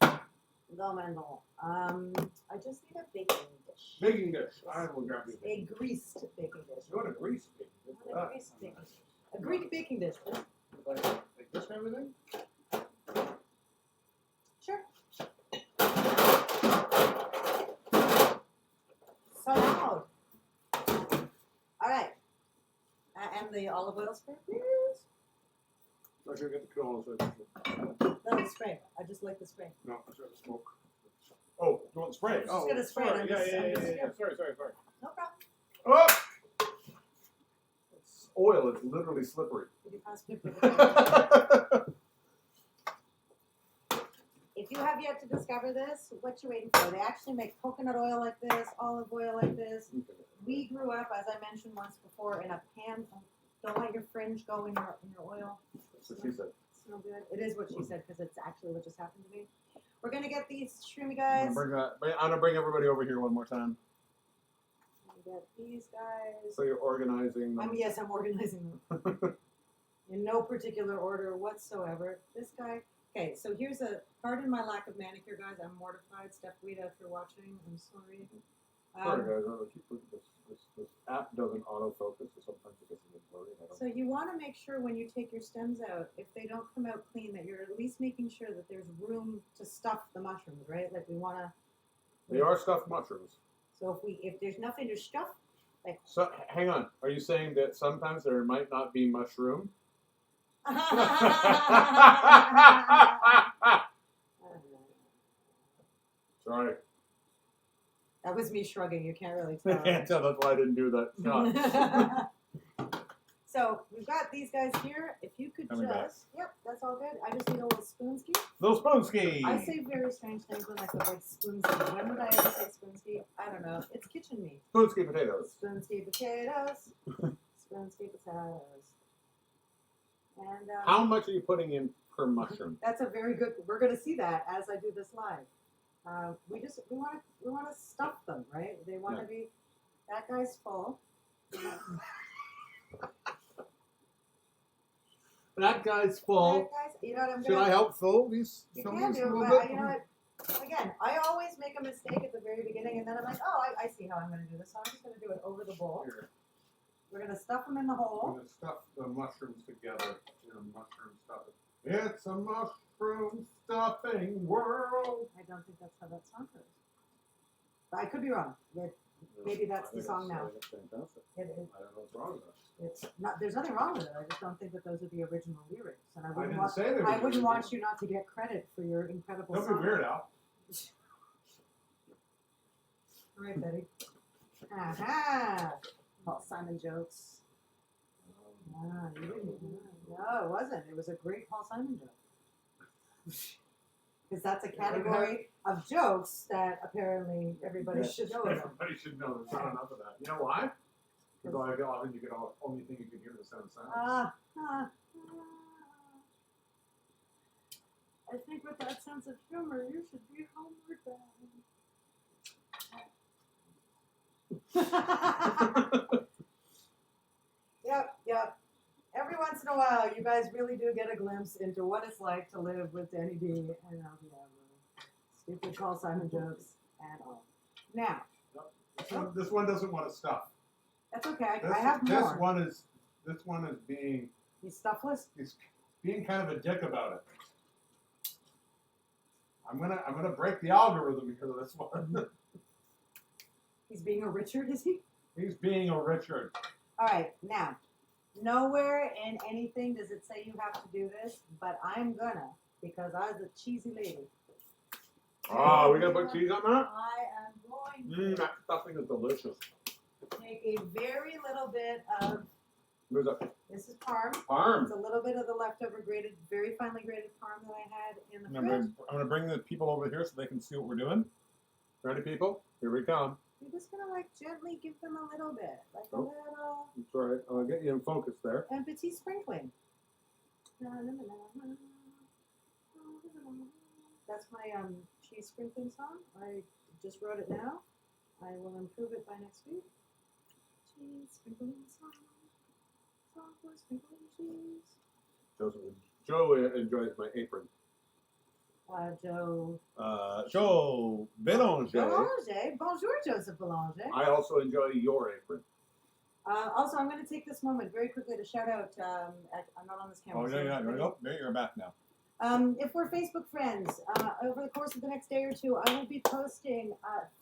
[SPEAKER 3] No, man, no. I just need a baking dish.
[SPEAKER 2] Baking dish. I will grab you.
[SPEAKER 3] A greased baking dish.
[SPEAKER 2] You want a greased baking dish?
[SPEAKER 3] Not a greased baking dish. A Greek baking dish.
[SPEAKER 2] Like this and everything?
[SPEAKER 3] Sure. So loud. All right. And the olive oil spray, please.
[SPEAKER 2] I should get the canola.
[SPEAKER 3] No, the spray. I just like the spray.
[SPEAKER 2] No, I should have the smoke. Oh, you want the spray?
[SPEAKER 3] I'm just gonna spray it.
[SPEAKER 2] Sorry. Yeah. Sorry.
[SPEAKER 3] No problem.
[SPEAKER 2] Oh! It's oil. It's literally slippery.
[SPEAKER 3] Could you pass me If you have yet to discover this, what you waiting for? They actually make coconut oil like this, olive oil like this. We grew up, as I mentioned once before, in a pan. Don't let your fringe go in your oil.
[SPEAKER 2] That's what she said.
[SPEAKER 3] Smell good. It is what she said because it's actually what just happened to me. We're gonna get these shroomy guys.
[SPEAKER 2] I'm gonna bring everybody over here one more time.
[SPEAKER 3] We get these guys.
[SPEAKER 2] So you're organizing them.
[SPEAKER 3] Yes, I'm organizing them. In no particular order whatsoever. This guy. Okay, so here's pardon my lack of manicure, guys. I'm mortified. Steph Guida, if you're watching, I'm sorry.
[SPEAKER 2] Sorry, guys. This app doesn't autofocus, so sometimes it gets a little blurry.
[SPEAKER 3] So you want to make sure when you take your stems out, if they don't come out clean, that you're at least making sure that there's room to stuff the mushrooms, right? Like we want to.
[SPEAKER 2] They are stuffed mushrooms.
[SPEAKER 3] So if there's nothing to stuff, like.
[SPEAKER 2] So hang on. Are you saying that sometimes there might not be mushroom? Sorry.
[SPEAKER 3] That was me shrugging. You can't really
[SPEAKER 2] I
[SPEAKER 3] tell.
[SPEAKER 2] can't tell. That's why I didn't do that shot.
[SPEAKER 3] So we've got these guys here. If you could
[SPEAKER 2] Coming back.
[SPEAKER 3] yep, that's all good. I just need a little spoon ski.
[SPEAKER 2] Little spoon ski.
[SPEAKER 3] I say very strange things when I say like spoon ski. When would I ever say spoon ski? I don't know. It's kitchen me.
[SPEAKER 2] Spoon ski potatoes.
[SPEAKER 3] Spoon ski potatoes. Spoon ski potatoes. And
[SPEAKER 2] How much are you putting in per mushroom?
[SPEAKER 3] that's a very good. We're going to see that as I do this live. We want to stuff them, right? They want to be. That guy's full.
[SPEAKER 2] That guy's full.
[SPEAKER 3] That guy's, you know what I'm
[SPEAKER 2] Should I help fill these?
[SPEAKER 3] You
[SPEAKER 2] some
[SPEAKER 3] can
[SPEAKER 2] of these
[SPEAKER 3] do,
[SPEAKER 2] a little
[SPEAKER 3] but
[SPEAKER 2] bit?
[SPEAKER 3] you know what? Again, I always make a mistake at the very beginning, and then I'm like, oh, I see how I'm going to do this. So I'm just going to do it over the bowl.
[SPEAKER 2] Here.
[SPEAKER 3] We're going to stuff them in the
[SPEAKER 2] I'm
[SPEAKER 3] hole.
[SPEAKER 2] going to stuff the mushrooms together in a mushroom stuffing. It's a mushroom stuffing world.
[SPEAKER 3] I don't think that's how that song goes. But I could be wrong. Maybe that's the song now.
[SPEAKER 2] It's fantastic.
[SPEAKER 3] It is.
[SPEAKER 2] I don't know what's wrong with that.
[SPEAKER 3] It's not. There's nothing wrong with it. I just don't think that those are the original lyrics, and I
[SPEAKER 2] didn't
[SPEAKER 3] wouldn't
[SPEAKER 2] say they were
[SPEAKER 3] I
[SPEAKER 2] the
[SPEAKER 3] wouldn't
[SPEAKER 2] original.
[SPEAKER 3] want you not to get credit for your incredible
[SPEAKER 2] Don't
[SPEAKER 3] song.
[SPEAKER 2] be weird, Al.
[SPEAKER 3] All right, Betty. Aha! Paul Simon jokes. Ah, you didn't. No, it wasn't. It was a great Paul Simon joke. Because that's a category of jokes that apparently everybody should know about.
[SPEAKER 2] Everybody should know. There's not enough of that. You know why? Because often you get only thing you can hear the sound sound.
[SPEAKER 3] I think with that sense of humor, you should be homeward bound. Yep. Every once in a while, you guys really do get a glimpse into what it's like to live with Danny D and Diabloe. Stupid Paul Simon jokes and all. Now,
[SPEAKER 2] This one doesn't want to stuff.
[SPEAKER 3] that's okay. I have more.
[SPEAKER 2] This one is being
[SPEAKER 3] He's stuffless.
[SPEAKER 2] he's being kind of a dick about it. I'm gonna break the algorithm because of this one.
[SPEAKER 3] He's being a Richard, is he?
[SPEAKER 2] He's being a Richard.
[SPEAKER 3] All right, now, nowhere in anything does it say you have to do this, but I'm gonna because I was a cheesy lady.
[SPEAKER 2] Oh, we gotta put cheese on that?
[SPEAKER 3] I am going
[SPEAKER 2] That stuffing is delicious.
[SPEAKER 3] to take a very little bit of,
[SPEAKER 2] There's a
[SPEAKER 3] this is parm.
[SPEAKER 2] parm.
[SPEAKER 3] It's a little bit of the leftover grated, very finely grated parm that I had in the
[SPEAKER 2] I'm
[SPEAKER 3] fridge.
[SPEAKER 2] gonna bring the people over here so they can see what we're doing. Ready, people? Here we come.
[SPEAKER 3] You're just gonna like gently give them a little bit, like a
[SPEAKER 2] Oh.
[SPEAKER 3] little
[SPEAKER 2] That's right. I'll get you in focus there.
[SPEAKER 3] and petit sprinkling. That's my cheese sprinkling song. I just wrote it now. I will improve it by next week. Cheese sprinkling song. Song for sprinkling cheese.
[SPEAKER 2] Joe enjoys my apron.
[SPEAKER 3] Joe.
[SPEAKER 2] Joe Bélanger.
[SPEAKER 3] Boulanger. Bonjour, Joseph Boulanger.
[SPEAKER 2] I also enjoy your apron.
[SPEAKER 3] Also, I'm going to take this moment very quickly to shout out. I'm not on this camera.
[SPEAKER 2] Oh,
[SPEAKER 3] so
[SPEAKER 2] yeah. There you go. There, you're back now.
[SPEAKER 3] If we're Facebook friends, over the course of the next day or two, I will be posting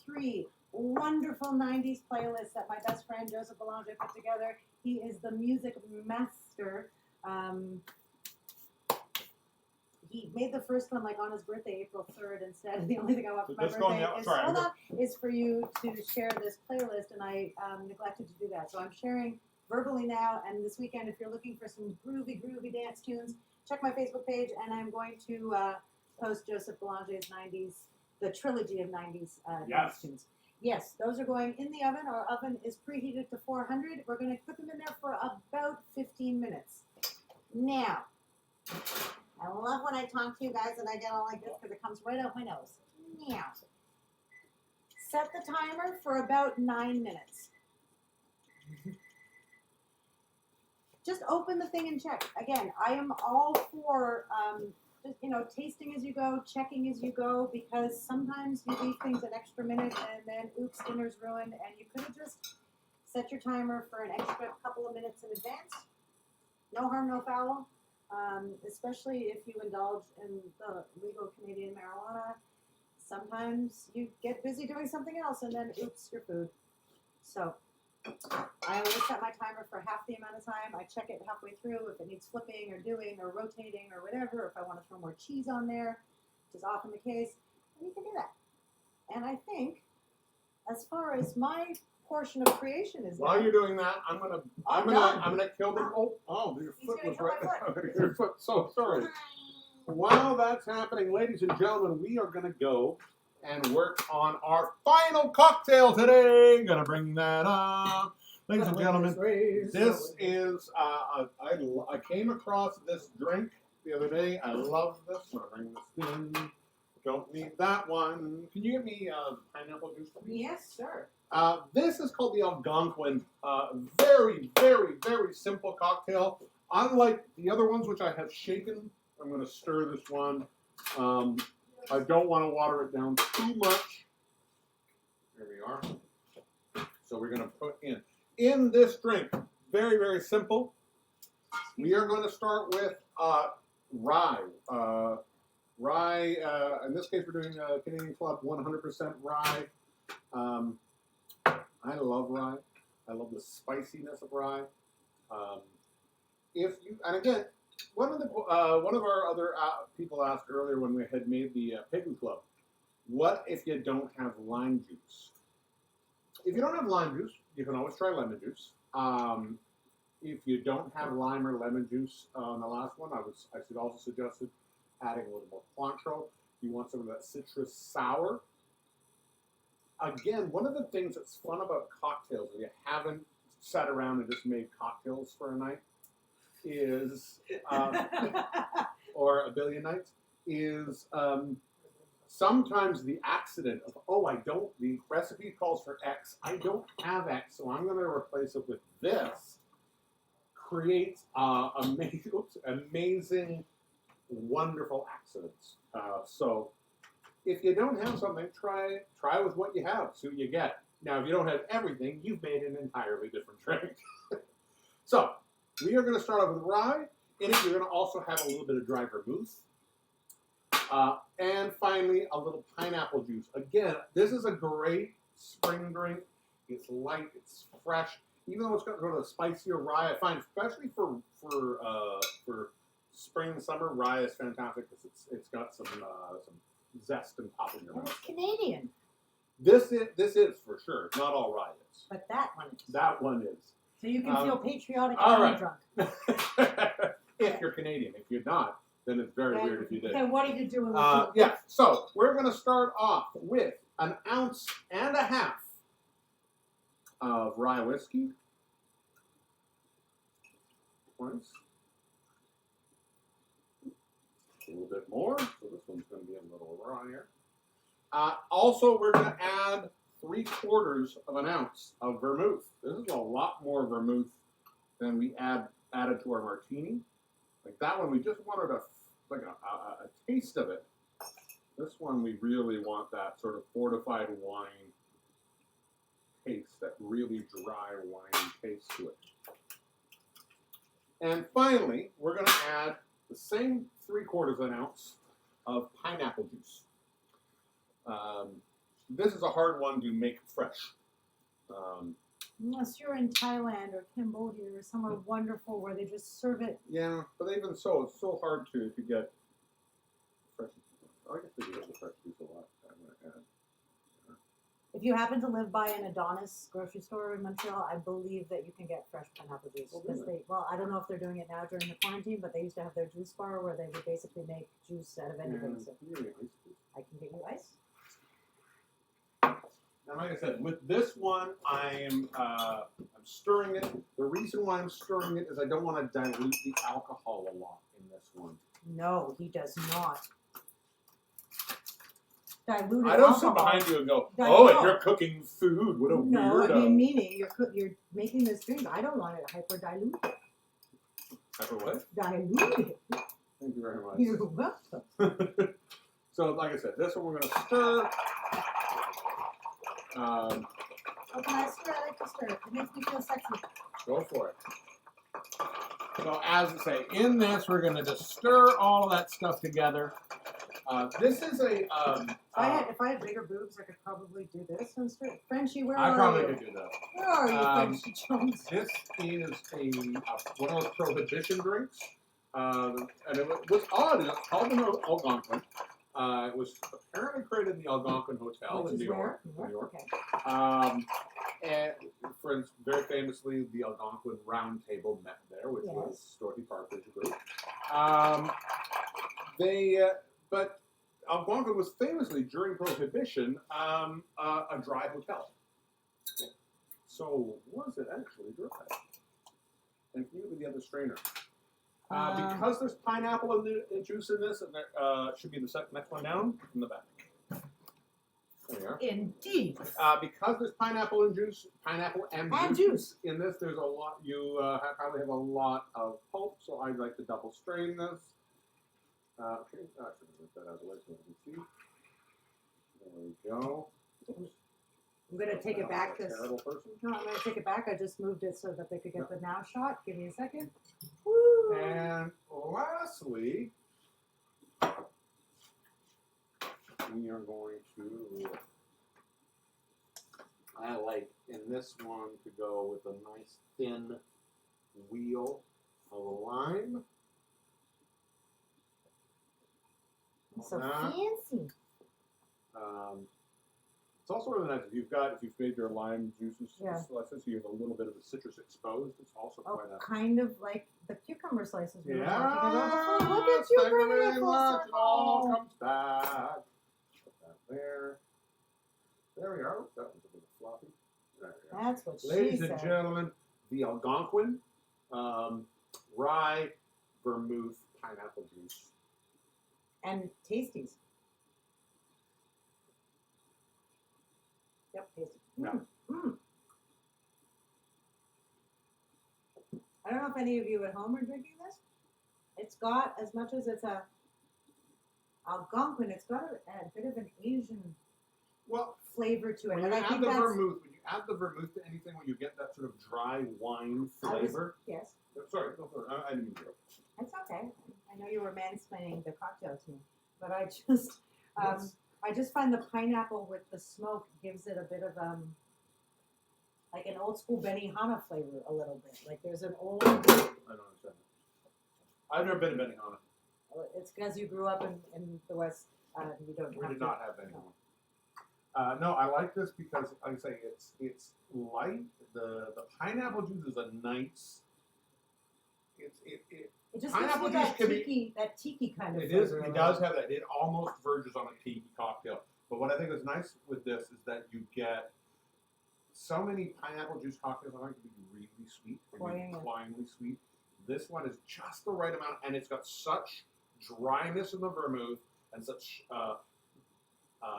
[SPEAKER 3] 3 wonderful 90s playlists that my best friend Joseph Boulanger put together. He is the music master. He made the first one like on his birthday, April 3rd, instead. The only thing I want for my
[SPEAKER 2] Just go on
[SPEAKER 3] birthday
[SPEAKER 2] the-
[SPEAKER 3] is for you to share this playlist, and I neglected to do that. So I'm sharing verbally now, and this weekend, if you're looking for some groovy dance tunes, check my Facebook page, and I'm going to post Joseph Boulanger's 90s, the trilogy of 90s dance tunes. Yes, those are going in the oven. Our oven is preheated to 400. We're going to cook them in there for about 15 minutes. Now, I love when I talk to you guys and I get all like this because it comes right out my nose. Now, set the timer for about 9 minutes. Just open the thing and check. Again, I am all for just tasting as you go, checking as you go, because sometimes you leave things an extra minute and then oops, dinner's ruined, and you could have just set your timer for an extra couple of minutes in advance. No harm, no foul. Especially if you indulge in the legal Canadian marijuana. Sometimes you get busy doing something else and then oops, your food. So I always set my timer for half the amount of time. I check it halfway through if it needs flipping or doing or rotating or whatever, if I want to throw more cheese on there, which is often the case, and you can do that. And I think as far as my portion of creation is
[SPEAKER 2] While you're doing that, I'm gonna kill them. Oh, your
[SPEAKER 3] He's
[SPEAKER 2] foot
[SPEAKER 3] gonna
[SPEAKER 2] was
[SPEAKER 3] kill
[SPEAKER 2] right
[SPEAKER 3] my
[SPEAKER 2] there. Your foot. So sorry. While that's happening, ladies and gentlemen, we are gonna go and work on our final cocktail today. Gonna bring that up, ladies and gentlemen. This is I came across this drink the other day. I love this. I'm gonna bring this in. Don't need that one. Can you get me pineapple juice for me?
[SPEAKER 3] Yes, sir.
[SPEAKER 2] This is called the Algonquin. Very, very, very simple cocktail. Unlike the other ones, which I have shaken, I'm going to stir this one. I don't want to water it down too much. There we are. So we're going to put in this drink, very, very simple. We are going to start with rye. Rye, in this case, we're doing Canadian Club 100% rye. I love rye. I love the spiciness of rye. And again, one of our other people asked earlier when we had made the Pagan Club, what if you don't have lime juice? If you don't have lime juice, you can always try lemon juice. If you don't have lime or lemon juice on the last one, I should also suggested adding a little more Cointreau. You want some of that citrus sour. Again, one of the things that's fun about cocktails, if you haven't sat around and just made cocktails for a night, is or a billion nights, is sometimes the accident of, the recipe calls for X. I don't have X, so I'm going to replace it with this. Creates amazing, wonderful accidents. So if you don't have something, try with what you have. See what you get. Now, if you don't have everything, you've made an entirely different drink. So we are going to start off with rye. In it, you're going to also have a little bit of dry vermouth. And finally, a little pineapple juice. Again, this is a great spring drink. It's light, it's fresh. Even though it's got sort of a spicier rye, I find especially for spring and summer, rye is fantastic because it's got some zest and pop in your
[SPEAKER 3] And
[SPEAKER 2] mouth.
[SPEAKER 3] it's Canadian,
[SPEAKER 2] This is for sure. Not all rye is.
[SPEAKER 3] but that one is.
[SPEAKER 2] That one is.
[SPEAKER 3] So you can feel patriotic
[SPEAKER 2] all
[SPEAKER 3] and
[SPEAKER 2] right.
[SPEAKER 3] drunk.
[SPEAKER 2] If you're Canadian. If you're not, then it's very weird if you did.
[SPEAKER 3] Then what are you doing with
[SPEAKER 2] Yeah, so we're going to start off with 1.5 ounces of rye whiskey. Twice. A little bit more, so this one's going to be a little drier. Also, we're going to add 3/4 of an ounce of vermouth. This is a lot more vermouth than we added to our martini. Like that one, we just wanted a taste of it. This one, we really want that sort of fortified wine taste, that really dry wine taste to it. And finally, we're going to add the same 3/4 of an ounce of pineapple juice. This is a hard one to make fresh.
[SPEAKER 3] Unless you're in Thailand or Cambodia or somewhere wonderful where they just serve it.
[SPEAKER 2] Yeah, but even so, it's so hard to get fresh. I guess they do get the fresh juice a lot.
[SPEAKER 3] If you happen to live by an Adonis grocery store in Montreal, I believe that you can get fresh pineapple juice.
[SPEAKER 2] Oh,
[SPEAKER 3] Because
[SPEAKER 2] really?
[SPEAKER 3] I don't know if they're doing it now during the quarantine, but they used to have their juice bar where they would basically make juice out of anything. So I can get you ice.
[SPEAKER 2] And like I said, with this one, I'm stirring it. The reason why I'm stirring it is I don't want to dilute the alcohol a lot in this one.
[SPEAKER 3] No, he does not. Diluted
[SPEAKER 2] I don't
[SPEAKER 3] alcohol.
[SPEAKER 2] sit behind you and go,
[SPEAKER 3] I
[SPEAKER 2] "Oh, and
[SPEAKER 3] know.
[SPEAKER 2] you're cooking food. What a
[SPEAKER 3] No,
[SPEAKER 2] weirdo!"
[SPEAKER 3] I mean meaning you're making this drink. I don't want it hyper diluted.
[SPEAKER 2] Pepper what?
[SPEAKER 3] Diluted.
[SPEAKER 2] Thank you very much.
[SPEAKER 3] You're welcome.
[SPEAKER 2] So, like I said, this one we're going to stir.
[SPEAKER 3] Oh, can I stir? I like to stir. It makes me feel sexy.
[SPEAKER 2] Go for it. So, as I say, in this, we're going to just stir all of that stuff together. This is a.
[SPEAKER 3] If I had bigger boobs, I could probably do this and stir. Frenchie, where
[SPEAKER 2] I
[SPEAKER 3] are
[SPEAKER 2] probably
[SPEAKER 3] you?
[SPEAKER 2] could do that.
[SPEAKER 3] Where are you, Frenchie Jones?
[SPEAKER 2] This is one of those prohibition drinks, and it was odd. It's called an Algonquin. It was apparently created in the Algonquin Hotel
[SPEAKER 3] Which
[SPEAKER 2] in
[SPEAKER 3] is
[SPEAKER 2] New York.
[SPEAKER 3] where?
[SPEAKER 2] New York.
[SPEAKER 3] Okay.
[SPEAKER 2] And for instance, very famously, the Algonquin Round Table met there, which
[SPEAKER 3] Yes.
[SPEAKER 2] was Dorothy Parker's group. But Algonquin was famously, during Prohibition, a dry hotel. So was it actually dry? And can you give me the other strainer? Because there's pineapple juice in this, and there should be the next one down from the back. There we are.
[SPEAKER 3] Indeed.
[SPEAKER 2] Because there's pineapple and juice in this, there's a lot. You probably have a lot of pulp, so I'd like to double strain this. Okay, I should have moved that out of the way so you can see. There we go.
[SPEAKER 3] I'm going to take it back.
[SPEAKER 2] Terrible person.
[SPEAKER 3] No, I'm going to take it back. I just moved it so that they could get the now shot. Give me a second. Woo!
[SPEAKER 2] And lastly, we are going to, I like in this one to go with a nice thin wheel of lime.
[SPEAKER 3] So
[SPEAKER 2] That.
[SPEAKER 3] fancy.
[SPEAKER 2] It's also really nice if you've made your lime juices,
[SPEAKER 3] Yeah.
[SPEAKER 2] slices, so you have a little bit of the citrus exposed. It's also
[SPEAKER 3] Oh,
[SPEAKER 2] quite a.
[SPEAKER 3] kind of like the cucumber slices we were
[SPEAKER 2] Yeah,
[SPEAKER 3] talking about before. Look at you
[SPEAKER 2] thank you
[SPEAKER 3] bringing
[SPEAKER 2] very
[SPEAKER 3] it full
[SPEAKER 2] much. It all
[SPEAKER 3] circle.
[SPEAKER 2] comes back. Put that there. There we are. Oh, that was a bit floppy. There we go.
[SPEAKER 3] That's what she
[SPEAKER 2] Ladies
[SPEAKER 3] said.
[SPEAKER 2] and gentlemen, the Algonquin rye vermouth pineapple juice.
[SPEAKER 3] And tasties. Yep, tasty.
[SPEAKER 2] Yeah.
[SPEAKER 3] Mm. I don't know if any of you at home are drinking this. It's got, as much as it's a Algonquin, it's got a bit of an Asian
[SPEAKER 2] Well,
[SPEAKER 3] flavor to it.
[SPEAKER 2] when
[SPEAKER 3] And
[SPEAKER 2] you
[SPEAKER 3] I
[SPEAKER 2] add
[SPEAKER 3] think
[SPEAKER 2] the
[SPEAKER 3] that's,
[SPEAKER 2] vermouth, when you add the vermouth to anything, when you get that sort of dry wine flavor.
[SPEAKER 3] yes,
[SPEAKER 2] Sorry, go for it. I didn't mean to.
[SPEAKER 3] it's okay. I know you were mansplaining the cocktail to me, but I just,
[SPEAKER 2] Yes.
[SPEAKER 3] I just find the pineapple with the smoke gives it a bit of like an old school Benihana flavor a little bit. Like there's an old.
[SPEAKER 2] I don't understand. I've never been to Benihana.
[SPEAKER 3] It's because you grew up in the West. You don't.
[SPEAKER 2] We
[SPEAKER 3] have
[SPEAKER 2] did
[SPEAKER 3] to.
[SPEAKER 2] not have Benihana. No, I like this because, like I say, it's light. The pineapple juice is a nice.
[SPEAKER 3] It just
[SPEAKER 2] Pineapple
[SPEAKER 3] gives me
[SPEAKER 2] juice can be-
[SPEAKER 3] that tiki kind of
[SPEAKER 2] It
[SPEAKER 3] flavor.
[SPEAKER 2] is. It does have that. It almost verges on a tiki cocktail. But what I think is nice with this is that you get so many pineapple juice cocktails. I like to be really sweet,
[SPEAKER 3] Cloying.
[SPEAKER 2] cloyingly sweet. This one is just the right amount, and it's got such dryness in the vermouth and such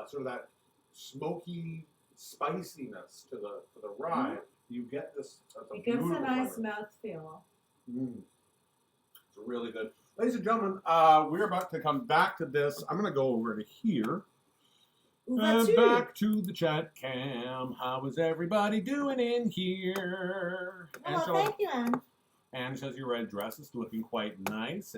[SPEAKER 2] sort of that smoky spiciness to the rye. You get this.
[SPEAKER 3] It gives a
[SPEAKER 2] beautiful
[SPEAKER 3] nice
[SPEAKER 2] flavor.
[SPEAKER 3] mouthfeel.
[SPEAKER 2] It's really good. Ladies and gentlemen, we're about to come back to this. I'm going to go over to here. And back to the chat cam. How is everybody doing in here?
[SPEAKER 3] Oh, thank you, Anne.
[SPEAKER 2] Anne says your red dress is looking quite nice.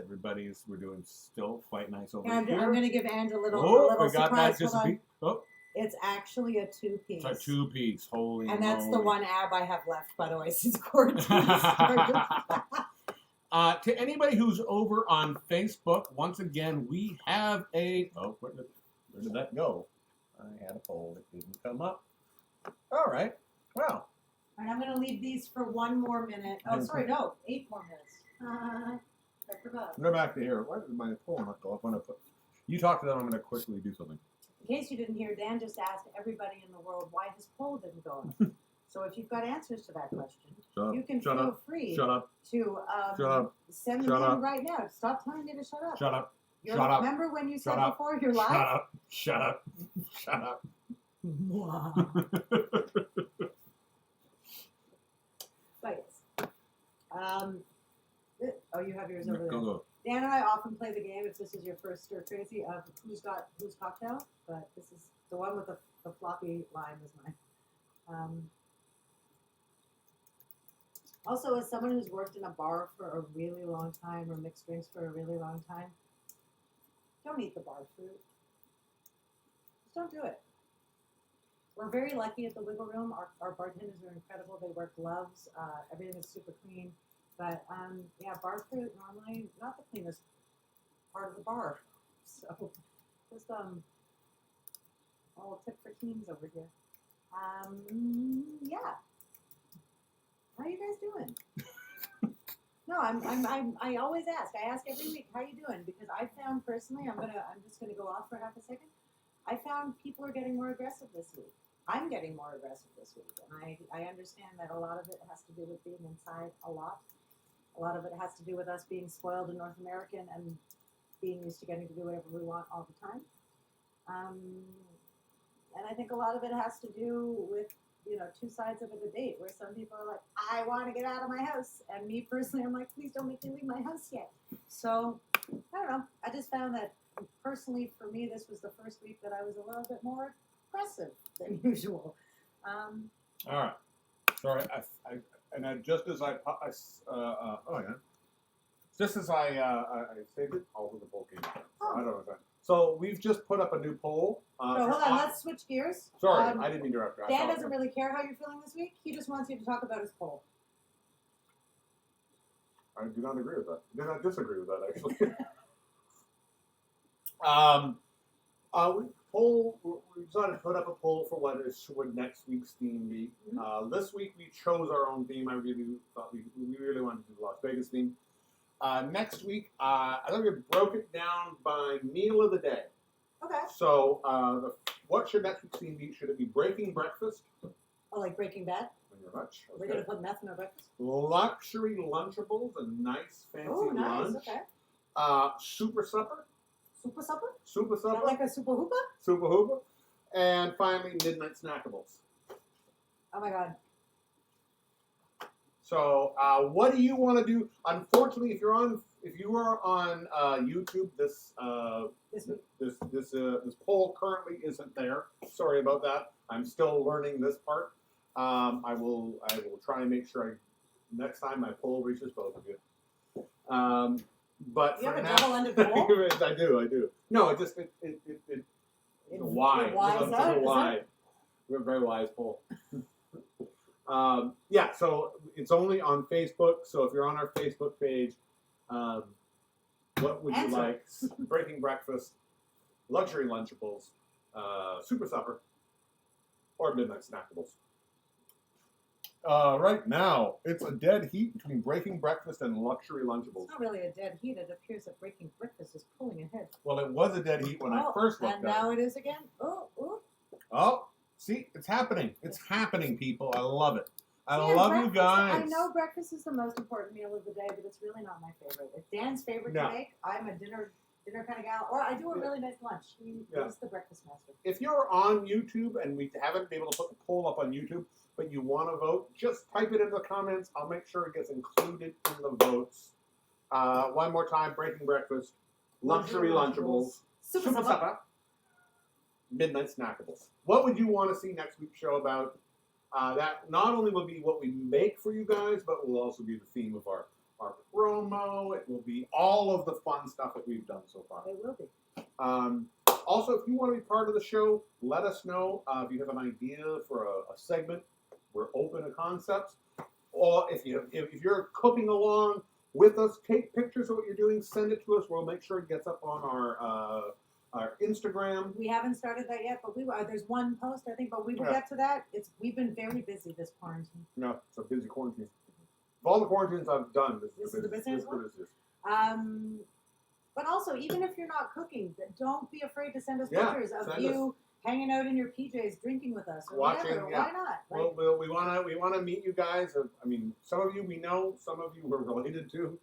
[SPEAKER 2] We're doing still quite nice over
[SPEAKER 3] And
[SPEAKER 2] here.
[SPEAKER 3] I'm going to give Ange a little
[SPEAKER 2] we got
[SPEAKER 3] surprise.
[SPEAKER 2] that just
[SPEAKER 3] Hold
[SPEAKER 2] a
[SPEAKER 3] on.
[SPEAKER 2] beat. Oh,
[SPEAKER 3] It's actually a two-piece.
[SPEAKER 2] it's a two-piece. Holy
[SPEAKER 3] And that's the
[SPEAKER 2] moly.
[SPEAKER 3] one ab I have left, by the way, since quarantine started.
[SPEAKER 2] To anybody who's over on Facebook, once again, we have a... Oh, where did that go? I had a poll that didn't come up. All right. Well.
[SPEAKER 3] And I'm going to leave these for one more minute. Oh, sorry, no, 8 more minutes. I forgot.
[SPEAKER 2] Go back to here. Why did my poll not go up when I put... You talk to them. I'm going to quickly do something.
[SPEAKER 3] In case you didn't hear, Dan just asked everybody in the world why his poll didn't go up. So if you've got answers to that question, you can feel free
[SPEAKER 2] Shut up.
[SPEAKER 3] to
[SPEAKER 2] Shut up.
[SPEAKER 3] send them
[SPEAKER 2] Shut
[SPEAKER 3] in
[SPEAKER 2] up.
[SPEAKER 3] right now. Stop telling me to shut up.
[SPEAKER 2] Shut up.
[SPEAKER 3] You're,
[SPEAKER 2] Shut up.
[SPEAKER 3] Remember when you said
[SPEAKER 2] Shut up.
[SPEAKER 3] before you're
[SPEAKER 2] Shut
[SPEAKER 3] live?
[SPEAKER 2] up. Shut up. Shut up.
[SPEAKER 3] But yes. Oh, you have yours over there.
[SPEAKER 2] Go.
[SPEAKER 3] Dan and I often play the game, if this is your first stir crazy, of who's cocktail, but this is the one with the floppy lime is mine. Also, as someone who's worked in a bar for a really long time or mixed drinks for a really long time, don't eat the bar fruit. Just don't do it. We're very lucky at the Wiggle Room. Our bartenders are incredible. They wear gloves. Everything is super clean. But yeah, bar fruit normally not the cleanest part of the bar. So just a little tip for teens over here. Yeah. How you guys doing? No, I always ask. I ask every week, how you doing? Because I found personally, I'm just gonna go off for half a second. I found people are getting more aggressive this week. I'm getting more aggressive this week, and I understand that a lot of it has to do with being inside a lot. A lot of it has to do with us being spoiled in North American and being used to getting to do whatever we want all the time. And I think a lot of it has to do with, two sides of a debate where some people are like, I want to get out of my house. And me personally, I'm like, please don't make me leave my house yet. So, I don't know. I just found that personally for me, this was the first week that I was a little bit more aggressive than usual.
[SPEAKER 2] All right. Sorry. Just as I saved it, all of the poll came out.
[SPEAKER 3] Oh.
[SPEAKER 2] I don't know what that. So we've just put up a new poll.
[SPEAKER 3] So hold on, let's switch gears.
[SPEAKER 2] Sorry, I didn't mean to interrupt you.
[SPEAKER 3] Dan doesn't really care how you're feeling this week. He just wants you to talk about his poll.
[SPEAKER 2] I do not agree with that. I do not disagree with that, actually. We decided to put up a poll for what would next week's theme be. This week we chose our own theme. I really thought we really wanted to do the Las Vegas theme. Next week, I think we broke it down by meal of the day.
[SPEAKER 3] Okay.
[SPEAKER 2] So, what should next week's theme be? Should it be breaking breakfast?
[SPEAKER 3] Oh, like Breaking Bad?
[SPEAKER 2] Thank you very much.
[SPEAKER 3] We're going to put meth in our breakfast?
[SPEAKER 2] Luxury Lunchables, a nice fancy
[SPEAKER 3] Oh, nice.
[SPEAKER 2] lunch.
[SPEAKER 3] Okay.
[SPEAKER 2] Super supper.
[SPEAKER 3] Super supper?
[SPEAKER 2] Super
[SPEAKER 3] Is that
[SPEAKER 2] supper,
[SPEAKER 3] like a super hoopa?
[SPEAKER 2] super hoopa, and finally midnight snackables.
[SPEAKER 3] Oh my god.
[SPEAKER 2] So, what do you want to do? Unfortunately, if you are on YouTube, this poll currently isn't there. Sorry about that. I'm still learning this part. I will try and make sure next time my poll reaches both of you. But
[SPEAKER 3] You
[SPEAKER 2] for
[SPEAKER 3] have a
[SPEAKER 2] now,
[SPEAKER 3] double-ended poll?
[SPEAKER 2] I do. No, it's a wide.
[SPEAKER 3] wise
[SPEAKER 2] It's
[SPEAKER 3] out,
[SPEAKER 2] a
[SPEAKER 3] is
[SPEAKER 2] wide. We're a very wise poll. Yeah, so it's only on Facebook. So if you're on our Facebook page, what would you
[SPEAKER 3] Answer.
[SPEAKER 2] like? Breaking breakfast, luxury lunchables, super supper, or midnight snackables? Right now, it's a dead heat between breaking breakfast and luxury lunchables.
[SPEAKER 3] It's not really a dead heat. It appears that breaking breakfast is pulling ahead.
[SPEAKER 2] Well, it was a dead heat when I first looked
[SPEAKER 3] and
[SPEAKER 2] at
[SPEAKER 3] now
[SPEAKER 2] it.
[SPEAKER 3] it is again. Oh, oh.
[SPEAKER 2] Oh, see, it's happening. It's happening, people. I love it. I
[SPEAKER 3] See, and
[SPEAKER 2] love you
[SPEAKER 3] breakfast-
[SPEAKER 2] guys.
[SPEAKER 3] I know breakfast is the most important meal of the day, but it's really not my favorite. It's Dan's favorite
[SPEAKER 2] No.
[SPEAKER 3] to make. I'm a dinner kind of gal, or I do a really nice lunch. He's the breakfast master.
[SPEAKER 2] If you're on YouTube and we haven't been able to put the poll up on YouTube, but you want to vote, just type it in the comments. I'll make sure it gets included in the votes. One more time, breaking breakfast, luxury lunchables,
[SPEAKER 3] Super
[SPEAKER 2] super
[SPEAKER 3] supper.
[SPEAKER 2] supper, midnight snackables. What would you want to see next week's show about? That not only will be what we make for you guys, but will also be the theme of our promo. It will be all of the fun stuff that we've done so far.
[SPEAKER 3] It will be.
[SPEAKER 2] Also, if you want to be part of the show, let us know. If you have an idea for a segment, we're open to concepts. Or if you're cooking along with us, take pictures of what you're doing, send it to us. We'll make sure it gets up on our Instagram.
[SPEAKER 3] We haven't started that yet, but there's one post I think, but we will get to that. We've been very busy this quarantine.
[SPEAKER 2] No, it's a busy quarantine. Of all the quarantines I've done,
[SPEAKER 3] This is the busiest one?
[SPEAKER 2] one?
[SPEAKER 3] But also, even if you're not cooking, don't be afraid to send us
[SPEAKER 2] Yeah,
[SPEAKER 3] pictures of
[SPEAKER 2] send
[SPEAKER 3] you hanging out in your PJs, drinking with us, or
[SPEAKER 2] Watching,
[SPEAKER 3] whatever.
[SPEAKER 2] yeah.
[SPEAKER 3] Why not?
[SPEAKER 2] Well, we want to meet you guys. I mean, some of you we know, some of you we're related to,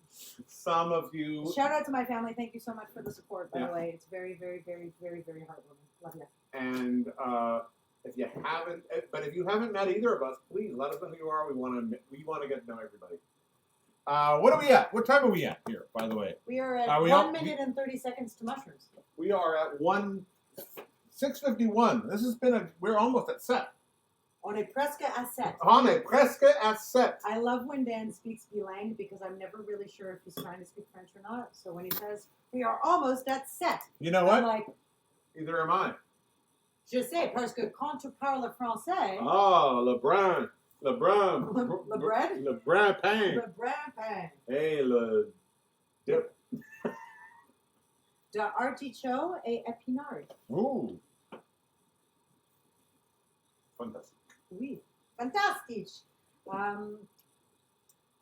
[SPEAKER 2] some of you.
[SPEAKER 3] Shout out to my family. Thank you so much for the support. By
[SPEAKER 2] Yeah.
[SPEAKER 3] the way, it's very, very, very, very, very heartwarming. Love you.
[SPEAKER 2] And if you haven't met either of us, please let us know who you are. We want to get to know everybody. What are we at? What time are we at here, by the way?
[SPEAKER 3] We are at
[SPEAKER 2] Are we
[SPEAKER 3] 1
[SPEAKER 2] up?
[SPEAKER 3] minute and 30 seconds to mushrooms.
[SPEAKER 2] We are at 6:51. This has been we're almost at set.
[SPEAKER 3] On est presque à 7.
[SPEAKER 2] On est presque à set.
[SPEAKER 3] I love when Dan speaks bilingue because I'm never really sure if he's trying to speak French or not. So when he says, we are almost at set,
[SPEAKER 2] You know
[SPEAKER 3] I'm
[SPEAKER 2] what?
[SPEAKER 3] like,
[SPEAKER 2] Either am I.
[SPEAKER 3] je sais, parce que quand tu parles français,
[SPEAKER 2] Oh, Lebrun
[SPEAKER 3] Le bread?
[SPEAKER 2] Le brun pain.
[SPEAKER 3] le brin pain,
[SPEAKER 2] Hey, le dip.
[SPEAKER 3] de artichoke et épinards.
[SPEAKER 2] Ooh. Fantastic.
[SPEAKER 3] Oui, fantastic.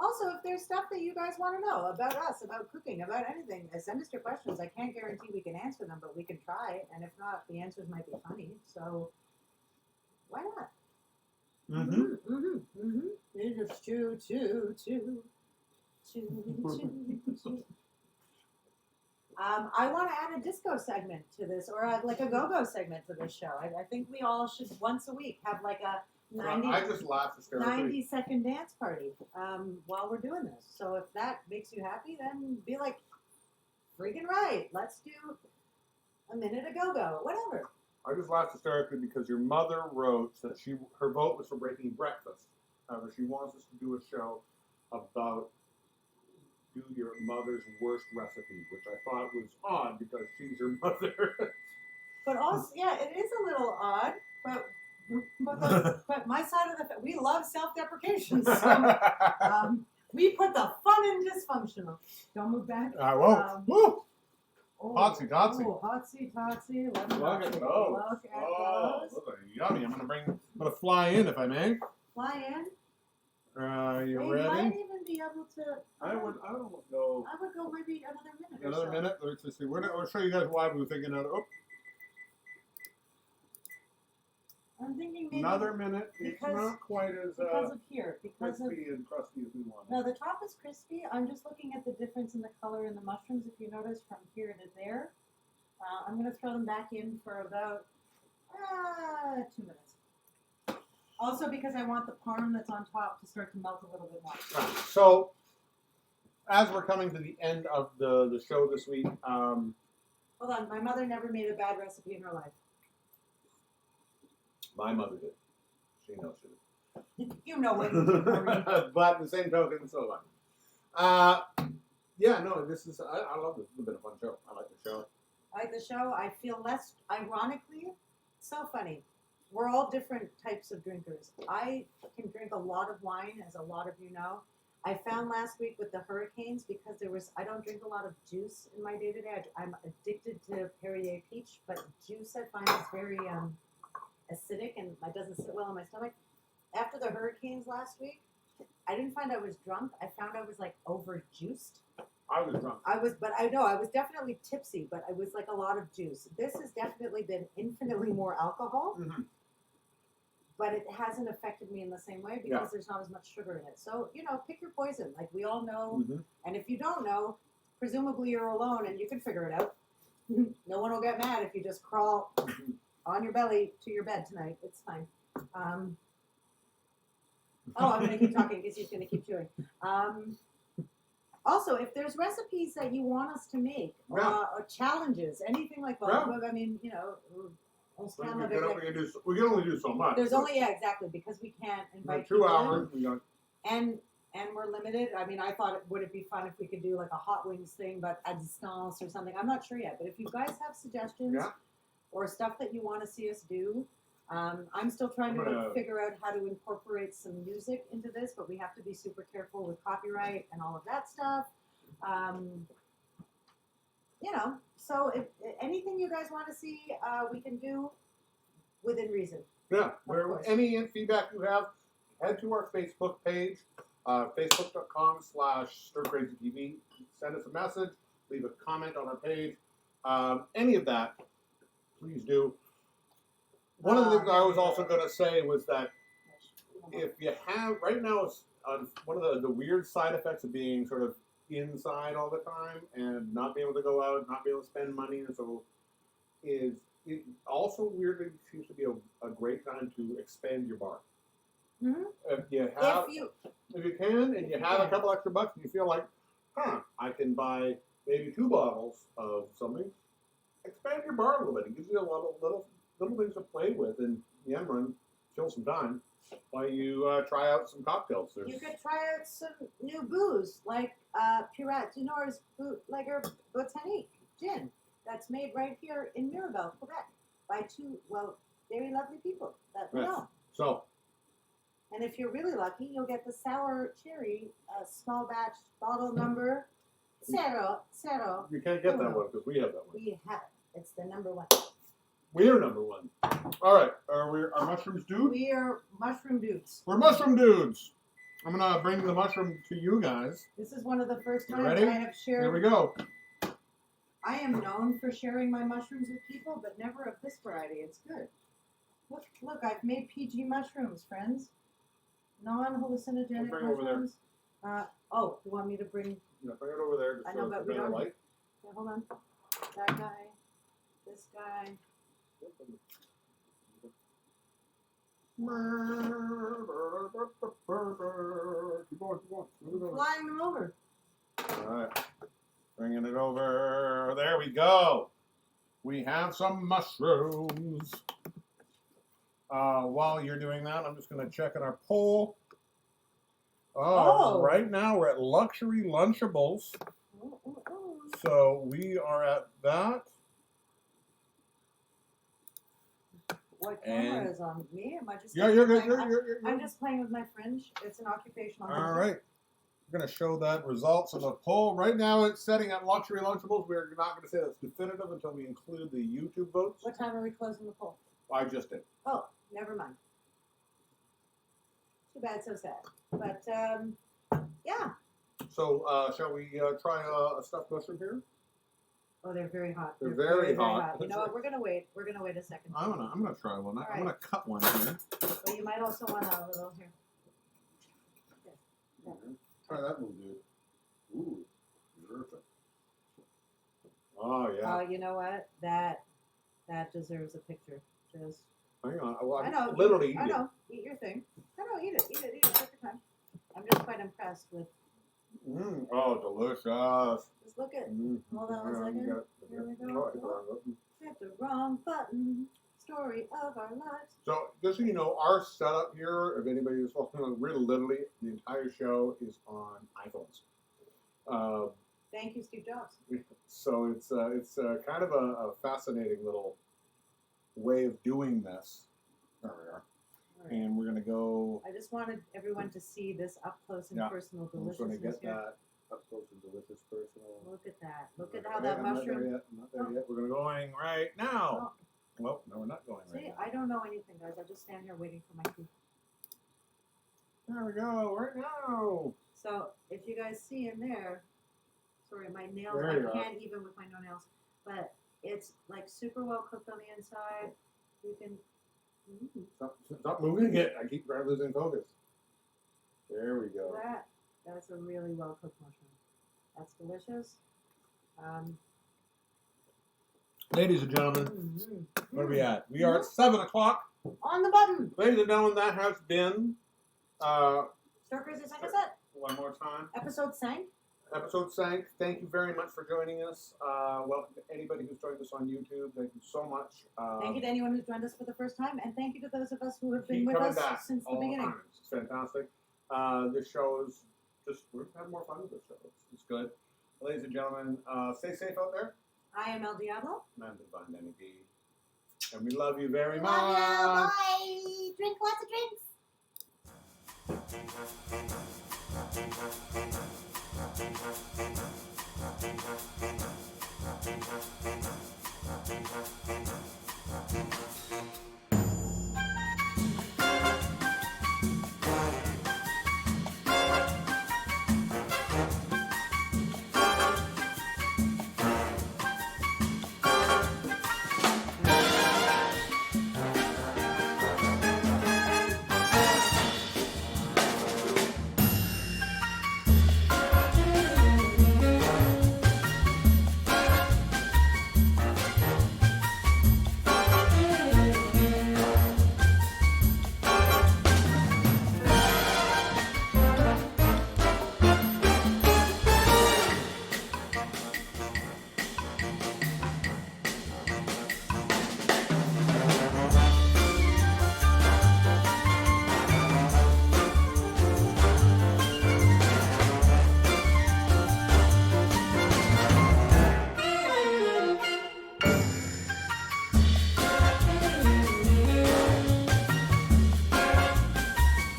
[SPEAKER 3] Also, if there's stuff that you guys want to know about us, about cooking, about anything, send us your questions. I can't guarantee we can answer them, but we can try. And if not, the answers might be funny. So why not? It is choo. I want to add a disco segment to this, or like a go-go segment to this show. I think we all should once a week have like a 90,
[SPEAKER 2] I just laughed hysterically.
[SPEAKER 3] 90-second dance party while we're doing this. So if that makes you happy, then be like, freaking right. Let's do a minute of go-go, whatever.
[SPEAKER 2] I just laughed hysterically because your mother wrote that her vote was for breaking breakfast. However, she wants us to do a show about do your mother's worst recipe, which I thought was odd because she's your mother.
[SPEAKER 3] But also, yeah, it is a little odd, but my side of we love self-deprecation. So we put the fun in dysfunctional. Don't move back.
[SPEAKER 2] I won't. Woo!
[SPEAKER 3] Oh,
[SPEAKER 2] Hotsy totsy.
[SPEAKER 3] Oh, hotsy totsy. Let me
[SPEAKER 2] Look at those.
[SPEAKER 3] Look at
[SPEAKER 2] Oh,
[SPEAKER 3] those.
[SPEAKER 2] those are yummy. I'm gonna fly in if I may.
[SPEAKER 3] Fly in.
[SPEAKER 2] You
[SPEAKER 3] They
[SPEAKER 2] ready?
[SPEAKER 3] might even be able to.
[SPEAKER 2] I would go
[SPEAKER 3] I would go maybe another minute. or
[SPEAKER 2] another
[SPEAKER 3] so.
[SPEAKER 2] minute. Let's just see. I'll show you guys why we were thinking of. Oh,
[SPEAKER 3] I'm thinking maybe
[SPEAKER 2] another minute. It's
[SPEAKER 3] because-
[SPEAKER 2] not quite as
[SPEAKER 3] because of here. Because of
[SPEAKER 2] crispy and crusty as we want.
[SPEAKER 3] no, the top is crispy. I'm just looking at the difference in the color in the mushrooms. If you notice from here to there, I'm going to throw them back in for about 2 minutes. Also because I want the parm that's on top to start to melt a little bit more.
[SPEAKER 2] Right. So, as we're coming to the end of the show this week,
[SPEAKER 3] Hold on, my mother never made a bad recipe in her life.
[SPEAKER 2] my mother did. She knows she did.
[SPEAKER 3] You know what you did, Marie.
[SPEAKER 2] But the same token, so on. Yeah, no, this is, I love this. It's been a fun show. I like the show.
[SPEAKER 3] I like the show. I feel less, ironically, so funny. We're all different types of drinkers. I can drink a lot of wine, as a lot of you know. I found last week with the hurricanes, because I don't drink a lot of juice in my day-to-day. I'm addicted to Perrier Peach, but juice I find is very acidic and it doesn't sit well in my stomach. After the hurricanes last week, I didn't find I was drunk. I found I was like over-juiced.
[SPEAKER 2] I was drunk.
[SPEAKER 3] I was definitely tipsy, but it was like a lot of juice. This has definitely been infinitely more alcohol, but it hasn't affected me in the same way because there's not as much sugar in it. So, pick your poison. Like we all know, and if you don't know, presumably you're alone and you can figure it out. No one will get mad if you just crawl on your belly to your bed tonight. It's fine. I'm going to keep talking because he's going to keep chewing. Also, if there's recipes that you want us to make, or challenges, anything like that, I mean,
[SPEAKER 2] we can only do so much.
[SPEAKER 3] There's only, exactly, because we can't invite
[SPEAKER 2] 2
[SPEAKER 3] people
[SPEAKER 2] hours.
[SPEAKER 3] in. And we're limited. I mean, I thought would it be fun if we could do like a hot wings thing, but à distance or something. I'm not sure yet. But if you guys have suggestions or stuff that you want to see us do, I'm still trying to figure out how to incorporate some music into this, but we have to be super careful with copyright and all of that stuff. So if anything you guys want to see, we can do within reason.
[SPEAKER 2] Yeah, any feedback you have, head to our Facebook page, facebook.com/StirCrazyTV. Send us a message, leave a comment on our page. Any of that, please do. One of the things I was also going to say was that if you have, right now, it's one of the weird side effects of being sort of inside all the time and not being able to go out, not being able to spend money, and so it also weirdly seems to be a great time to expand your bar.
[SPEAKER 3] Mm-hmm.
[SPEAKER 2] If you can, and you have a couple extra bucks, and you feel like, I can buy maybe 2 bottles of something. Expand your bar a little bit. It gives you a lot of little things to play with, and in the end run, kill some time while you try out some cocktails.
[SPEAKER 3] You could try out some new booze, like Pirate du Nord's Bootlegger Botanique gin, that's made right here in Mirabel, Quebec, by 2 very lovely people that we know.
[SPEAKER 2] So,
[SPEAKER 3] and if you're really lucky, you'll get the sour cherry small batch bottle number zero.
[SPEAKER 2] You can't get that one because we have that one.
[SPEAKER 3] We have it. It's the number 1.
[SPEAKER 2] We're number 1. All right, are mushrooms dudes?
[SPEAKER 3] We are mushroom dudes.
[SPEAKER 2] We're mushroom dudes. I'm gonna bring the mushroom to you guys.
[SPEAKER 3] This is one of the first
[SPEAKER 2] You
[SPEAKER 3] times
[SPEAKER 2] ready?
[SPEAKER 3] I have shared.
[SPEAKER 2] Here we go.
[SPEAKER 3] I am known for sharing my mushrooms with people, but never of this variety. It's good. Look, I've made PG mushrooms, friends. Non-hallucinogenic
[SPEAKER 2] Bring it over there.
[SPEAKER 3] mushrooms. You want me to bring?
[SPEAKER 2] Yeah, bring it over there. Just
[SPEAKER 3] I know,
[SPEAKER 2] so
[SPEAKER 3] but
[SPEAKER 2] it's
[SPEAKER 3] we
[SPEAKER 2] better
[SPEAKER 3] don't.
[SPEAKER 2] light.
[SPEAKER 3] Okay, hold on. That guy. This guy.
[SPEAKER 2] Keep going.
[SPEAKER 3] Flying them over.
[SPEAKER 2] All right. Bringing it over. There we go. We have some mushrooms. While you're doing that, I'm just going to check in our poll. Right now we're at Luxury Lunchables. So we are at that.
[SPEAKER 3] What camera is on me? Am I just?
[SPEAKER 2] Yeah, you're good.
[SPEAKER 3] I'm just playing with my fringe. It's an occupational.
[SPEAKER 2] All right. We're going to show that results of the poll. Right now it's setting at Luxury Lunchables. We're not going to say that's definitive until we include the YouTube votes.
[SPEAKER 3] What time are we closing the poll?
[SPEAKER 2] I just did.
[SPEAKER 3] Oh, never mind. Too bad, so sad. But yeah.
[SPEAKER 2] So shall we try a stuffed mushroom here?
[SPEAKER 3] Oh, they're very hot.
[SPEAKER 2] They're very hot.
[SPEAKER 3] You know what? We're gonna wait. We're gonna wait a second.
[SPEAKER 2] I'm gonna try one. I'm gonna cut one here.
[SPEAKER 3] But you might also want a little here.
[SPEAKER 2] Try that one, dude. Ooh, perfect. Oh yeah.
[SPEAKER 3] You know what? That deserves a picture. Just
[SPEAKER 2] Hang on. Well,
[SPEAKER 3] I know.
[SPEAKER 2] literally.
[SPEAKER 3] I know. Eat your thing. I know. Eat it. Eat it. Eat it. Take your time. I'm just quite impressed with.
[SPEAKER 2] Oh, delicious.
[SPEAKER 3] Just look at.
[SPEAKER 2] Mm.
[SPEAKER 3] Hold on 1 second. Here we go.
[SPEAKER 2] Oh, I hit the wrong button.
[SPEAKER 3] Hit the wrong button. Story of our lives.
[SPEAKER 2] So, just so you know, our setup here, if anybody is following, really literally, the entire show is on iPhones.
[SPEAKER 3] Thank you, Steve Jobs.
[SPEAKER 2] So it's kind of a fascinating little way of doing this. There we are. And we're gonna go.
[SPEAKER 3] I just wanted everyone to see this up close and
[SPEAKER 2] Yeah.
[SPEAKER 3] personal
[SPEAKER 2] I'm just gonna
[SPEAKER 3] deliciousness
[SPEAKER 2] get
[SPEAKER 3] here.
[SPEAKER 2] that up close and delicious personal.
[SPEAKER 3] Look at that. Look at how
[SPEAKER 2] Okay,
[SPEAKER 3] that
[SPEAKER 2] I'm not
[SPEAKER 3] mushroom.
[SPEAKER 2] there yet. I'm not there yet. We're gonna going right now. Well, no, we're not going right
[SPEAKER 3] See,
[SPEAKER 2] now.
[SPEAKER 3] I don't know anything, guys. I just stand here waiting for my food.
[SPEAKER 2] There we go. Right now.
[SPEAKER 3] So if you guys see in there, sorry, my nails,
[SPEAKER 2] There you
[SPEAKER 3] I
[SPEAKER 2] are.
[SPEAKER 3] can't even with my no nails, but it's like super well cooked on the inside. You can.
[SPEAKER 2] Stop moving it. I keep losing focus. There we go.
[SPEAKER 3] That's a really well cooked mushroom. That's delicious.
[SPEAKER 5] Ladies and gentlemen, where are we at? We are at 7 o'clock.
[SPEAKER 3] On the button.
[SPEAKER 2] Ladies and gentlemen, that has been
[SPEAKER 3] Stir Crazy Second Set.
[SPEAKER 2] one more time.
[SPEAKER 3] Episode sank.
[SPEAKER 2] Episode sank. Thank you very much for joining us. Welcome to anybody who's joined us on YouTube. Thank you so much.
[SPEAKER 3] Thank you to anyone who's joined us for the first time, and thank you to those of us who have been
[SPEAKER 2] Keep
[SPEAKER 3] with
[SPEAKER 2] coming
[SPEAKER 3] us
[SPEAKER 2] back
[SPEAKER 3] since the
[SPEAKER 2] all
[SPEAKER 3] beginning.
[SPEAKER 2] time. It's fantastic. This show is just, we're having more fun with this show. It's good. Ladies and gentlemen, stay safe out there.
[SPEAKER 3] I am Elle Diabloe.
[SPEAKER 2] And I'm Divine Danny B. And we love you very much.
[SPEAKER 7] Love ya. Bye. Drink lots of drinks.